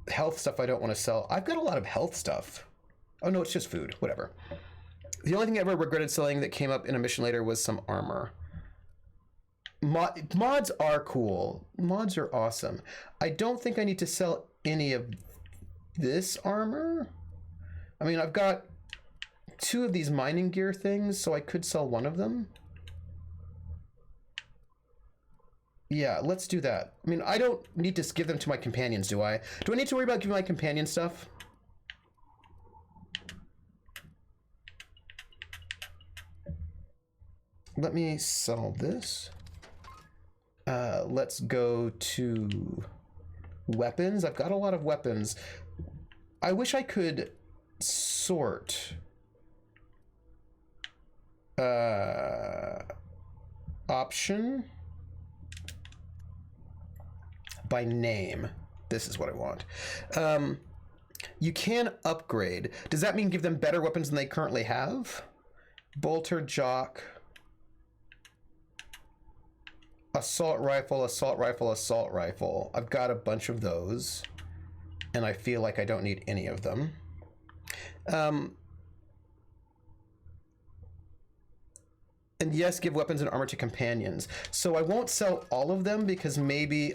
Health stuff I don't want to sell. I've got a lot of health stuff. Oh no, it's just food. Whatever. The only thing I ever regretted selling that came up in a mission later was some armor. Mods are cool. Mods are awesome. I don't think I need to sell any of this armor. I mean, I've got 2 of these mining gear things, so I could sell one of them. Yeah, let's do that. I mean, I don't need to give them to my companions, do I? Do I need to worry about giving my companion stuff? Let me sell this. Let's go to weapons. I've got a lot of weapons. I wish I could sort. Option by name. This is what I want. You can upgrade. Does that mean give them better weapons than they currently have? Bolter, jock, assault rifle, assault rifle, assault rifle. I've got a bunch of those, and I feel like I don't need any of them. And yes, give weapons and armor to companions. So I won't sell all of them because maybe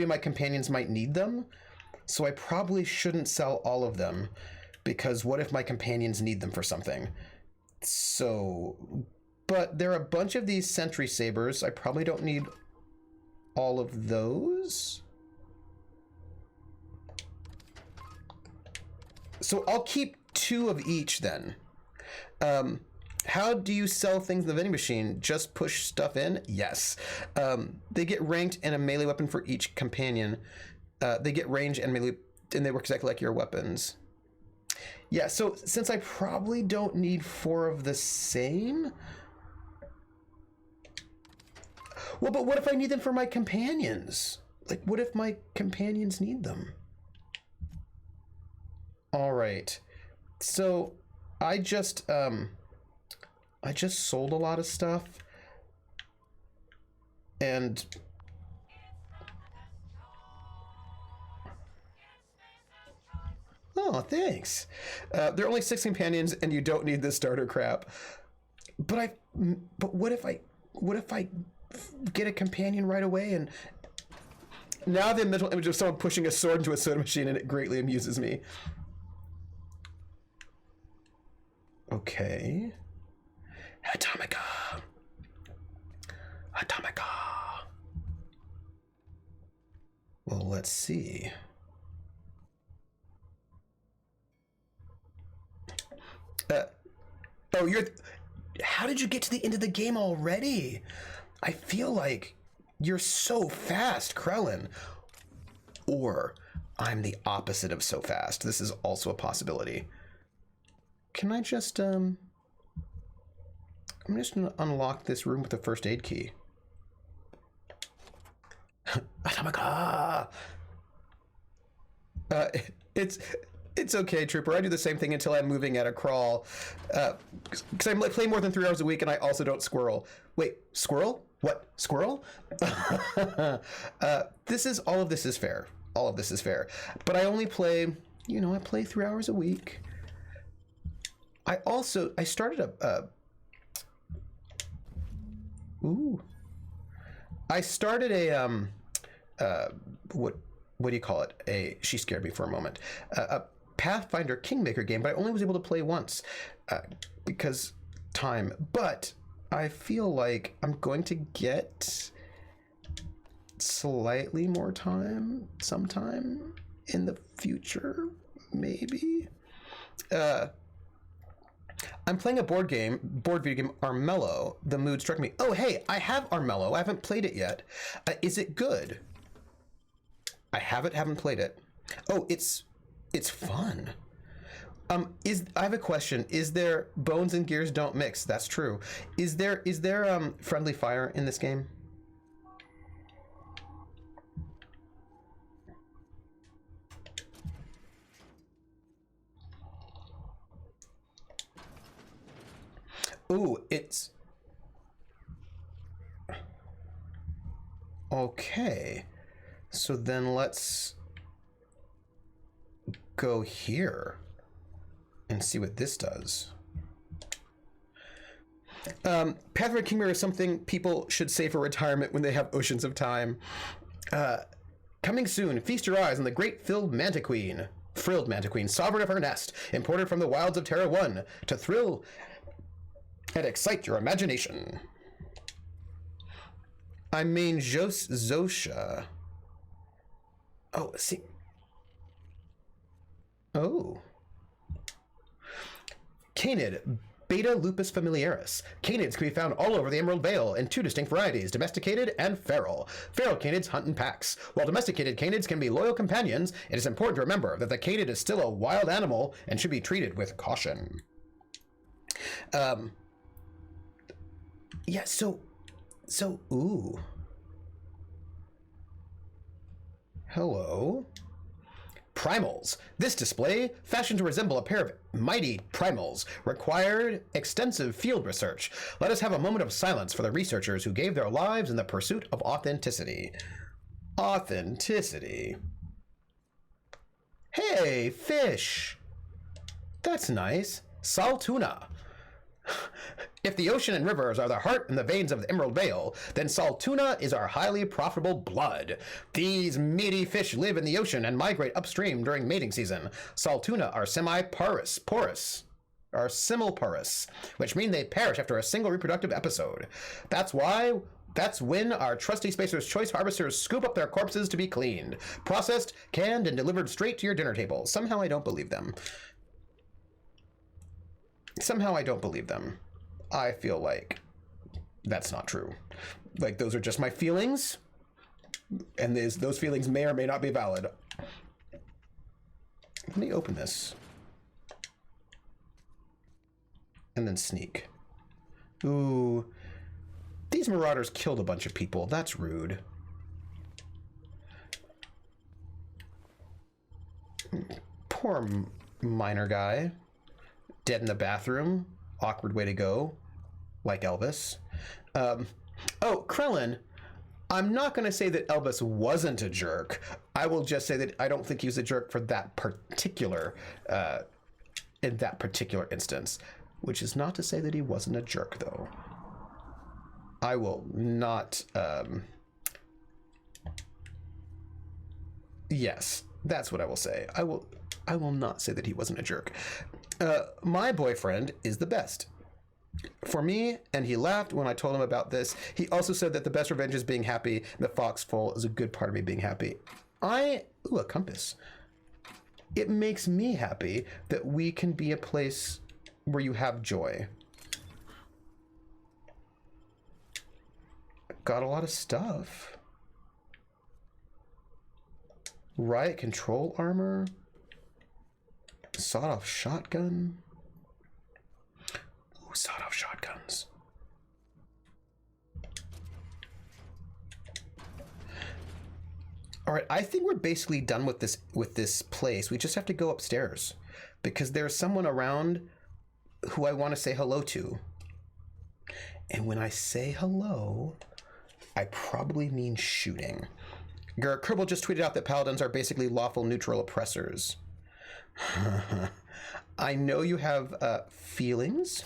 my companions might need them. So I probably shouldn't sell all of them because what if my companions need them for something? So, but there are a bunch of these sentry sabers. I probably don't need all of those. So I'll keep 2 of each then. How do you sell things in the vending machine? Just push stuff in? Yes. They get ranked and a melee weapon for each companion. They get range and melee, and they work exactly like your weapons. Yeah, so since I probably don't need 4 of the same... Well, but what if I need them for my companions? Like, what if my companions need them? All right. So I just sold a lot of stuff, and oh, thanks. There are only 6 companions, and you don't need this starter crap. But what if I get a companion right away? And now the mental image of someone pushing a sword into a soda machine, and it greatly amuses me. Okay. Atomica. Atomica. Well, let's see. Oh, how did you get to the end of the game already? I feel like you're so fast, Krellin. Or I'm the opposite of so fast. This is also a possibility. Can I just, I'm just gonna unlock this room with the first aid key. Atomica! It's okay, Trooper. I do the same thing until I'm moving at a crawl. Because I play more than 3 hours a week and I also don't squirrel. Wait, squirrel? What? Squirrel? All of this is fair. All of this is fair. But I only play, I play 3 hours a week. I started I started what do you call it? She scared me for a moment. A Pathfinder Kingmaker game, but I only was able to play once because time. But I feel like I'm going to get slightly more time sometime in the future, maybe. I'm playing a board video game, Armello. The mood struck me. Oh, hey, I have Armello. I haven't played it yet. Is it good? I haven't played it. Oh, it's fun. I have a question. Is there bones and gears don't mix? That's true. Is there friendly fire in this game? Ooh, it's okay. So then let's go here and see what this does. Pathfinder Kingmaker is something people should save for retirement when they have oceans of time. Coming soon, feast your eyes on the great frilled Mantiqueen, sovereign of her nest, imported from the wilds of Terra 1 to thrill and excite your imagination. I mean, Zosha. Oh, see. Oh. Canid, Beta lupus familiaris. Canids can be found all over the Emerald Vale in 2 distinct varieties, domesticated and feral. Feral canids hunt in packs. While domesticated canids can be loyal companions, it is important to remember that the canid is still a wild animal and should be treated with caution. Yeah, so, ooh. Hello. Primals. This display, fashioned to resemble a pair of mighty primals, required extensive field research. Let us have a moment of silence for the researchers who gave their lives in the pursuit of authenticity. Authenticity. Hey, fish. That's nice. Saltuna. If the ocean and rivers are the heart and the veins of the Emerald Vale, then Saltuna is our highly profitable blood. These meaty fish live in the ocean and migrate upstream during mating season. Saltuna are simiporous, which mean they perish after a single reproductive episode. That's when our trusty Spacer's Choice harvesters scoop up their corpses to be cleaned, processed, canned, and delivered straight to your dinner table. Somehow I don't believe them. I feel like that's not true. Like, those are just my feelings, and those feelings may or may not be valid. Let me open this. And then sneak. Ooh. These marauders killed a bunch of people. That's rude. Poor miner guy. Dead in the bathroom. Awkward way to go. Like Elvis. Oh, Krellin. I'm not going to say that Elvis wasn't a jerk. I will just say that I don't think he was a jerk for that particular, in that particular instance. Which is not to say that he wasn't a jerk, though. I will not, yes, that's what I will say. I will not say that he wasn't a jerk. My boyfriend is the best. for me, and he laughed when I told him about this. He also said that the best revenge is being happy. The foxhole is a good part of me being happy. Ooh, a compass. It makes me happy that we can be a place where you have joy. Got a lot of stuff. Riot control armor. Sawed-off shotgun. Ooh, sawed-off shotguns. All right, I think we're basically done with this place. We just have to go upstairs because there's someone around who I want to say hello to. And when I say hello, I probably mean shooting. Kerbal just tweeted out that paladins are basically lawful neutral oppressors. I know you have feelings.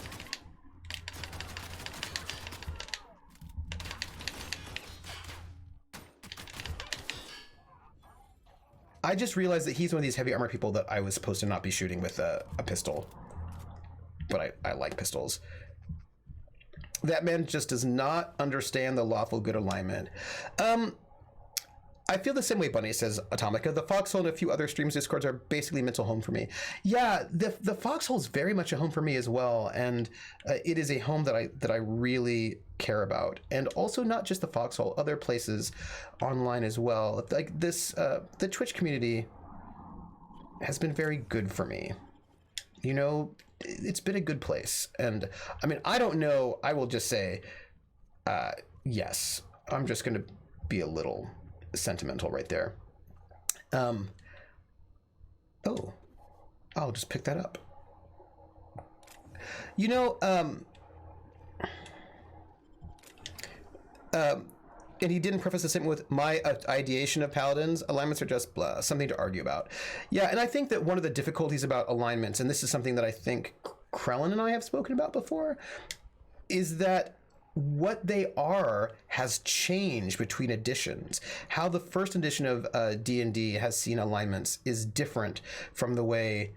I just realized that he's one of these heavy armor people that I was supposed to not be shooting with a pistol. But I like pistols. That man just does not understand the lawful good alignment. I feel the same way, Bunny, says Atomica. The Foxhole and a few other streams Discords are basically mental home for me. Yeah, the Foxhole is very much a home for me as well, and it is a home that I really care about. And also not just the Foxhole, other places online as well. Like this, the Twitch community has been very good for me. You know, it's been a good place. And I mean, I don't know. I will just say, yes, I'm just going to be a little sentimental right there. Oh, I'll just pick that up. You know, and he didn't preface the statement with my ideation of paladins. Alignments are just blah, something to argue about. Yeah, and I think that one of the difficulties about alignments, and this is something that I think Krellin and I have spoken about before, is that what they are has changed between editions. How the first edition of D&D has seen alignments is different from the way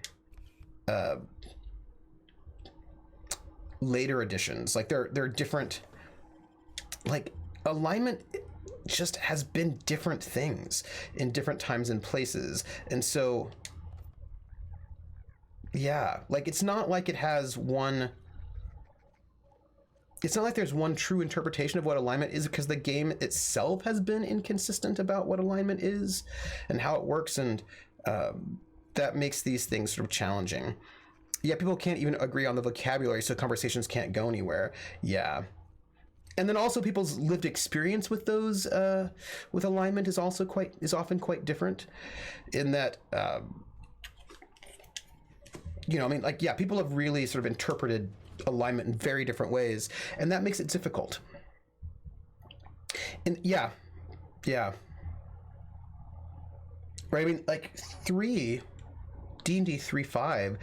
later editions, like they're different. Like alignment just has been different things in different times and places. And so, yeah, like it's not like it has one. It's not like there's one true interpretation of what alignment is, because the game itself has been inconsistent about what alignment is and how it works, and that makes these things sort of challenging. Yeah, people can't even agree on the vocabulary, so conversations can't go anywhere. Yeah. And then also people's lived experience with those, with alignment is often quite different in that, you know, I mean, like, yeah, people have really sort of interpreted alignment in very different ways, and that makes it difficult. And yeah, right. I mean, like D&D 3.5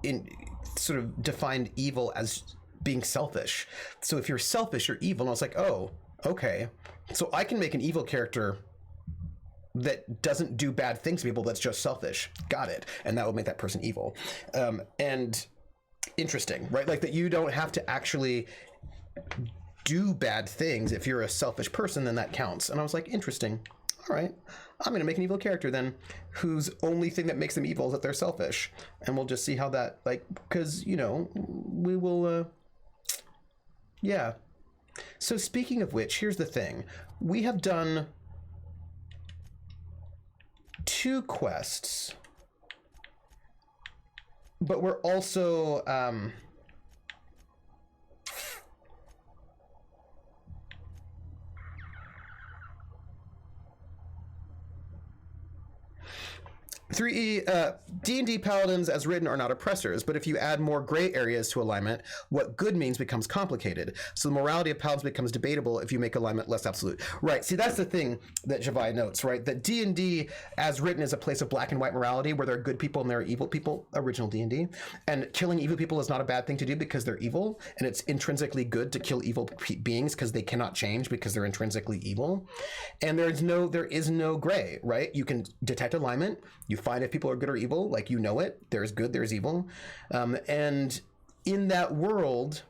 in sort of defined evil as being selfish. So if you're selfish, you're evil. And I was like, oh, okay, so I can make an evil character that doesn't do bad things to people, that's just selfish. Got it. And that would make that person evil. And interesting, right? Like that you don't have to actually do bad things. If you're a selfish person, then that counts. And I was like, interesting. All right, I'm going to make an evil character then whose only thing that makes them evil is that they're selfish. And we'll just see how that, like, because, you know, we will, yeah. So speaking of which, here's the thing. We have done 2 quests, but we're also, 3E, D&D paladins as written are not oppressors, but if you add more gray areas to alignment, what good means becomes complicated. So the morality of paladins becomes debatable if you make alignment less absolute. Right, see, that's the thing that Javai notes, right? That D&D as written is a place of black and white morality where there are good people and there are evil people, original D&D. And killing evil people is not a bad thing to do because they're evil, and it's intrinsically good to kill evil beings because they cannot change because they're intrinsically evil. And there is no gray, right? You can detect alignment, you find if people are good or evil, like, you know it. There's good, there's evil. And in that world,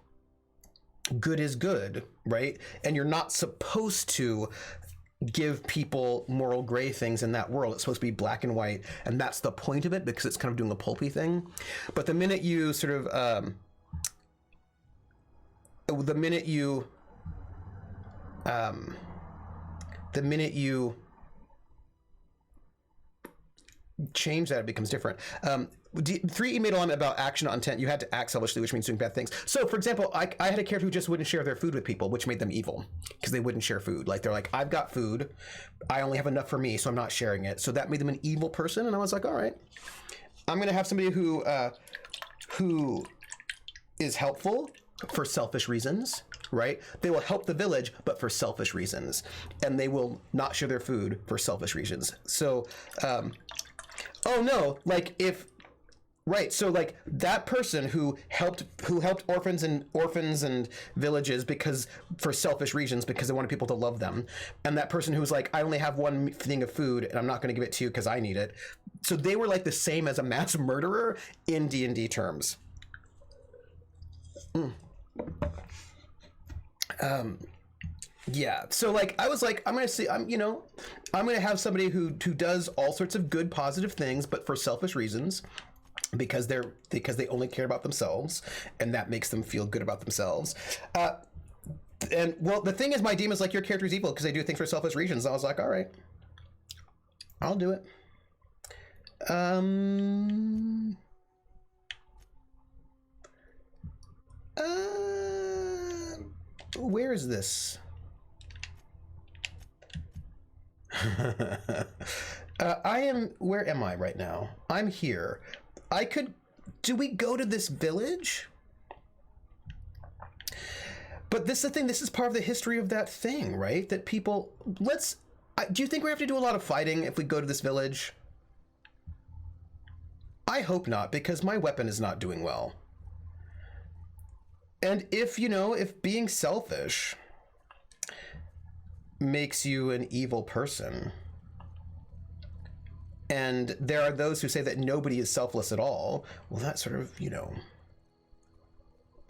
good is good, right? And you're not supposed to give people moral gray things in that world. It's supposed to be black and white, and that's the point of it, because it's kind of doing a pulpy thing. But the minute you sort of the minute you change that, it becomes different. 3E made a line about action on intent. You had to act selfishly, which means doing bad things. So, for example, I had a character who just wouldn't share their food with people, which made them evil because they wouldn't share food. Like, they're like, I've got food, I only have enough for me, so I'm not sharing it. So that made them an evil person, and I was like, all right, I'm gonna have somebody who is helpful for selfish reasons, right? They will help the village, but for selfish reasons, and they will not share their food for selfish reasons. So, oh no, like if, right, so like that person who helped orphans and villages because for selfish reasons, because they wanted people to love them, and that person who was like, I only have one thing of food and I'm not going to give it to you because I need it. So they were like the same as a mass murderer in D&D terms. Yeah, so like I was like, I'm gonna have somebody who does all sorts of good positive things, but for selfish reasons, because they only care about themselves, and that makes them feel good about themselves. And well, the thing is, my demon's like, your character's evil because they do things for selfish reasons. I was like, all right, I'll do it. Where is this? Where am I right now? I'm here. Do we go to this village? But this is the thing, this is part of the history of that thing, right? That people, do you think we have to do a lot of fighting if we go to this village? I hope not, because my weapon is not doing well. And if being selfish makes you an evil person, and there are those who say that nobody is selfless at all, well, that sort of,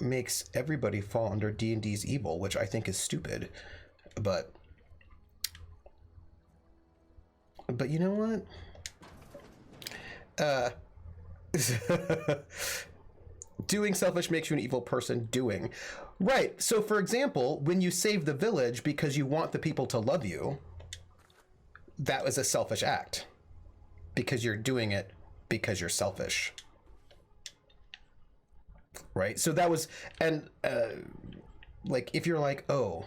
makes everybody fall under D&D's evil, which I think is stupid. But you know what? Doing selfish makes you an evil person. Right. So, for example, when you save the village because you want the people to love you, that was a selfish act. Because you're doing it because you're selfish. Right? So that was, and like, if you're like, oh,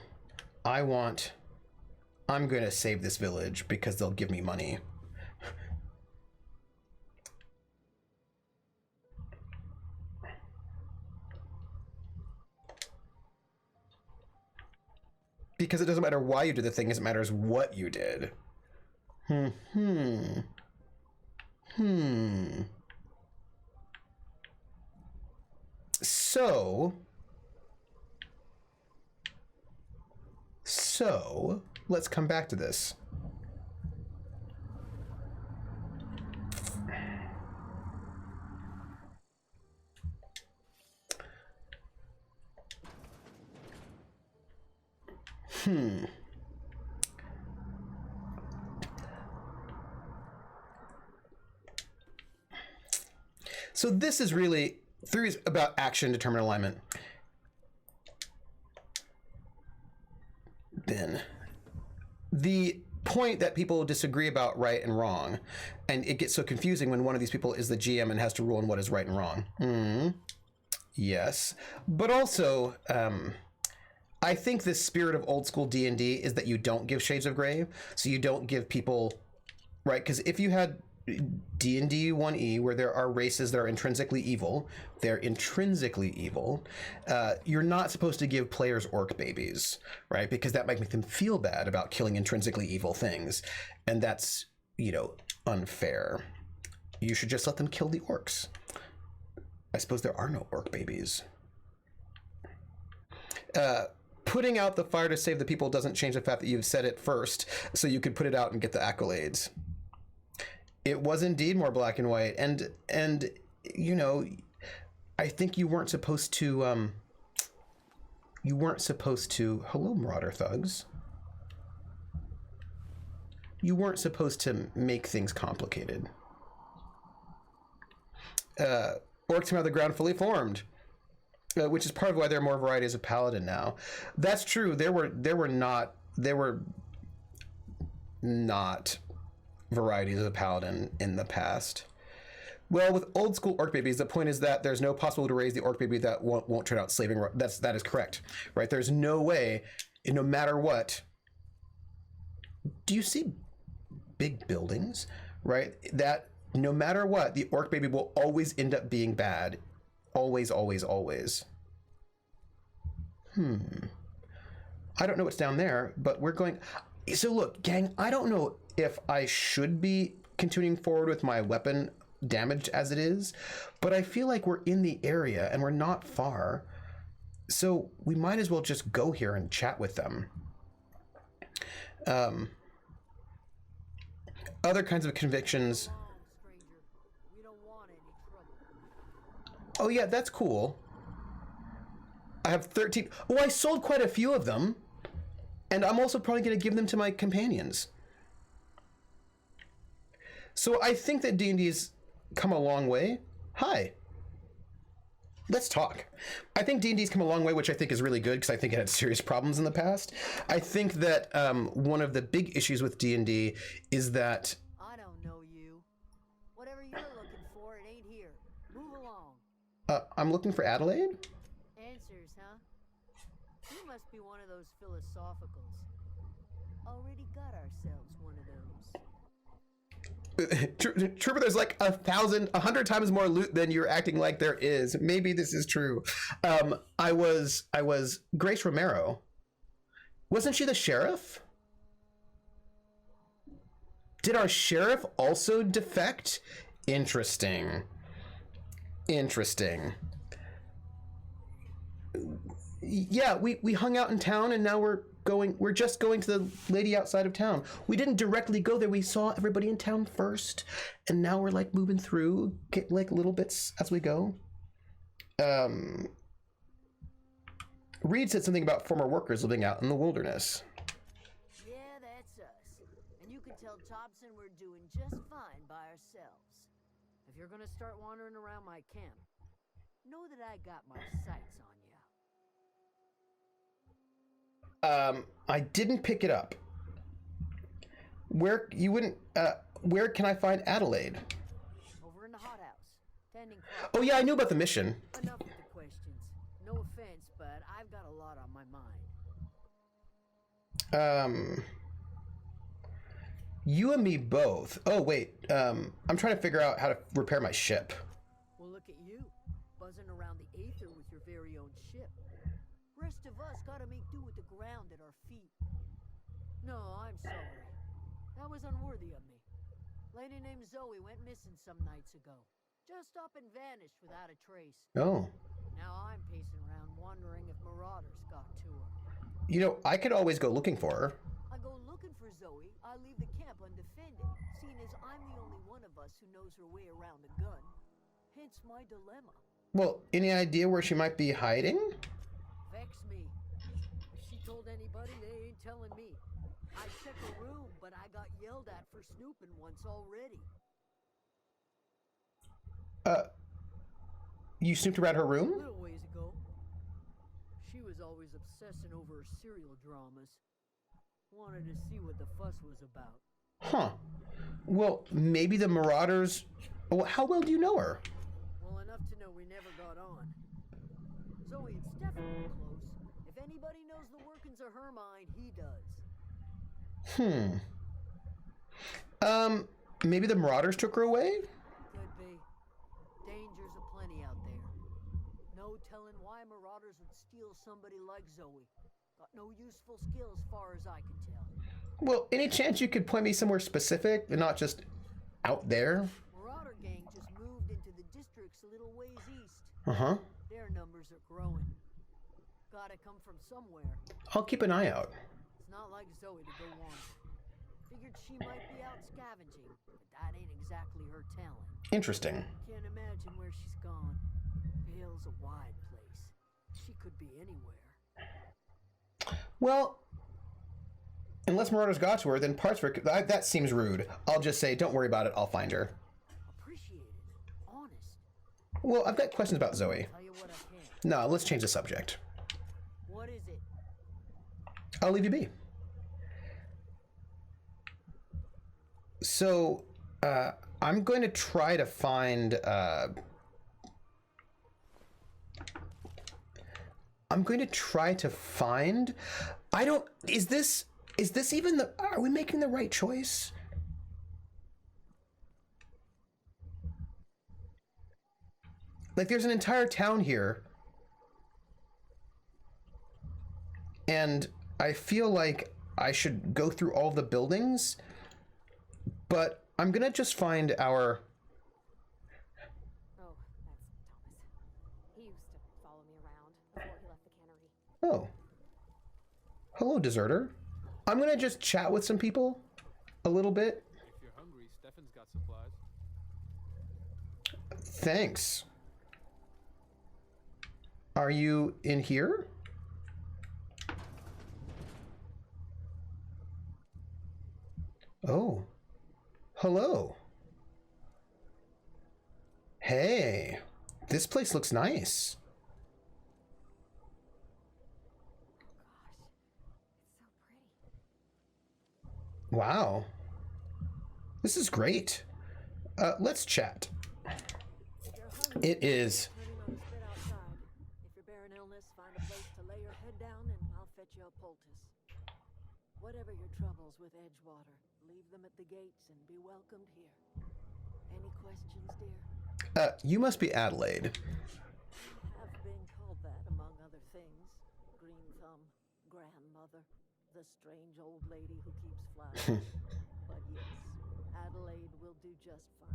I'm going to save this village because they'll give me money. Because it doesn't matter why you did the thing, it matters what you did. So let's come back to this. So this is really theories about action determine alignment. Then the point that people disagree about right and wrong, and it gets so confusing when one of these people is the GM and has to rule on what is right and wrong. Yes, but also I think the spirit of old school D&D is that you don't give shades of gray. So you don't give people, right? Because if you had D&D 1E where there are races that are intrinsically evil, you're not supposed to give players orc babies, right? Because that might make them feel bad about killing intrinsically evil things. And that's, unfair. You should just let them kill the orcs. I suppose there are no orc babies. Putting out the fire to save the people doesn't change the fact that you've said it first, so you could put it out and get the accolades. It was indeed more black and white, and I think you weren't supposed to, hello, Marauder Thugs. You weren't supposed to make things complicated. Orcs come out of the ground fully formed, which is part of why there are more varieties of paladin now. That's true. There were not varieties of paladin in the past. Well, with old school orc babies, the point is that there's no possible to raise the orc baby that won't turn out slaving. That is correct, right? There's no way, no matter what. Do you see big buildings, right? That no matter what, the orc baby will always end up being bad. Always, always, always. I don't know what's down there, but we're going. So look, gang, I don't know if I should be continuing forward with my weapon damaged as it is, but I feel like we're in the area and we're not far. So we might as well just go here and chat with them. Other kinds of convictions. Oh yeah, that's cool. I have 13. Oh, I sold quite a few of them. And I'm also probably going to give them to my companions. So I think that D&D's come a long way. Hi. Let's talk. I think D&D's come a long way, which I think is really good because I think it had serious problems in the past. I think that one of the big issues with D&D is that... I don't know you. Whatever you're looking for, it ain't here. Move along. I'm looking for Adelaide? Answers, huh? You must be one of those philosophicals. Already got ourselves one of those. Trooper, there's like 100 times more loot than you're acting like there is. Maybe this is true. I was Grace Romero. Wasn't she the sheriff? Did our sheriff also defect? Interesting. Yeah, we hung out in town and now we're just going to the lady outside of town. We didn't directly go there. We saw everybody in town first, and now we're like moving through, get like little bits as we go. Reed said something about former workers living out in the wilderness. Yeah, that's us. And you can tell Thompson we're doing just fine by ourselves. If you're gonna start wandering around my camp, know that I got my sights on you. I didn't pick it up. Where can I find Adelaide? Over in the hothouse, tending. Oh yeah, I knew about the mission. Enough with the questions. No offense, but I've got a lot on my mind. You and me both. Oh wait, I'm trying to figure out how to repair my ship. Well, look at you, buzzing around the aether with your very own ship. Rest of us gotta make do with the ground at our feet. No, I'm sorry. That was unworthy of me. Lady named Zoe went missing some nights ago. Just up and vanished without a trace. Oh. Now I'm pacing around wondering if marauders got to her. You know, I could always go looking for her. I go looking for Zoe, I leave the camp undefended, seeing as I'm the only one of us who knows her way around a gun. Hence my dilemma. Well, any idea where she might be hiding? Vex me. If she told anybody, they ain't telling me. I checked her room, but I got yelled at for snooping once already. You snooped around her A room? little ways ago. She was always obsessing over her serial dramas. Wanted to see what the fuss was about. Huh. Well, maybe the marauders... Well, how well do you know her? Well, enough to know we never got on. Zoe, it's definitely close. If anybody knows the workings of her mind, he does. Maybe the marauders took her away? Could be. Dangers aplenty out there. No telling why marauders would steal somebody like Zoe. Got no useful skill as far as I can tell. Well, any chance you could point me somewhere specific and not just out there? Marauder gang just moved into the districts a little ways east. Uh-huh. Their numbers are growing. Gotta come from somewhere. I'll keep an eye out. It's not like Zoe to go wander. Figured she might be out scavenging, but that ain't exactly her talent. Interesting. Can't imagine where she's gone. Hale's a wide place. She could be anywhere. Well, unless Marauders got to her, then parts for that seems rude. I'll just say, don't worry about it. I'll find her. Appreciate it. Honest. Well, I've got questions about Zoe. Tell you what I can. No, let's change the subject. What is it? I'll leave you be. So, I'm going to try to find. I don't. Is this even the? Are we making the right choice? Like, there's an entire town here, and I feel like I should go through all the buildings, but I'm gonna just find our. Oh, that's Thomas. He used to follow me around before he left the cannery. Oh. Hello, deserter. I'm gonna just chat with some people a little bit. If you're hungry, Stefan's got supplies. Thanks. Are you in here? Oh. Hello. Hey. This place looks nice. Wow. This is great. Let's chat. It is. Turning on a spit outside. If you're bearing illness, find a place to lay your head down and I'll fetch you a poultice. Whatever your troubles with Edgewater, leave them at the gates and be welcomed here. Any questions, dear? You must be Adelaide. Have been called that among other things. Green Thumb, grandmother, the strange old lady who keeps flying. But yes, Adelaide will do just fine.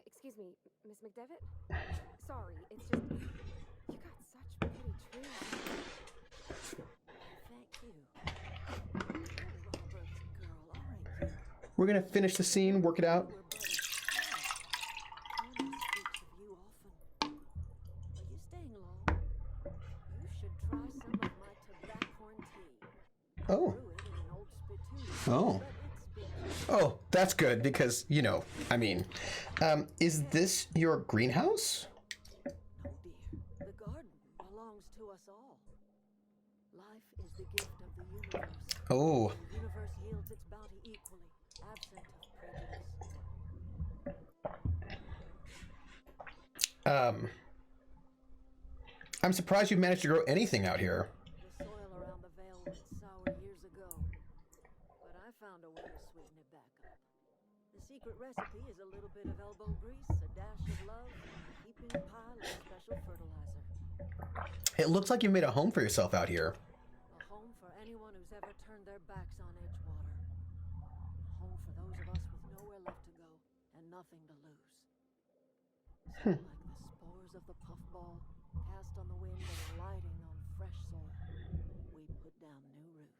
Excuse me, Miss McDevitt? Sorry, it's just... You got such pretty trees. Thank you. You're Robert's girl, aren't you? We're gonna finish the scene, work it out. We're buddies. Connie speaks of you often. Are you staying long? You should try some of my tobaccorn tea. Oh. Brew it in an old spittoon, Oh. but it's been Oh, that's good because, you know, I mean, is this your greenhouse? No, dear. The garden belongs to us all. Life is the gift of the universe. Oh, The universe yields its bounty equally, absent of prejudice. I'm surprised you've managed to grow anything out here. The soil around the Vale went sour years ago, but I found a way to sweeten it back up. The secret recipe is a little bit of elbow grease, a dash of love, and a heaping pile of special fertilizer. It looks like you made a home for yourself out here. A home for anyone who's ever turned their backs on Edgewater. A home for those of us with nowhere left to go and nothing to lose. So like the spores of the puffball, cast on the wind and alighting on fresh soil, we put down new roots.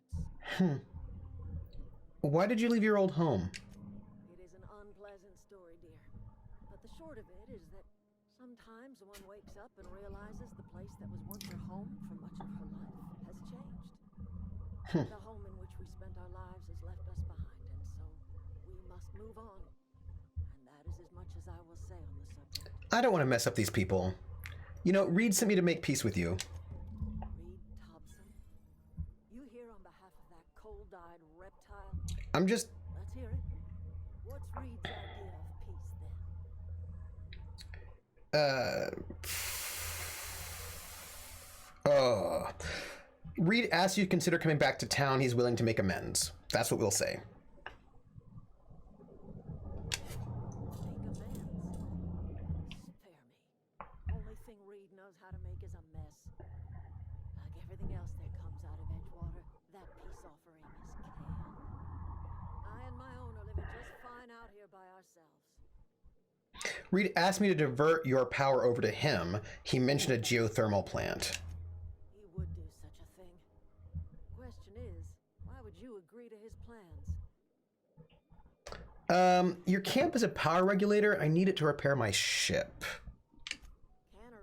Why did you leave your old home? It is an unpleasant story, dear. But the short of it is that sometimes one wakes up and realizes the place that was once her home for much of her life has changed. The home in which we spent our lives has left us behind, and so we must move on. And that is as much as I will say on the subject. I don't want to mess up these people. You know, Reed sent me to make peace with you. Reed Thompson, you here on behalf of that cold-eyed reptile? I'm just... Let's hear it. What's Reed's idea of peace, then? Reed asks you to consider coming back to town. He's willing to make amends. That's what we'll say. Make amends. Spare me. Only thing Reed knows how to make is a mess. Like everything else that comes out of Edgewater, that peace offering is canned. I and my own are living just fine out here by ourselves. Reed asked me to divert your power over to him. He mentioned a geothermal plant. He would do such a thing. Question is, why would you agree to his plans? Your camp is a power regulator. I need it to repair my ship. Can or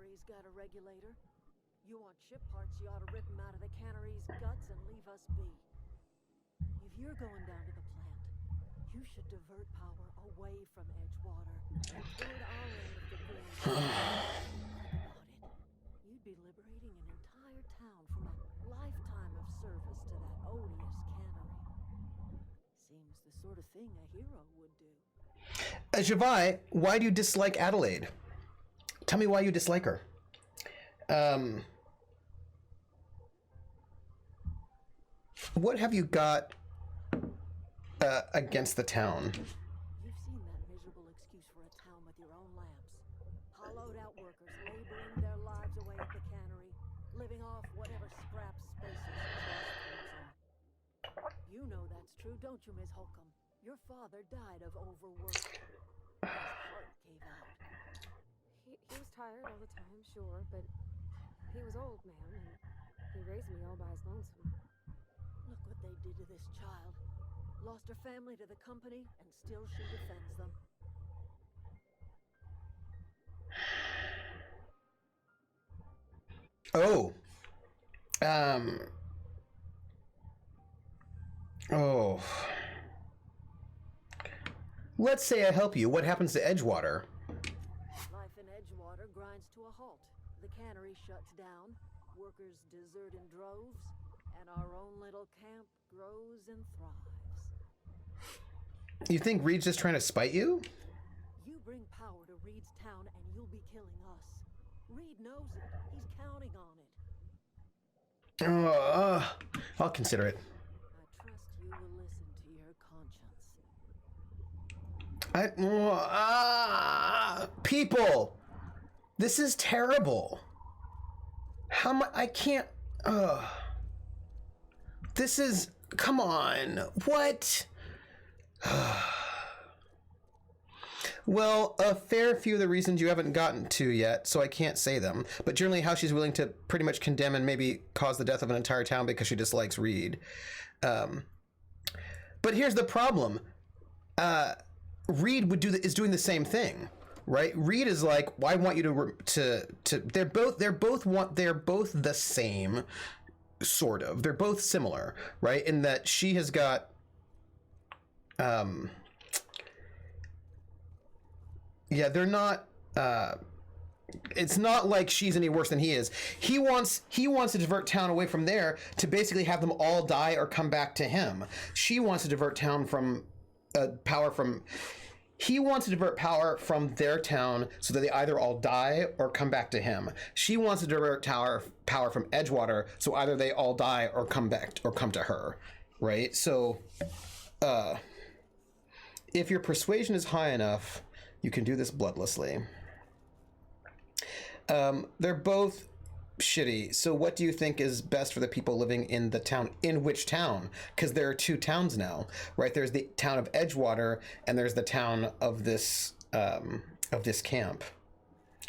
must be. If you're going down to the plant, you should divert power away from Edgewater and toward our end of the grid. Think about it. You'd be liberating an entire town from a lifetime of service to that odious cannery. Seems the sort of thing a hero would do. Javai, why do you dislike Adelaide? Tell me why you dislike her. What have you got against the town? You've seen that miserable excuse for a town with your own lamps. Hollowed out workers laboring their lives away at the cannery, living off whatever scraps spaces throws them. You know that's true, don't you, Miss Holcomb? Your father died of overwork. His heart gave out. He was tired all the time, sure, but he was old, man, and he raised me all by his lonesome. Look what they did to this child. Lost her family to the company, and still she defends them. Oh. Oh. Let's say I help you. What happens to Edgewater? Life in Edgewater grinds to a halt. The cannery shuts down, workers desert in droves, and our own little camp grows and thrives. You think Reed's just trying to spite you? You bring power to Reed's town and you'll be killing us. Reed knows it. He's counting on it. I'll consider it. I trust you will listen to your conscience. People, this is terrible. How much? I can't. This is. Come on. What? Well, a fair few of the reasons you haven't gotten to yet, so I can't say them. But generally, how she's willing to pretty much condemn and maybe cause the death of an entire town because she dislikes Reed. But here's the problem. Reed is doing the same thing, right? Reed is like, well, I want you to. They're both the same, sort of. They're both similar, right? In that she has got. Yeah, they're not. It's not like she's any worse than he is. He wants to divert town away from there to basically have them all die or come back to him. She wants to divert town from power from. He wants to divert power from their town so that they either all die or come back to him. She wants to divert power from Edgewater so either they all die or come back or come to her, right? So, if your persuasion is high enough, you can do this bloodlessly. They're both shitty. So what do you think is best for the people living in the town? In which town? Because there are two towns now, right? There's the town of Edgewater and there's the town of this camp,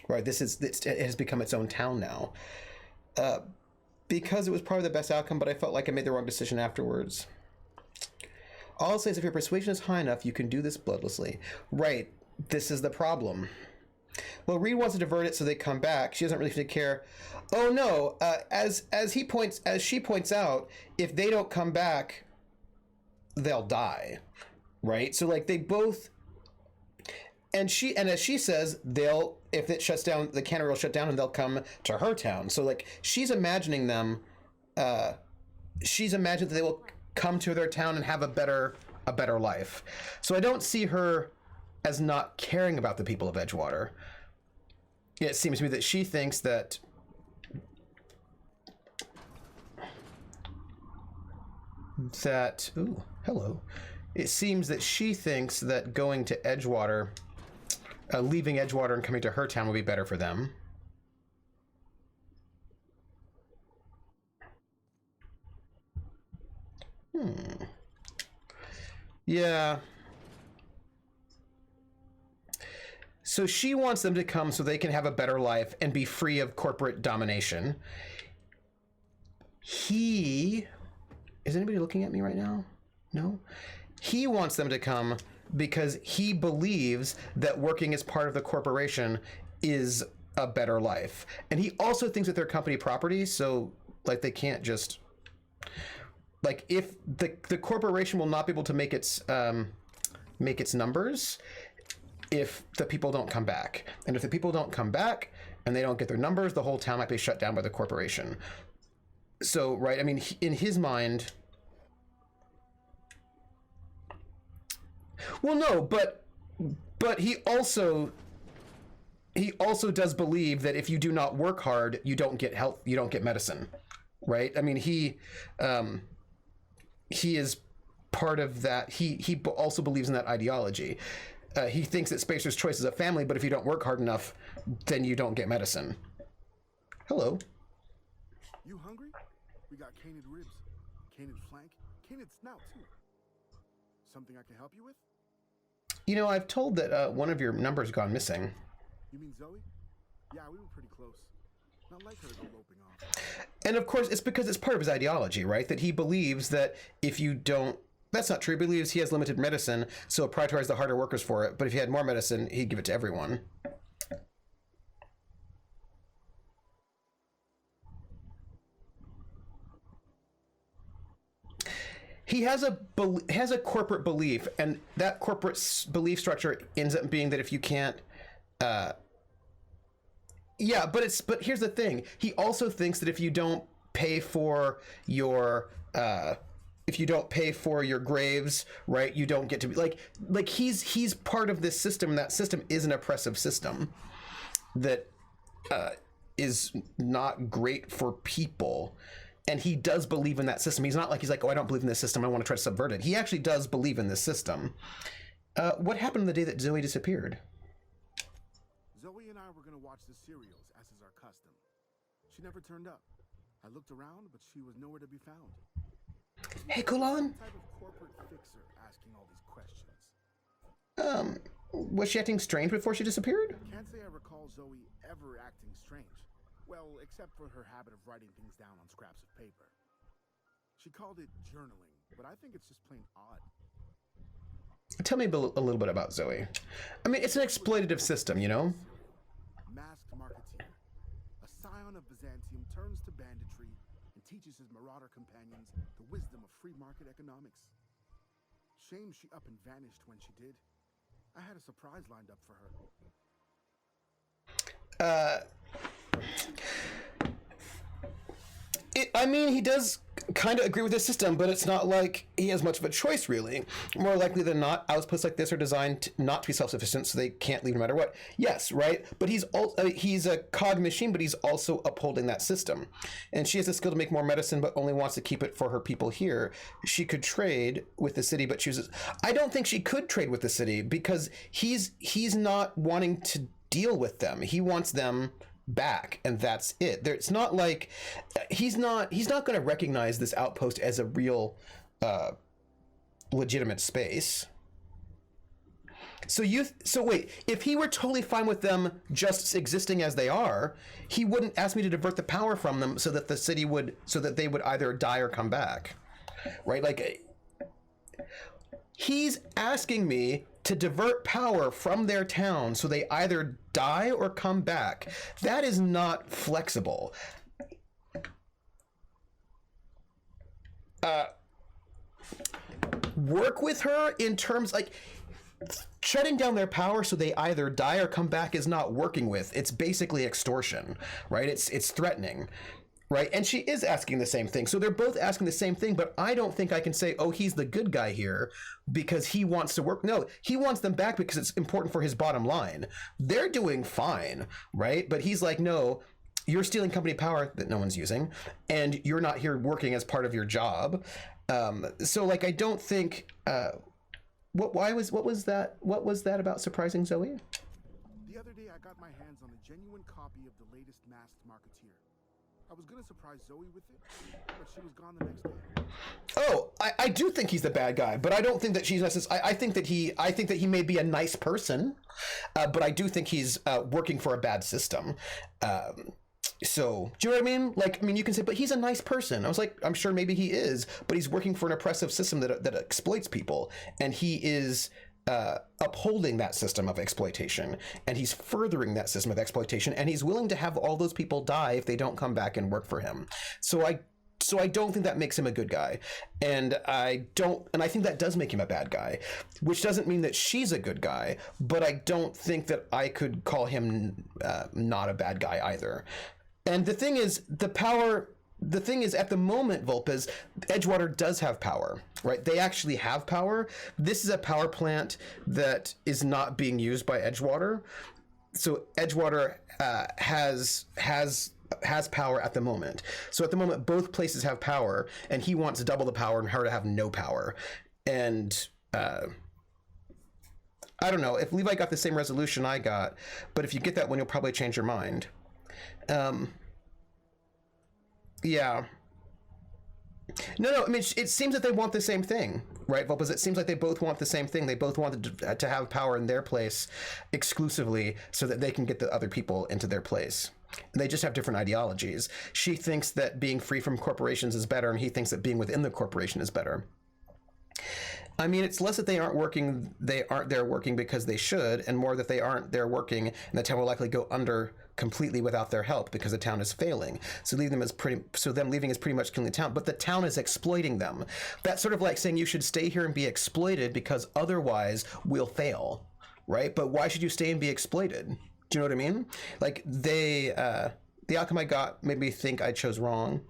right? It has become its own town now. Because it was probably the best outcome, but I felt like I made the wrong decision afterwards. All I'll say is if your persuasion is high enough, you can do this bloodlessly. Right. This is the problem. Well, Reed wants to divert it so they come back. She doesn't really care. Oh no! As she points out, if they don't come back, they'll die, right? So like they both, and as she says, if it shuts down, the cannery will shut down, and they'll come to her town. So like she's imagining them. She's imagined that they will come to their town and have a better life. So I don't see her as not caring about the people of Edgewater. It seems to me that she thinks that ooh, hello. It seems that she thinks that going to Edgewater, leaving Edgewater and coming to her town will be better for them. Yeah. So she wants them to come so they can have a better life and be free of corporate domination. Is anybody looking at me right now? No? He wants them to come because he believes that working as part of the corporation is a better life. And he also thinks that they're company property, so like they can't just... like if the corporation will not be able to make its numbers if the people don't come back. And if the people don't come back and they don't get their numbers, the whole town might be shut down by the corporation. So, right, I mean, in his mind... Well, no, but he also does believe that if you do not work hard, you don't get health, you don't get medicine, right? I mean, he is part of that. He also believes in that ideology. He thinks that Spacer's Choice is a family, but if you don't work hard enough, then you don't get medicine. Hello. You hungry? We got canid ribs, canid flank, canid snout too. Something I can help you with? You know, I've told that one of your numbers gone missing. You mean Zoe? Yeah, we were pretty close. Not like her to go loping off. And of course, it's because it's part of his ideology, right? That he believes that if you don't... That's not true. He believes he has limited medicine, so he'll prioritize the harder workers for it. But if he had more medicine, he'd give it to everyone. He has a corporate belief, and that corporate belief structure ends up being that if you can't... Yeah, but here's the thing. He also thinks that if you don't pay for your... if you don't pay for your graves, right, you don't get to be like he's part of this system. That system is an oppressive system that is not great for people, and he does believe in that system. He's not like he's like, oh, I don't believe in this system, I want to try to subvert it. He actually does believe in this system. What happened the day that Zoe disappeared? Zoe and I were gonna watch the serials, as is our custom. She never turned up. I looked around, but she was nowhere to be found. Hey, Kulan. Type of corporate fixer asking all these questions. Was she acting strange before she disappeared? Can't say I recall Zoe ever acting strange. Well, except for her habit of writing things down on scraps of paper. She called it journaling, but I think it's just plain odd. Tell me a little bit about Zoe. I mean, it's an exploitative system, you know? Masked marketeer. A scion of Byzantium turns to banditry and teaches his marauder companions the wisdom of free market economics. Shame she up and vanished when she did. I had a surprise lined up for her. I mean, he does kind of agree with the system, but it's not like he has much of a choice, really. More likely than not, outposts like this are designed not to be self-sufficient, so they can't leave no matter what. Yes, right? But he's a cog machine, but he's also upholding that system. And she has the skill to make more medicine, but only wants to keep it for her people here. She could trade with the city, but chooses... I don't think she could trade with the city, because he's not wanting to deal with them. He wants them back, and that's it. It's not like he's not going to recognize this outpost as a real legitimate space. So wait, if he were totally fine with them just existing as they are, he wouldn't ask me to divert the power from them so that they would either die or come back, right? Like, he's asking me to divert power from their town so they either die or come back. That is not flexible. Work with her in terms like shutting down their power so they either die or come back is not working with. It's basically extortion, right? It's threatening. Right, and she is asking the same thing. So they're both asking the same thing, but I don't think I can say, oh, he's the good guy here because he wants to work. No, he wants them back because it's important for his bottom line. They're doing fine, right? But he's like, no, you're stealing company power that no one's using, and you're not here working as part of your job. So, like, I don't think. What was that about surprising Zoe? The other day, I got my hands on a genuine copy of the latest Masked Marketeer. I was gonna surprise Zoe with it, but she was gone the next day. Oh, I do think he's the bad guy, but I don't think that she's necessary. I think that he may be a nice person, but I do think he's working for a bad system. So, do you know what I mean? Like, I mean, you can say, but he's a nice person. I was like, I'm sure maybe he is, but he's working for an oppressive system that exploits people, and he is upholding that system of exploitation, and he's furthering that system of exploitation, and he's willing to have all those people die if they don't come back and work for him. So So I don't think that makes him a good guy, and I think that does make him a bad guy, which doesn't mean that she's a good guy, but I don't think that I could call him not a bad guy either. And the thing is, at the moment, Vulpes, Edgewater does have power, right? They actually have power. This is a power plant that is not being used by Edgewater. So Edgewater has power at the moment. So at the moment, both places have power, and he wants double the power and her to have no power. And I don't know if Levi got the same resolution I got, but if you get that one, you'll probably change your mind. Yeah. No, I mean, it seems that they want the same thing, right, Vulpes? It seems like they both want the same thing. They both want to have power in their place exclusively so that they can get the other people into their place. And they just have different ideologies. She thinks that being free from corporations is better, and he thinks that being within the corporation is better. I mean, it's less that they aren't there working because they should, and more that they aren't there working, and the town will likely go under completely without their help because the town is failing. So them leaving is pretty much killing the town, but the town is exploiting them. That's sort of like saying you should stay here and be exploited because otherwise we'll fail, right? But why should you stay and be exploited? Do you know what I mean? Like the outcome I got made me think I chose wrong.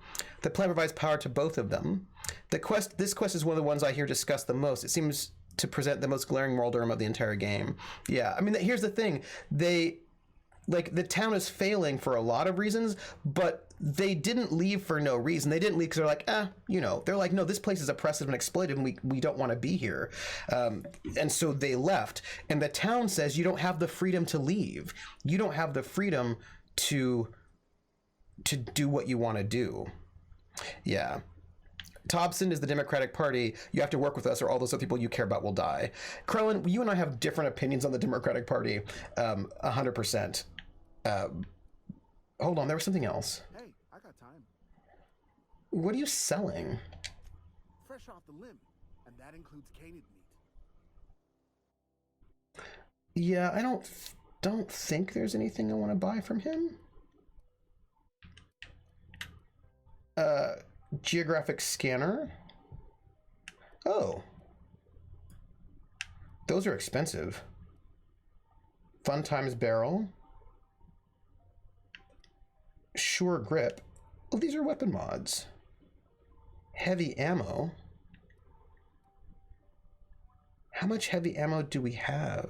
The plan provides power to both of them. This quest is one of the ones I hear discussed the most. It seems to present the most glaring moral dilemma of the entire game. Yeah, I mean, here's the thing. The town is failing for a lot of reasons, but they didn't leave for no reason. They didn't leave because they're like, they're like, no, this place is oppressive and exploitive, and we don't want to be here. And so they left. And the town says you don't have the freedom to leave. You don't have the freedom to do what you want to do. Yeah. Thompson is the Democratic Party. You have to work with us or all those other people you care about will die. Krellin, you and I have different opinions on the Democratic Party, 100%. Hold on, there was something else. Hey, I got time. What are you selling? Fresh off the limb, and that includes canid meat. Yeah, I don't think there's anything I want to buy from him. Geographic scanner. Oh. Those are expensive. Fun Times barrel. Sure grip. Oh, these are weapon mods. Heavy ammo. How much heavy ammo do we have?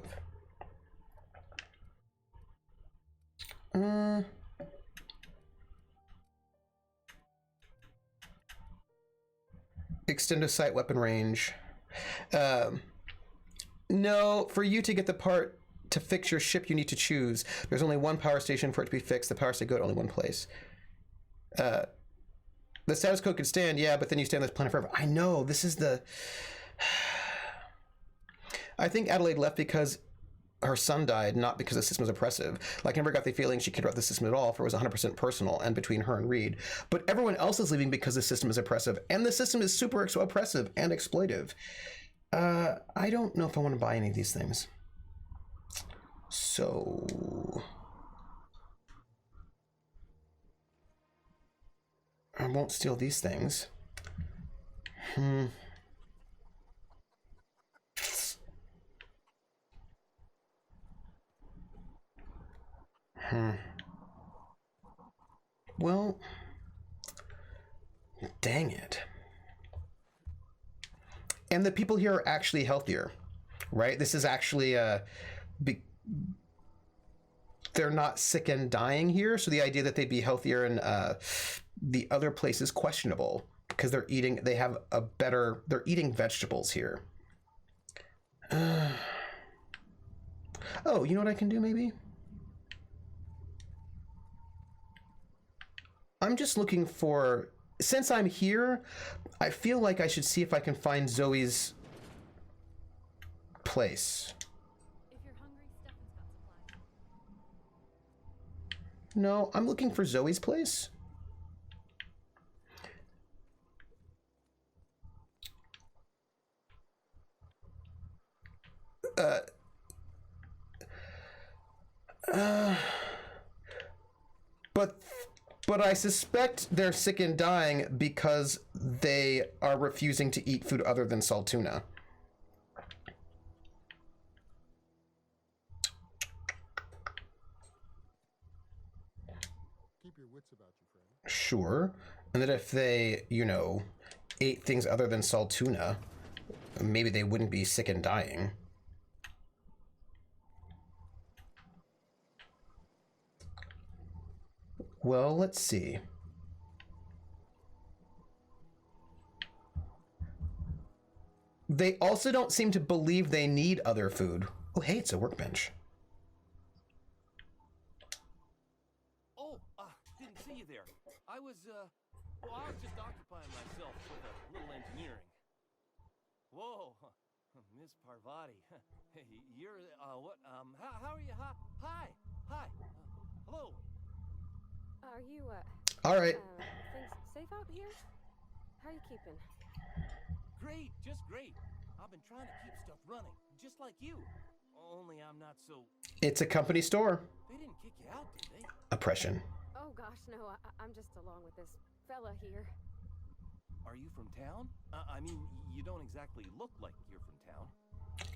Extended sight weapon range. No, for you to get the part to fix your ship, you need to choose. There's only one power station for it to be fixed. The power station go to only one place. The status code could stand, yeah, but then you stay on this planet forever. I know, this is the... I think Adelaide left because her son died, not because the system was oppressive. Like, I never got the feeling she cared about the system at all, for it was 100% personal and between her and Reed. But everyone else is leaving because the system is oppressive, and the system is super oppressive and exploitive. I don't know if I want to buy any of these things. So... I won't steal these things. Well, dang it. And the people here are actually healthier, right? This is actually they're not sick and dying here, so the idea that they'd be healthier in the other place is questionable because they're eating eating vegetables here. Oh, you know what I can do maybe? I'm just looking for, since I'm here, I feel like I should see if I can find Zoe's place. If you're hungry, Stefan's got supplies. No, I'm looking for Zoe's place. But But I suspect they're sick and dying because they are refusing to eat food other than salt tuna. Keep your wits about you, friend. Sure. And that if they, you know, ate things other than salt tuna, maybe they wouldn't be sick and dying. Well, let's see. They also don't seem to believe they need other food. Oh, hey, it's a workbench. Oh, didn't see you there. I was just occupying myself with a little engineering. Whoa, Miss Parvati. Hey, you're, what, how are you? Hi, hello. Are you, All right. things safe out here? How are you keeping? Great, just great. I've been trying to keep stuff running, just like you. Only I'm not so... It's a company store. They didn't kick you out, did they? Oppression. Oh gosh, no, I'm just along with this fella here. Are you from town? I mean, you don't exactly look like you're from town.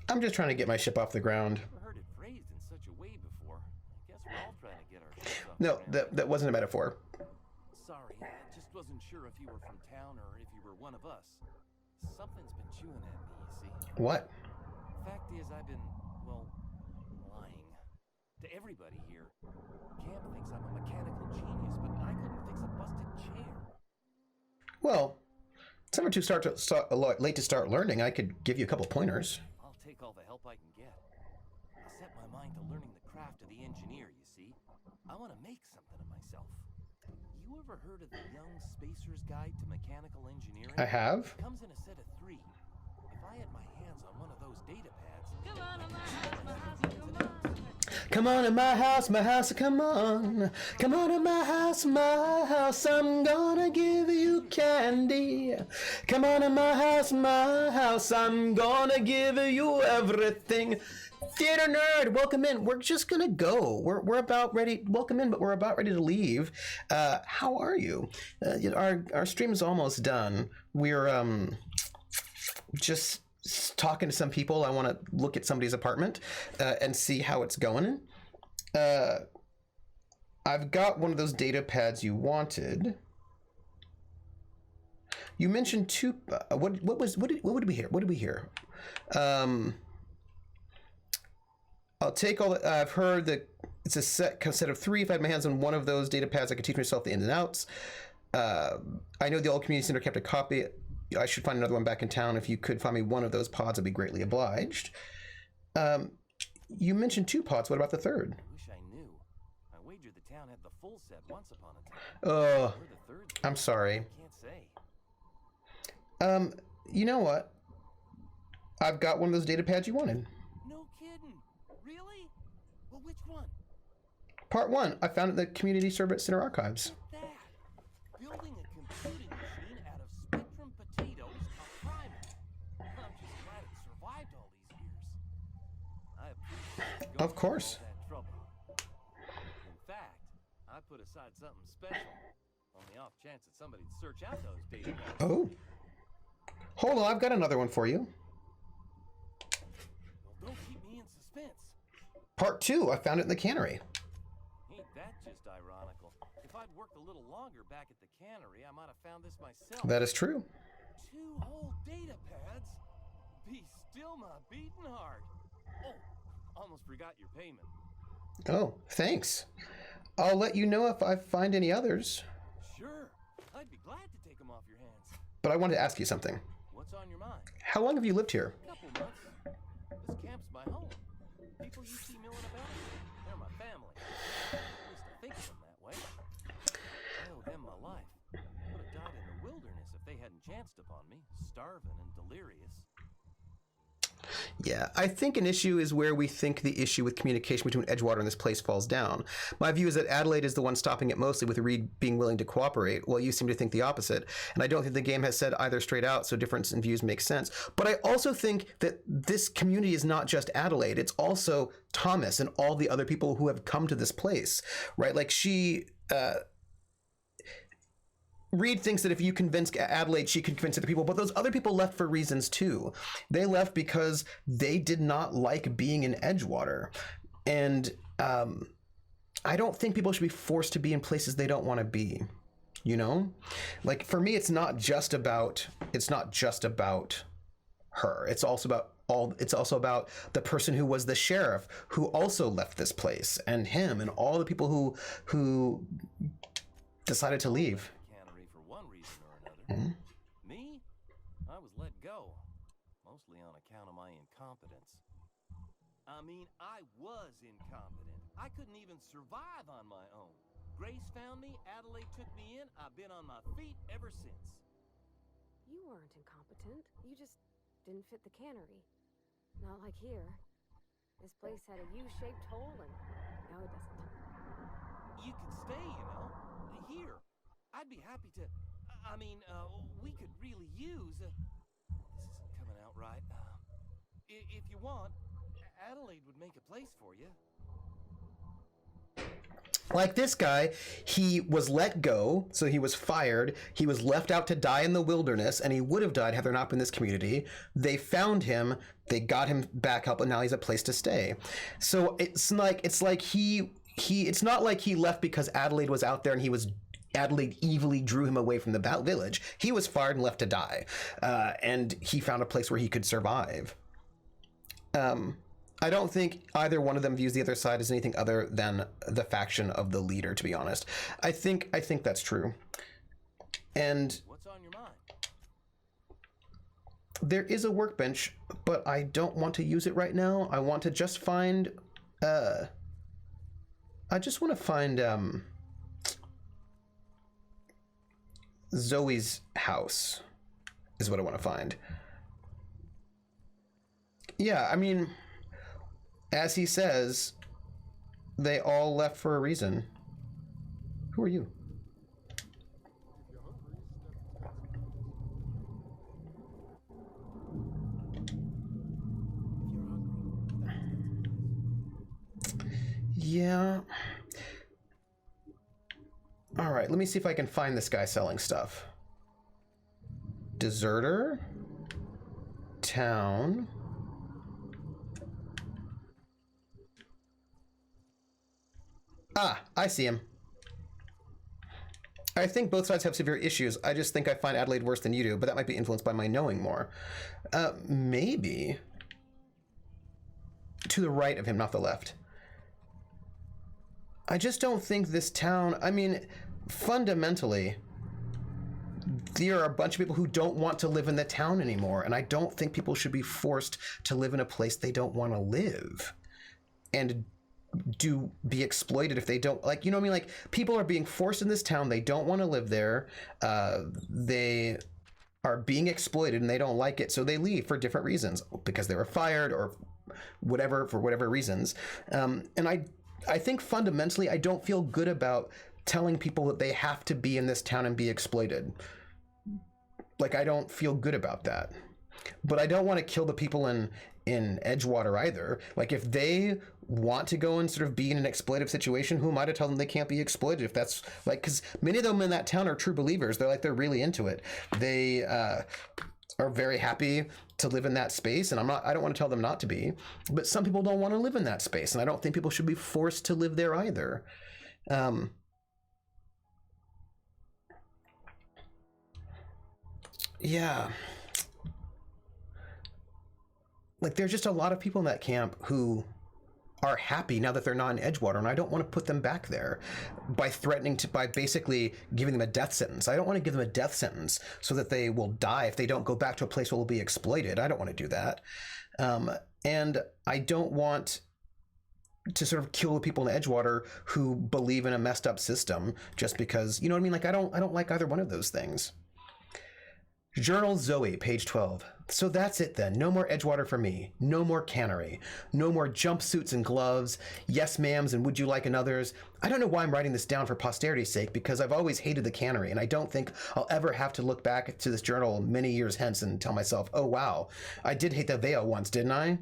I'm just trying to get my ship off the ground. Never heard it phrased in such a way before. I guess we're all trying to get our ships off No, the ground. that wasn't a metaphor. Sorry, I just wasn't sure if you were from town or if you were one of us. Something's been chewing at me, you see. What? Fact is, I've been, well, lying. To everybody here. Camp thinks I'm a mechanical genius, but I couldn't fix a busted chair. Well, it's never too late to start learning. I could give you a couple pointers. I'll take all the help I can get. I set my mind to learning the craft of the engineer, you see. I want to make something of myself. You ever heard of the Young Spacer's Guide to Mechanical Engineering? I have. It comes in a set of 3. If I had my hands on one of those data pads... Come on in my house, come on. Come on in my house, I'm gonna give you candy. Come on in my house, I'm gonna give you everything. Theater nerd, welcome in. We're just gonna go. We're about ready. Welcome in, but we're about ready to leave. How are you? Our stream is almost done. We're just talking to some people. I want to look at somebody's apartment and see how it's going. I've got one of those data pads you wanted. You mentioned 2. What did we hear? What did we hear? I'll take all. I've heard that it's a set of 3. If I had my hands on one of those data pads, I could teach myself the ins and outs. I know the old community center kept a copy. I should find another one back in town. If you could find me one of those pods, I'd be greatly obliged. You mentioned 2 pods. What about the 3rd? Wish I knew. I wagered the town had the full set once upon a time. Oh, Where the 3rd I'm sorry. I can't say. You know what? I've got one of those data pads you wanted. No kidding. Really? Well, which one? Part 1. I found it in the Community Service Center archives. That. Building a computing machine out of Spectrum potatoes, a primer. I'm just glad it survived all these years. I appreciate you going Of course. through all that trouble. In fact, I put aside something special on the off chance that somebody'd search out those data pads. Oh. Hold on, I've got another one for you. Well, don't keep me in suspense. Part 2. I found it in the cannery. Ain't that just ironical? If I'd worked a little longer back at the cannery, I might have found this myself. That is true. 2 whole data pads? Be still my beating heart. Oh, almost forgot your payment. Oh, thanks. I'll let you know if I find any others. Sure, I'd be glad to take them off your hands. But I wanted to ask you something. What's on your mind? How long have you lived here? Couple months. This camp's my home. People you see milling about, they're my family. At least I think of them that way. I owe them my life. Would have died in the wilderness if they hadn't chanced upon me, starving and delirious. Yeah, I think an issue is where we think the issue with communication between Edgewater and this place falls down. My view is that Adelaide is the one stopping it mostly, with Reed being willing to cooperate, while you seem to think the opposite. And I don't think the game has said either straight out, so difference in views makes sense. But I also think that this community is not just Adelaide, it's also Thomas and all the other people who have come to this place, right? Like Reed thinks that if you convince Adelaide, she can convince other people, but those other people left for reasons too. They left because they did not like being in Edgewater. And I don't think people should be forced to be in places they don't want to be. You know? Like, for me, it's not just about her. It's also about the person who was the sheriff, who also left this place, and him, and all the people who decided to leave. Cannery for one reason or another. Me? I was let go, mostly on account of my incompetence. I mean, I was incompetent. I couldn't even survive on my own. Grace found me, Adelaide took me in, I've been on my feet ever since. You weren't incompetent. You just didn't fit the cannery. Not like here. This place had a U-shaped hole, and now it doesn't. You could stay, you know. Here. I'd be happy to... I mean, we could really use... this isn't coming out right. If you want, Adelaide would make a place for you. Like this guy, he was let go, so he was fired. He was left out to die in the wilderness, and he would have died had there not been this community. They found him, they got him back up, and now he's a place to stay. So it's not like he left because Adelaide was out there and Adelaide evilly drew him away from the village. He was fired and left to die, and he found a place where he could survive. I don't think either one of them views the other side as anything other than the faction of the leader, to be honest. I think that's true. And What's on your mind? there is a workbench, but I don't want to use it right now. I want to just find Zoe's house is what I want to find. Yeah, I mean, as he says, they all left for a reason. Who are you? Yeah. All right, let me see if I can find this guy selling stuff. Deserter. Town. Ah, I see him. I think both sides have severe issues. I just think I find Adelaide worse than you do, but that might be influenced by my knowing more. Maybe. To the right of him, not the left. I just don't think this town... I mean, fundamentally, there are a bunch of people who don't want to live in the town anymore, and I don't think people should be forced to live in a place they don't want to live. And be exploited if they don't, like, you know what I mean? Like, people are being forced in this town. They don't want to live there. They are being exploited and they don't like it, so they leave for different reasons, because they were fired or whatever, for whatever reasons. And I think fundamentally I don't feel good about telling people that they have to be in this town and be exploited. Like, I don't feel good about that. But I don't want to kill the people in Edgewater either. Like, if they want to go and sort of be in an exploitive situation, who am I to tell them they can't be exploited? If that's like, because many of them in that town are true believers. They're really into it. They are very happy to live in that space, and I don't want to tell them not to be. But some people don't want to live in that space, and I don't think people should be forced to live there either. Yeah. Like, there's just a lot of people in that camp who are happy now that they're not in Edgewater, and I don't want to put them back there by basically giving them a death sentence. I don't want to give them a death sentence so that they will die if they don't go back to a place where they'll be exploited. I don't want to do that. And I don't want to sort of kill the people in Edgewater who believe in a messed up system just because, you know what I mean? Like, I don't like either one of those things. Journal Zoe, page 12. So that's it then. No more Edgewater for me. No more cannery. No more jumpsuits and gloves. Yes, ma'ams, and would you like another's? I don't know why I'm writing this down for posterity's sake, because I've always hated the cannery, and I don't think I'll ever have to look back to this journal many years hence and tell myself, oh wow, I did hate the veil once, didn't I?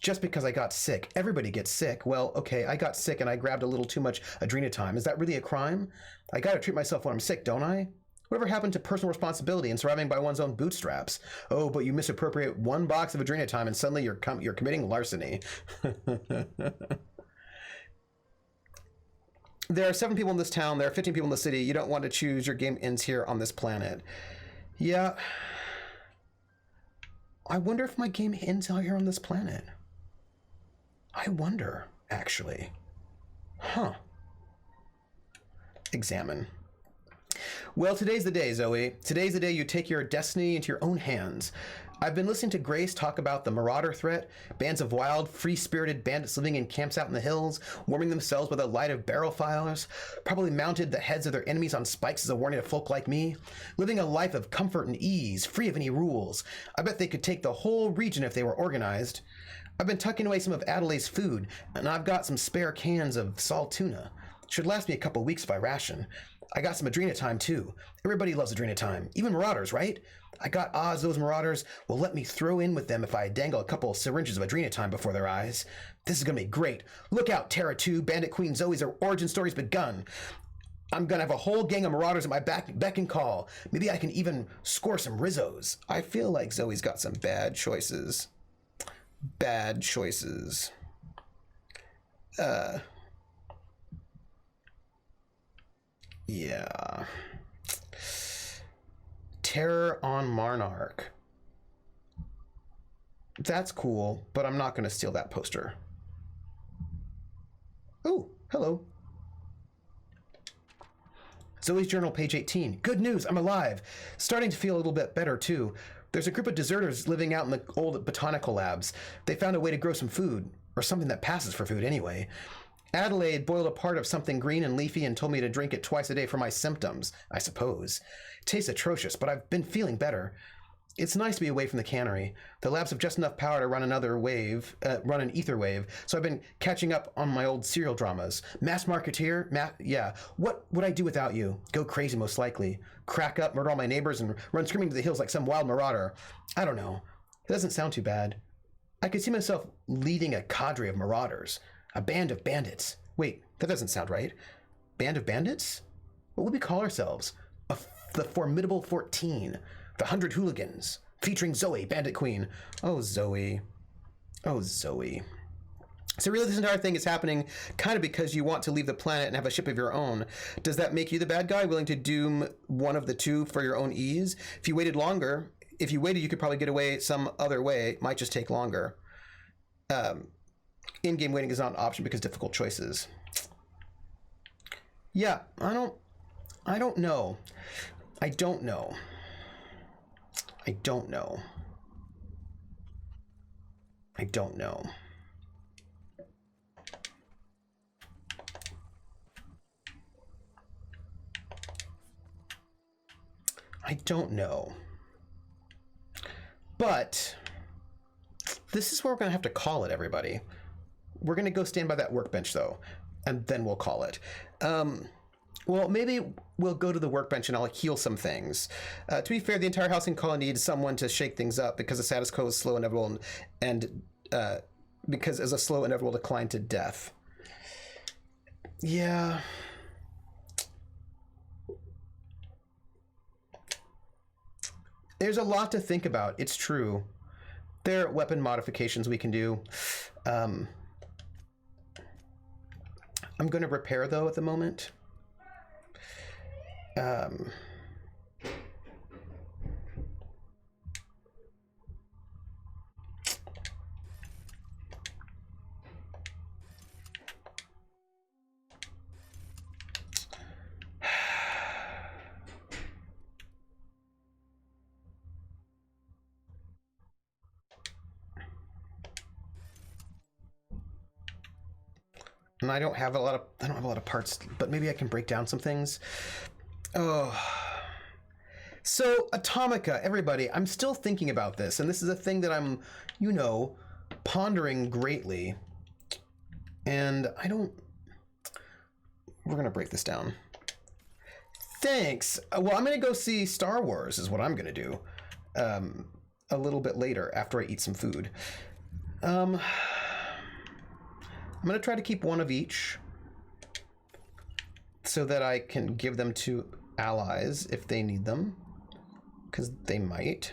just because I got sick. Everybody gets sick. Well, okay, I got sick and I grabbed a little too much adrenatime. Is that really a crime? I gotta treat myself when I'm sick, don't I? Whatever happened to personal responsibility and surviving by one's own bootstraps? Oh, but you misappropriate one box of adrenatime and suddenly you're committing larceny. There are 7 people in this town. There are 15 people in the city. You don't want to choose. Your game ends here on this planet. Yeah. I wonder if my game ends out here on this planet. I wonder, actually. Huh. Examine. Well, today's the day, Zoe. Today's the day you take your destiny into your own hands. I've been listening to Grace talk about the Marauder threat, bands of wild, free-spirited bandits living in camps out in the hills, warming themselves by the light of barrel fires, probably mounted the heads of their enemies on spikes as a warning to folk like me, living a life of comfort and ease, free of any rules. I bet they could take the whole region if they were organized. I've been tucking away some of Adelaide's food, and I've got some spare cans of salt tuna. Should last me a couple weeks if I ration. I got some adrenatime too. Everybody loves adrenatime, even marauders, right? I got odds those marauders will let me throw in with them if I dangle a couple syringes of adrenatime before their eyes. This is gonna be great. Look out, Terra 2, Bandit Queen Zoe's origin story's begun. I'm gonna have a whole gang of marauders at my beck and call. Maybe I can even score some Rizzos. I feel like Zoe's got some bad choices. Bad choices. Yeah. Terror on Marnark. That's cool, but I'm not going to steal that poster. Oh, hello. Zoe's journal, page 18. Good news, I'm alive. Starting to feel a little bit better, too. There's a group of deserters living out in the old botanical labs. They found a way to grow some food, or something that passes for food anyway. Adelaide boiled a part of something green and leafy and told me to drink it twice a day for my symptoms, I suppose. It tastes atrocious, but I've been feeling better. It's nice to be away from the cannery. The labs have just enough power to run run an ether wave, so I've been catching up on my old serial dramas. Mass Marketeer? Yeah. What would I do without you? Go crazy, most likely. Crack up, murder all my neighbors, and run screaming to the hills like some wild marauder. I don't know. It doesn't sound too bad. I could see myself leading a cadre of marauders. A band of bandits. Wait, that doesn't sound right. Band of bandits? What would we call ourselves? The Formidable 14. The 100 Hooligans. Featuring Zoe, Bandit Queen. Oh, Zoe. Oh, Zoe. So really this entire thing is happening kind of because you want to leave the planet and have a ship of your own. Does that make you the bad guy, willing to doom one of the two for your own ease? If you waited, you could probably get away some other way. It might just take longer. In-game waiting is not an option because difficult choices. Yeah, I don't know. I don't know. I don't know. I don't know. I don't know. But this is where we're going to have to call it, everybody. We're going to go stand by that workbench, though, and then we'll call it. Well, maybe we'll go to the workbench and I'll heal some things. To be fair, the entire housing colony needs someone to shake things up because the status quo is slow, inevitable, and because it's a slow, inevitable decline to death. Yeah. There's a lot to think about. It's true. There are weapon modifications we can do. I'm going to repair, though, at the moment. And I don't have a lot of parts, but maybe I can break down some things. Oh. So Atomica, everybody, I'm still thinking about this, and this is a thing that I'm, pondering greatly. And we're gonna break this down. Thanks. Well, I'm gonna go see Star Wars is what I'm gonna do. A little bit later after I eat some food. I'm gonna try to keep one of each so that I can give them to allies if they need them, because they might.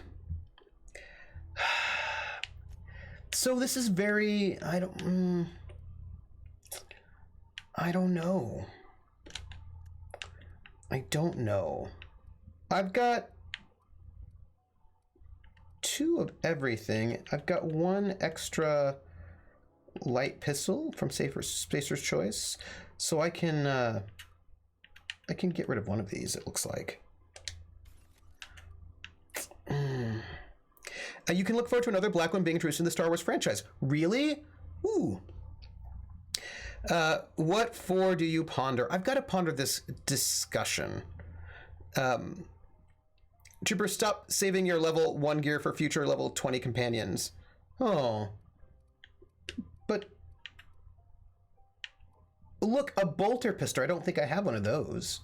So this is very, I don't know. I don't know. I've got 2 of everything. I've got 1 extra light pistol from Spacer's Choice, so I can get rid of 1 of these, it looks like. You can look forward to another black one being introduced in the Star Wars franchise. Really? Ooh. What for do you ponder? I've got to ponder this discussion. Trooper, stop saving your level 1 gear for future level 20 companions. Oh. But look, a bolter pistol. I don't think I have one of those.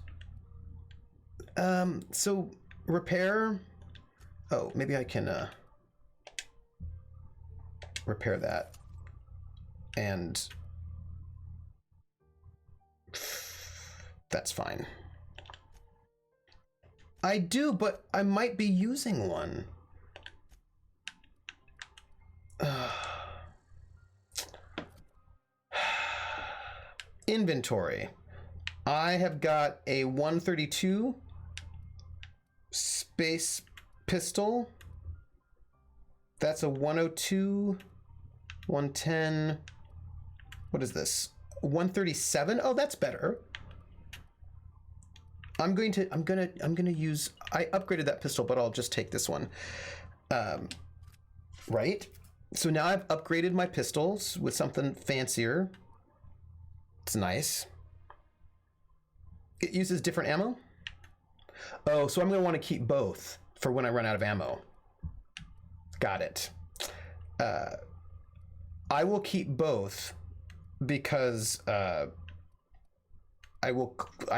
So repair. Oh, maybe I can repair that. And that's fine. I do, but I might be using one. Inventory. I have got a 132 space pistol. That's a 102, 110. What is this? 137? Oh, that's better. I'm gonna use, I upgraded that pistol, but I'll just take this one. Right? So now I've upgraded my pistols with something fancier. It's nice. It uses different ammo. Oh, so I'm gonna want to keep both for when I run out of ammo. Got it. I will keep both because I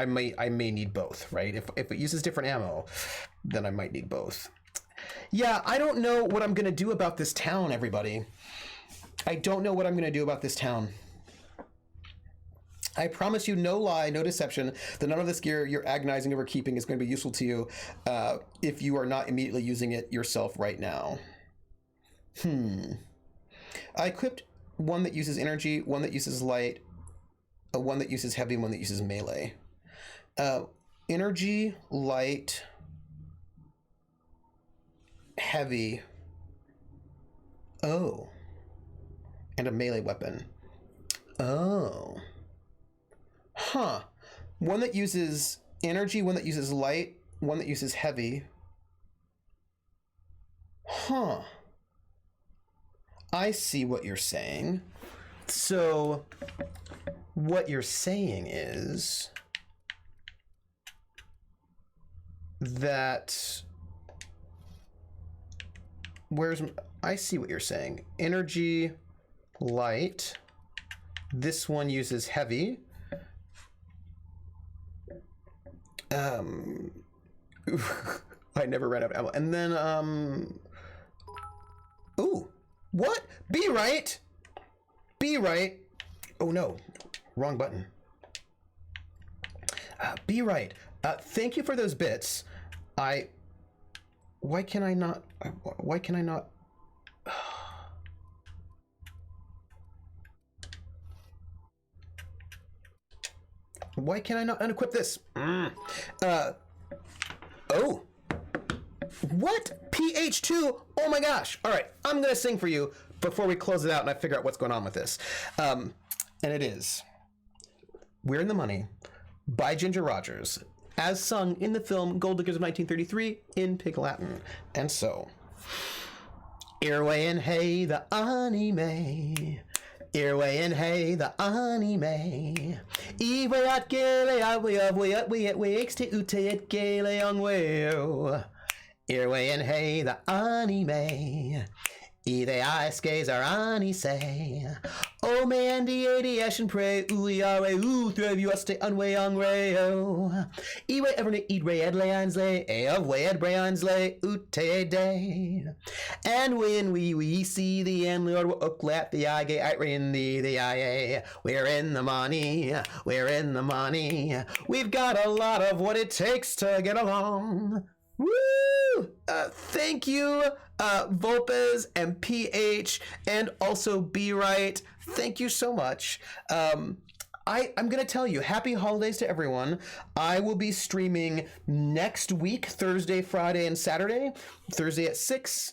may need both, right? If it uses different ammo, then I might need both. Yeah, I don't know what I'm gonna do about this town, everybody. I don't know what I'm gonna do about this town. I promise you, no lie, no deception, that none of this gear you're agonizing over keeping is going to be useful to you if you are not immediately using it yourself right now. I equipped one that uses energy, one that uses light, one that uses heavy, and one that uses melee. Energy, light, heavy. Oh. And a melee weapon. Oh. Huh. One that uses energy, one that uses light, one that uses heavy. Huh. I see what you're saying. So, what you're saying is that I see what you're saying. Energy, light. This one uses heavy. I never ran out of ammo. And then, ooh, what? Be right. Be right. Oh no, wrong button. Be right. Thank you for those bits. Why can I not? Why can I not unequip this? Oh. What? PH2? Oh my gosh. All right, I'm going to sing for you before we close it out and I figure out what's going on with this. And it is We're in the Money by Ginger Rogers, as sung in the film Gold Diggers of 1933 in Pig Latin. And so, Earway and hey, the anime. Earway and hey, the anime. Ewe at gele, awe of we at exte ute et gele on weo. Earway and hey, the anime. the ice skates are on, he say. Oh, man, the ADS and pray, ooh, yare, ooh, threv you stay unway on ray, oh. Ewe ever eat ray ed leons lay, of way ed brayons lay, ute day. And when we see the end, Lord, will uklat the eye gay, I in the eye, we're in the money, we're in the money. We've got a lot of what it takes to get along. Woo! Thank you, Volpez and PH, and also Be Right. Thank you so much. I'm going to tell you, happy holidays to everyone. I will be streaming next week, Thursday, Friday, and Saturday. Thursday at 6,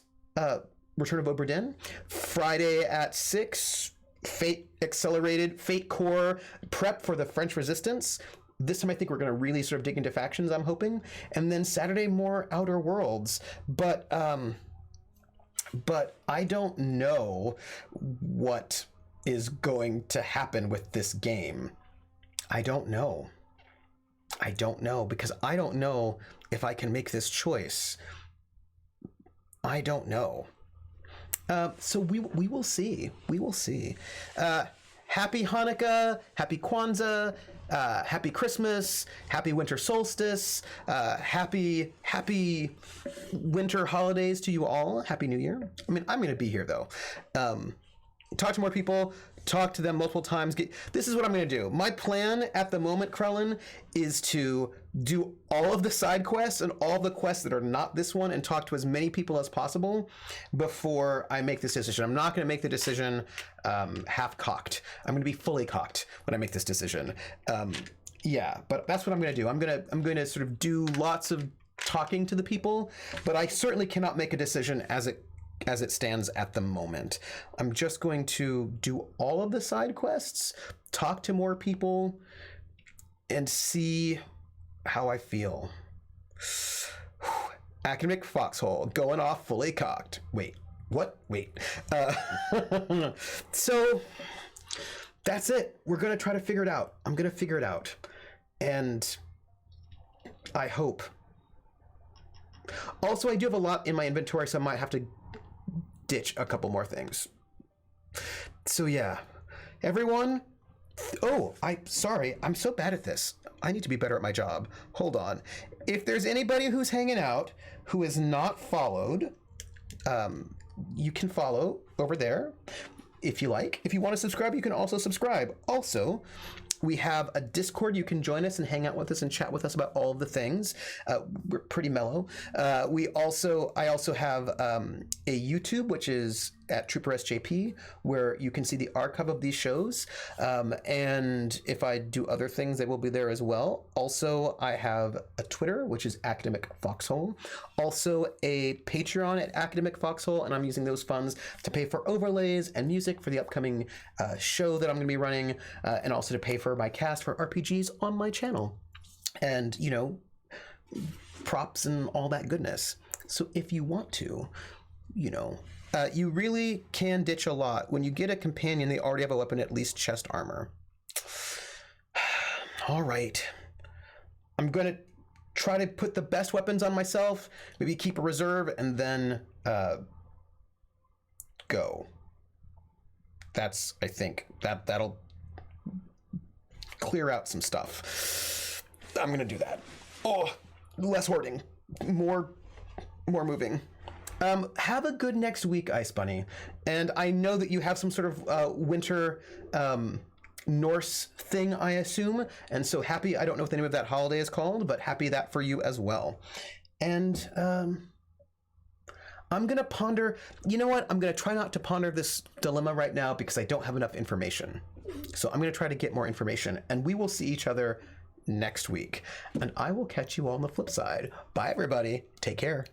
Return of Obra Dinn. Friday at 6, Fate Accelerated, Fate Core, Prep for the French Resistance. This time I think we're going to really sort of dig into factions, I'm hoping. And then Saturday, more Outer Worlds. But I don't know what is going to happen with this game. I don't know because I don't know if I can make this choice. I don't know. So we will see. We will see. Happy Hanukkah, happy Kwanzaa, happy Christmas, happy winter solstice, happy winter holidays to you all. Happy New Year. I mean, I'm going to be here though. Talk to more people, talk to them multiple times. This is what I'm going to do. My plan at the moment, Krellin, is to do all of the side quests and all the quests that are not this one and talk to as many people as possible before I make this decision. I'm not going to make the decision half-cocked. I'm going to be fully cocked when I make this decision. Yeah, but that's what I'm going to do. I'm going to sort of do lots of talking to the people, but I certainly cannot make a decision as it stands at the moment. I'm just going to do all of the side quests, talk to more people, and see how I feel. Academic foxhole, going off fully cocked. Wait, what? Wait. So that's it. We're going to try to figure it out. I'm going to figure it out. And I hope. Also, I do have a lot in my inventory, so I might have to ditch a couple more things. So yeah, everyone. Oh, sorry. I'm so bad at this. I need to be better at my job. Hold on. If there's anybody who's hanging out who is not followed, you can follow over there if you like. If you want to subscribe, you can also subscribe. Also, we have a Discord. You can join us and hang out with us and chat with us about all of the things. We're pretty mellow. I also have a YouTube, which is at Trooper SJP, where you can see the archive of these shows. And if I do other things, they will be there as well. Also, I have a Twitter, which is Academic Foxhole. Also, a Patreon at Academic Foxhole, and I'm using those funds to pay for overlays and music for the upcoming show that I'm going to be running, and also to pay for my cast for RPGs on my channel. And, you know, props and all that goodness. So if you want to, you know, you really can ditch a lot. When you get a companion, they already have a weapon, at least chest armor. All right. I'm going to try to put the best weapons on myself, maybe keep a reserve, and then go. That's, I think, that'll clear out some stuff. I'm going to do that. Oh, less hoarding. More moving. Have a good next week, Ice Bunny. And I know that you have some sort of winter Norse thing, I assume. And so happy, I don't know what the name of that holiday is called, but happy that for you as well. And I'm going to ponder, you know what? I'm going to try not to ponder this dilemma right now because I don't have enough information. So I'm going to try to get more information, and we will see each other next week. And I will catch you all on the flip side. Bye, everybody. Take care.